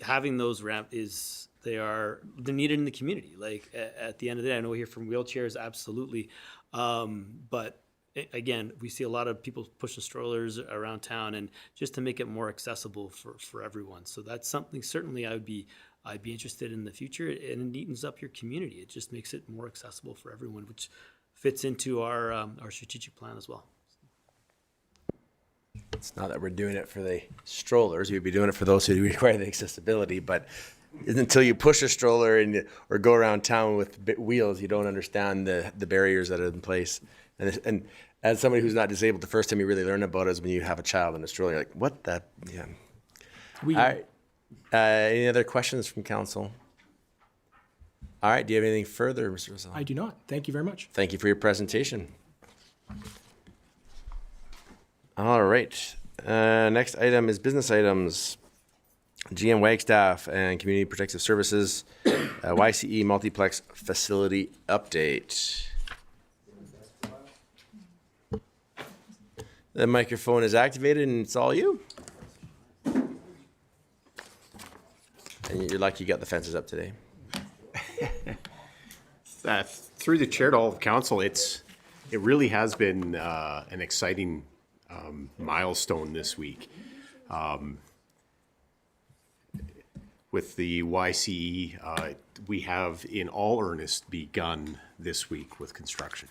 having those ramps they're needed in the community. Like at the end of the day, I know we hear from wheelchairs, absolutely, but again, we see a lot of people pushing strollers around town, and just to make it more accessible for everyone. So that's something certainly I'd be interested in the future, and it neatens up your community. It just makes it more accessible for everyone, which fits into our strategic plan as well. It's not that we're doing it for the strollers. We'd be doing it for those who require the accessibility, but until you push a stroller or go around town with wheels, you don't understand the barriers that are in place. And as somebody who's not disabled, the first time you really learn about it is when you have a child in a stroller. You're like, what that? Yeah. All right. Any other questions from council? All right. Do you have anything further, Mr. Rosell? I do not. Thank you very much. Thank you for your presentation. All right. Next item is business items. GM Wagstaff and Community Protective Services, YCE Multiplex Facility Update. The microphone is activated and it's all you. And you're lucky you got the fences up today. Through the chair to all of council, it really has been an exciting milestone this week. With the YCE, we have in all earnest begun this week with construction.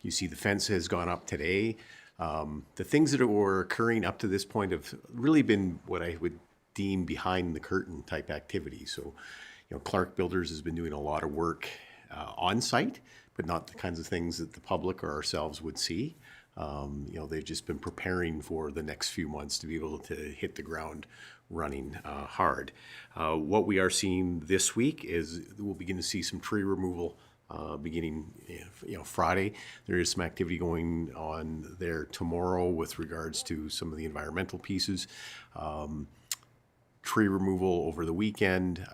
You see the fence has gone up today. The things that were occurring up to this point have really been what I would deem behind the curtain type activity. So, Clark Builders has been doing a lot of work on site, but not the kinds of things that the public or ourselves would see. They've just been preparing for the next few months to be able to hit the ground running hard. What we are seeing this week is we'll begin to see some tree removal beginning Friday. There is some activity going on there tomorrow with regards to some of the environmental pieces. Tree removal over the weekend,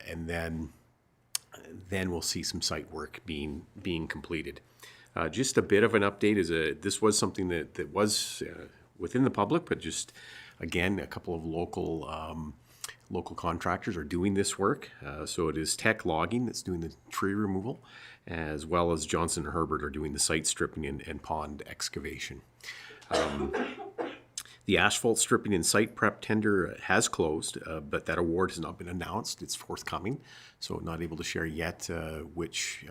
and then we'll see some site work being completed. Just a bit of an update this was something that was within the public, but just again, a couple of local contractors are doing this work. So it is Tech Logging that's doing the tree removal, as well as Johnson & Herbert are doing the site stripping and pond excavation. The asphalt stripping and site prep tender has closed, but that award has not been announced. It's forthcoming, so not able to share yet which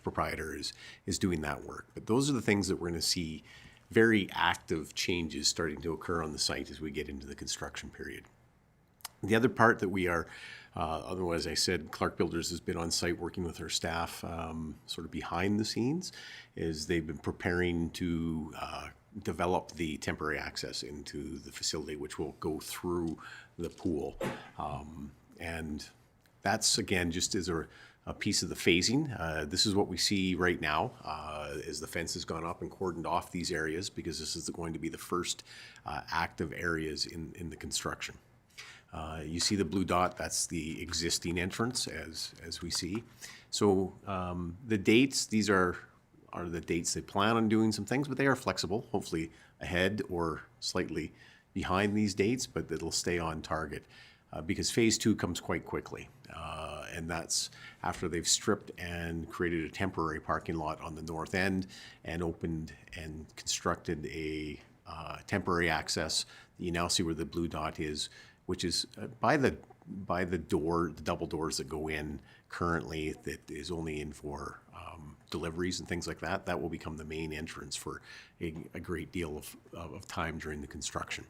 proprietor is doing that work. But those are the things that we're going to see very active changes starting to occur on the site as we get into the construction period. The other part that we are, otherwise I said, Clark Builders has been on site working with our staff sort of behind the scenes, is they've been preparing to develop the temporary access into the facility, which will go through the pool. And that's, again, just as a piece of the phasing. This is what we see right now as the fence has gone up and cordoned off these areas, because this is going to be the first active areas in the construction. You see the blue dot, that's the existing entrance as we see. So the dates, these are the dates they plan on doing some things, but they are flexible, hopefully ahead or slightly behind these dates, but it'll stay on target because phase 2 comes quite quickly. And that's after they've stripped and created a temporary parking lot on the north end and opened and constructed a temporary access. You now see where the blue dot is, which is by the door, the double doors that go in currently, that is only in for deliveries and things like that. That will become the main entrance for a great deal of time during the construction.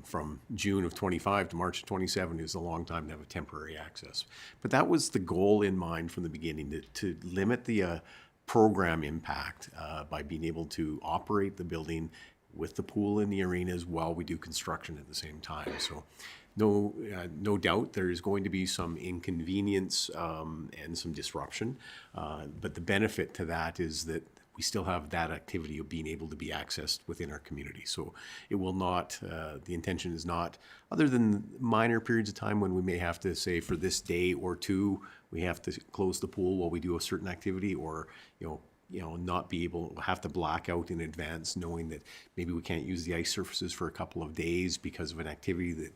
From June of 25 to March of 27 is a long time to have a temporary access. But that was the goal in mind from the beginning, to limit the program impact by being able to operate the building with the pool and the arenas while we do construction at the same time. So no doubt there is going to be some inconvenience and some disruption, but the benefit to that is that we still have that activity of being able to be accessed within our community. So it will not, the intention is not, other than minor periods of time when we may have to say for this day or two, we have to close the pool while we do a certain activity, or, not be able, have to black out in advance knowing that maybe we can't use the ice surfaces for a couple of days because of an activity that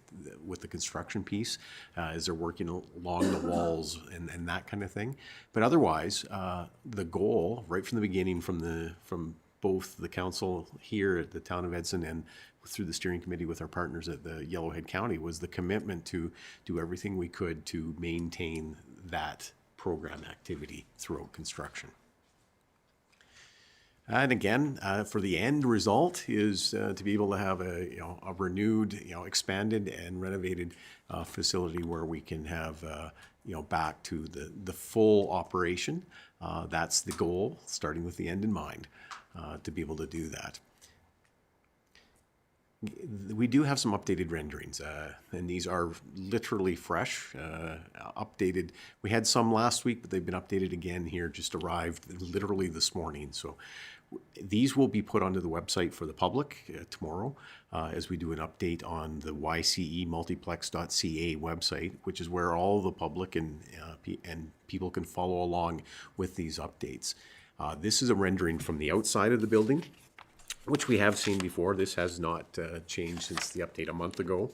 with the construction piece, as they're working along the walls and that kind of thing. But otherwise, the goal right from the beginning, from both the council here at the town of Edson and through the steering committee with our partners at the Yellowhead County, was the commitment to do everything we could to maintain that program activity throughout construction. And again, for the end result is to be able to have a renewed, expanded and renovated facility where we can have, back to the full operation. That's the goal, starting with the end in mind, to be able to do that. We do have some updated renderings, and these are literally fresh, updated. We had some last week, but they've been updated again here, just arrived literally this morning. So these will be put onto the website for the public tomorrow as we do an update on the ycemultiplex.ca website, which is where all the public and people can follow along with these updates. This is a rendering from the outside of the building, which we have seen before. This has not changed since the update a month ago.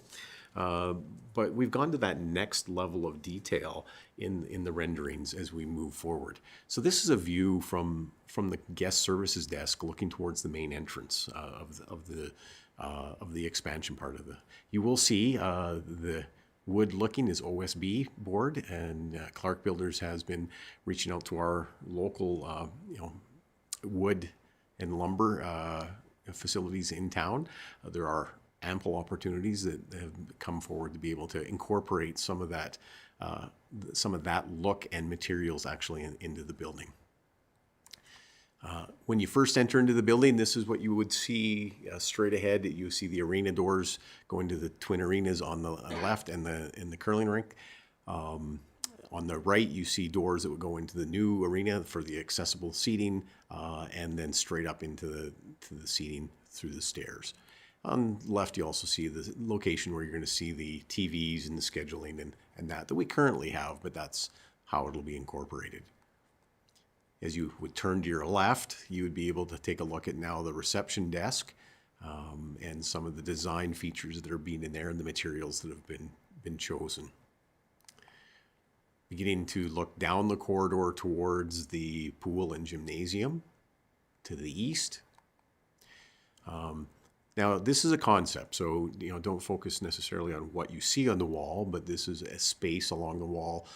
But we've gone to that next level of detail in the renderings as we move forward. So this is a view from the guest services desk looking towards the main entrance of the expansion part of the. You will see the wood looking is OSB board, and Clark Builders has been reaching out to our local wood and lumber facilities in town. There are ample opportunities that have come forward to be able to incorporate some of that look and materials actually into the building. When you first enter into the building, this is what you would see straight ahead. You see the arena doors going to the twin arenas on the left and the curling rink. On the right, you see doors that would go into the new arena for the accessible seating, and then straight up into the seating through the stairs. On the left, you also see the location where you're going to see the TVs and the scheduling and that we currently have, but that's how it'll be incorporated. As you would turn to your left, you would be able to take a look at now the reception desk and some of the design features that are being in there and the materials that have been chosen. Beginning to look down the corridor towards the pool and gymnasium to the east. Now, this is a concept, so don't focus necessarily on what you see on the wall, but this is a space along the wall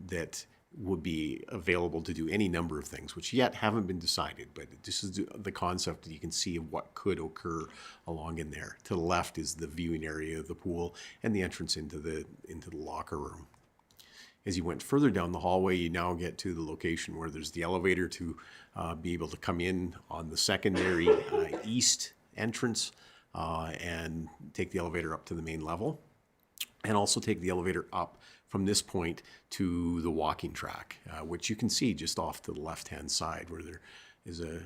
that would be available to do any number of things, which yet haven't been decided, but this is the concept that you can see of what could occur along in there. To the left is the viewing area of the pool and the entrance into the locker room. As you went further down the hallway, you now get to the location where there's the elevator to be able to come in on the secondary east entrance and take the elevator up to the main level, and also take the elevator up from this point to the walking track, which you can see just off to the left-hand side where there is a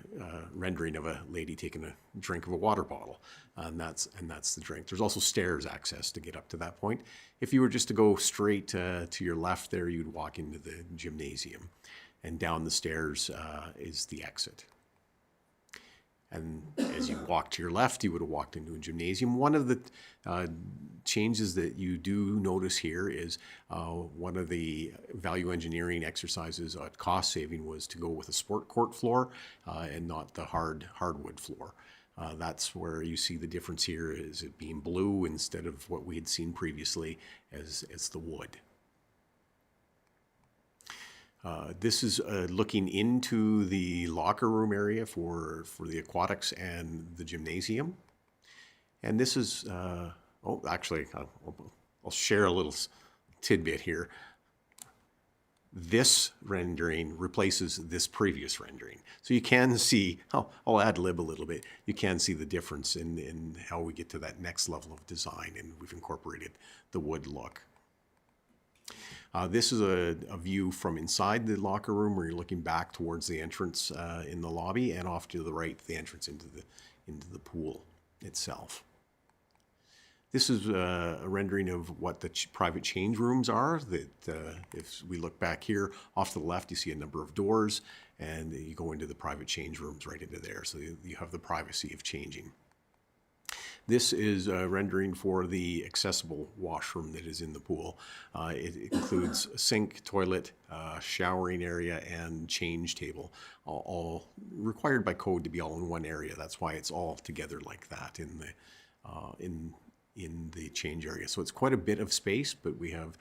rendering of a lady taking a drink of a water bottle, and that's the drink. There's also stairs access to get up to that point. If you were just to go straight to your left there, you'd walk into the gymnasium, and down the stairs is the exit. And as you walk to your left, you would have walked into a gymnasium. One of the changes that you do notice here is one of the value engineering exercises at cost saving was to go with a sport court floor and not the hardwood floor. That's where you see the difference here, is it being blue instead of what we had seen previously as the wood. This is looking into the locker room area for the aquatics and the gymnasium. And this is, actually, I'll share a little tidbit here. This rendering replaces this previous rendering. So you can see, I'll ad lib a little bit, you can see the difference in how we get to that next level of design, and we've incorporated the wood look. This is a view from inside the locker room where you're looking back towards the entrance in the lobby, and off to the right, the entrance into the pool itself. This is a rendering of what the private change rooms are. That if we look back here, off to the left, you see a number of doors, and you go into the private change rooms right into there, so you have the privacy of changing. This is a rendering for the accessible washroom that is in the pool. It includes a sink, toilet, showering area, and change table, all required by code to be all in one area. That's why it's all together like that in the change area. So it's quite a bit of space, but we have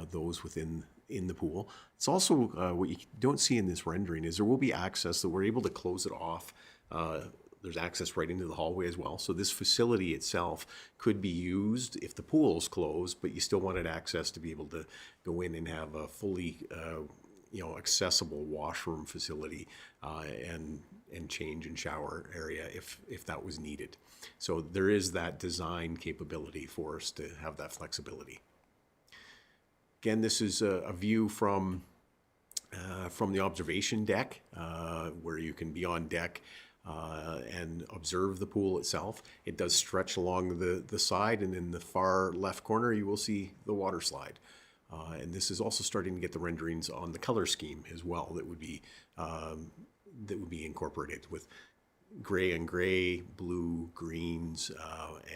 those within the pool. It's also what you don't see in this rendering is there will be access that we're able to close it off. There's access right into the hallway as well. So this facility itself could be used if the pool's closed, but you still wanted access to be able to go in and have a fully accessible washroom facility and change and shower area if that was needed. So there is that design capability for us to have that flexibility. Again, this is a view from the observation deck where you can be on deck and observe the pool itself. It does stretch along the side, and in the far left corner you will see the water slide. And this is also starting to get the renderings on the color scheme as well that would be incorporated with gray and gray, blue, greens,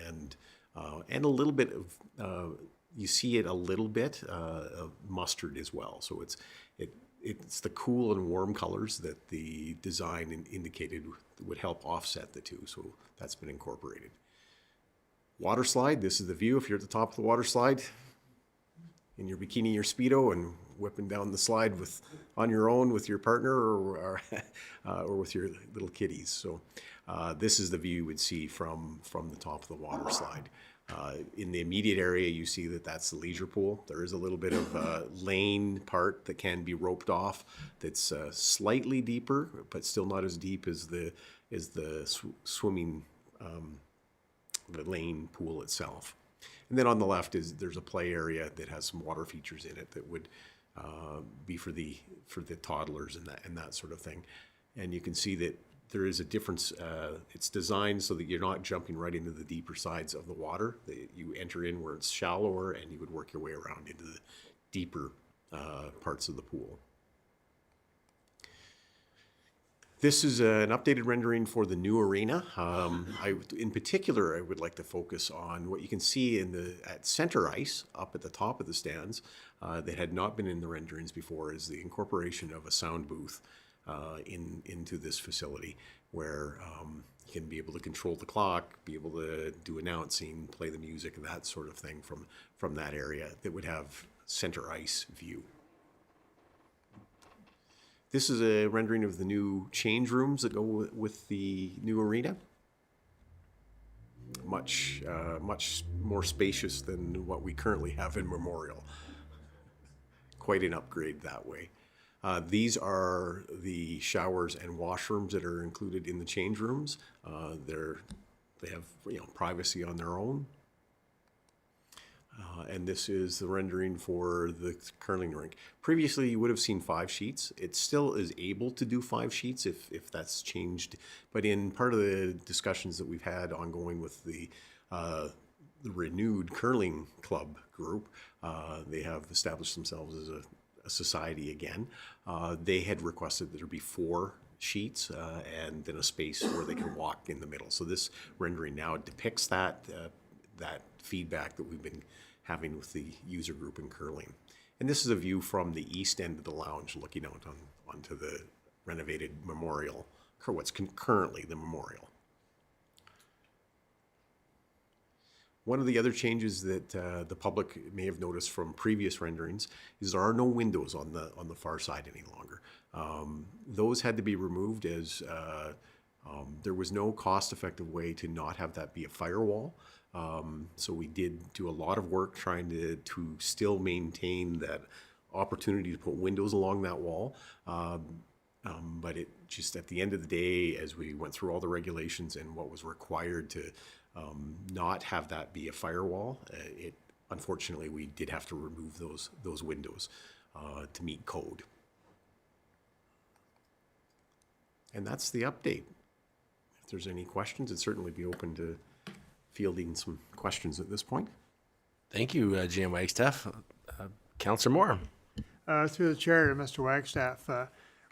and a little bit of, you see it a little bit of mustard as well. So it's the cool and warm colors that the design indicated would help offset the two. So that's been incorporated. Water slide, this is the view if you're at the top of the water slide in your bikini or Speedo and whipping down the slide on your own with your partner or with your little kiddies. So this is the view you would see from the top of the water slide. In the immediate area, you see that's the leisure pool. There is a little bit of a lane part that can be roped off that's slightly deeper, but still not as deep as the swimming the lane pool itself. And then on the left there's a play area that has some water features in it that would be for the toddlers and that sort of thing. And you can see that there is a difference. It's designed so that you're not jumping right into the deeper sides of the water. You enter in where it's shallower, and you would work your way around into the deeper parts of the pool. This is an updated rendering for the new arena. In particular, I would like to focus on what you can see at center ice up at the top of the stands that had not been in the renderings before, is the incorporation of a sound booth into this facility where you can be able to control the clock, be able to do announcing, play the music, and that sort of thing from that area that would have center ice view. This is a rendering of the new change rooms that go with the new arena. Much more spacious than what we currently have in Memorial. Quite an upgrade that way. These are the showers and washrooms that are included in the change rooms. They have privacy on their own. And this is the rendering for the curling rink. Previously, you would have seen 5 sheets. It still is able to do 5 sheets if that's changed. But in part of the discussions that we've had ongoing with the renewed curling club group, they have established themselves as a society again. They had requested that there be 4 sheets and then a space where they can walk in the middle. So this rendering now depicts that feedback that we've been having with the user group in curling. And this is a view from the east end of the lounge looking out onto the renovated Memorial, or what's currently the Memorial. One of the other changes that the public may have noticed from previous renderings is there are no windows on the far side any longer. Those had to be removed as there was no cost-effective way to not have that be a firewall. So we did do a lot of work trying to still maintain that opportunity to put windows along that wall. But it just, at the end of the day, as we went through all the regulations and what was required to not have that be a firewall, unfortunately, we did have to remove those windows to meet code. And that's the update. If there's any questions, I'd certainly be open to fielding some questions at this point. Thank you, GM Wagstaff. Councillor Moore. Through the chair to Mr. Wagstaff,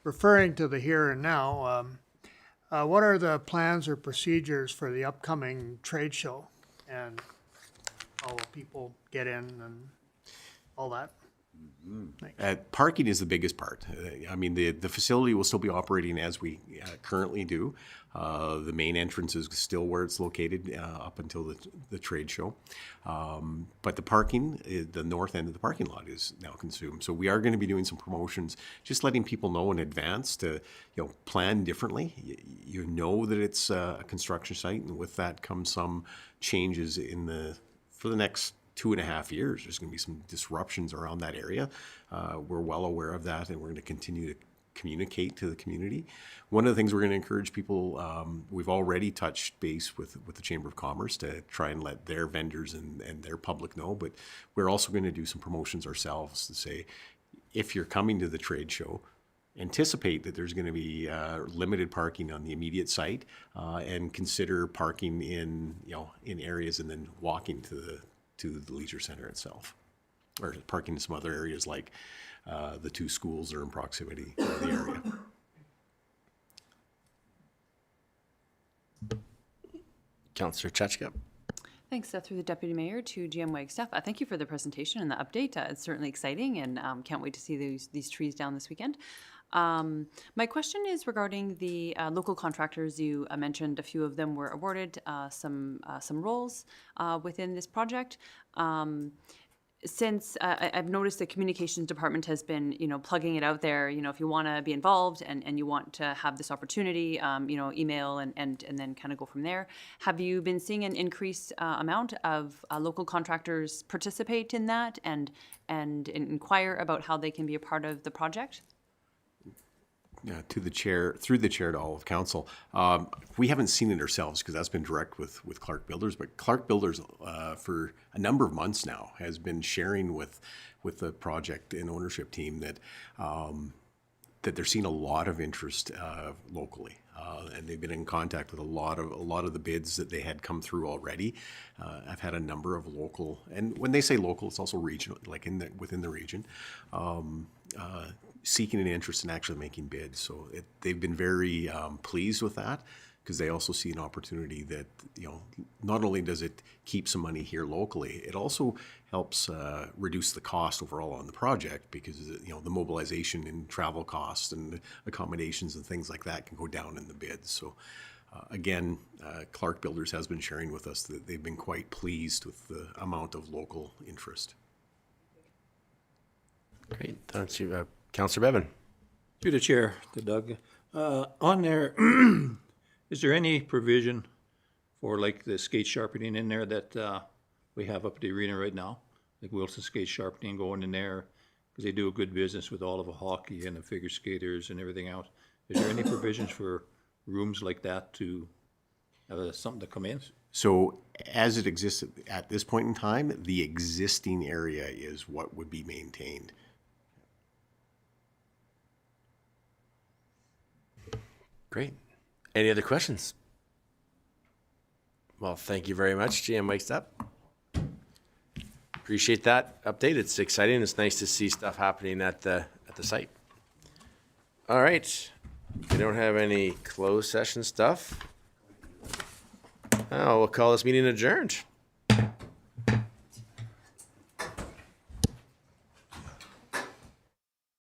referring to the here and now, what are the plans or procedures for the upcoming trade show? And how will people get in and all that? Parking is the biggest part. I mean, the facility will still be operating as we currently do. The main entrance is still where it's located up until the trade show. But the parking, the north end of the parking lot is now consumed. So we are going to be doing some promotions, just letting people know in advance to plan differently. You know that it's a construction site, and with that comes some changes for the next 2.5 years. There's going to be some disruptions around that area. We're well aware of that, and we're going to continue to communicate to the community. One of the things we're going to encourage people, we've already touched base with the Chamber of Commerce to try and let their vendors and their public know, but we're also going to do some promotions ourselves to say, if you're coming to the trade show, anticipate that there's going to be limited parking on the immediate site, and consider parking in areas and then walking to the leisure center itself, or parking in some other areas like the 2 schools are in proximity to the area. Councillor Chachka. Thanks through the Deputy Mayor to GM Wagstaff. Thank you for the presentation and the update. It's certainly exciting and can't wait to see these trees down this weekend. My question is regarding the local contractors. You mentioned a few of them were awarded some roles within this project. Since I've noticed the communications department has been, plugging it out there, if you want to be involved and you want to have this opportunity, email and then kind of go from there. Have you been seeing an increased amount of local contractors participate in that and inquire about how they can be a part of the project? To the chair, through the chair to all of council. We haven't seen it ourselves because that's been direct with Clark Builders, but Clark Builders for a number of months now has been sharing with the project and ownership team that that they're seeing a lot of interest locally. And they've been in contact with a lot of the bids that they had come through already. I've had a number of local, and when they say local, it's also regional, like within the region, seeking an interest in actually making bids. So they've been very pleased with that because they also see an opportunity that, not only does it keep some money here locally, it also helps reduce the cost overall on the project because, the mobilization and travel costs and accommodations and things like that can go down in the bids. So again, Clark Builders has been sharing with us that they've been quite pleased with the amount of local interest. Great. Thank you. Councillor Bevan. Through the chair to Doug. On there, is there any provision for like the skate sharpening in there that we have up at the arena right now? Like Wilson Skate Sharpening going in there because they do a good business with all of the hockey and the figure skaters and everything else. Is there any provisions for rooms like that to have something to come in? So as it exists at this point in time, the existing area is what would be maintained. Great. Any other questions? Well, thank you very much, GM Wagstaff. Appreciate that update. It's exciting. It's nice to see stuff happening at the site. All right. We don't have any closed session stuff. Oh, we'll call this meeting adjourned.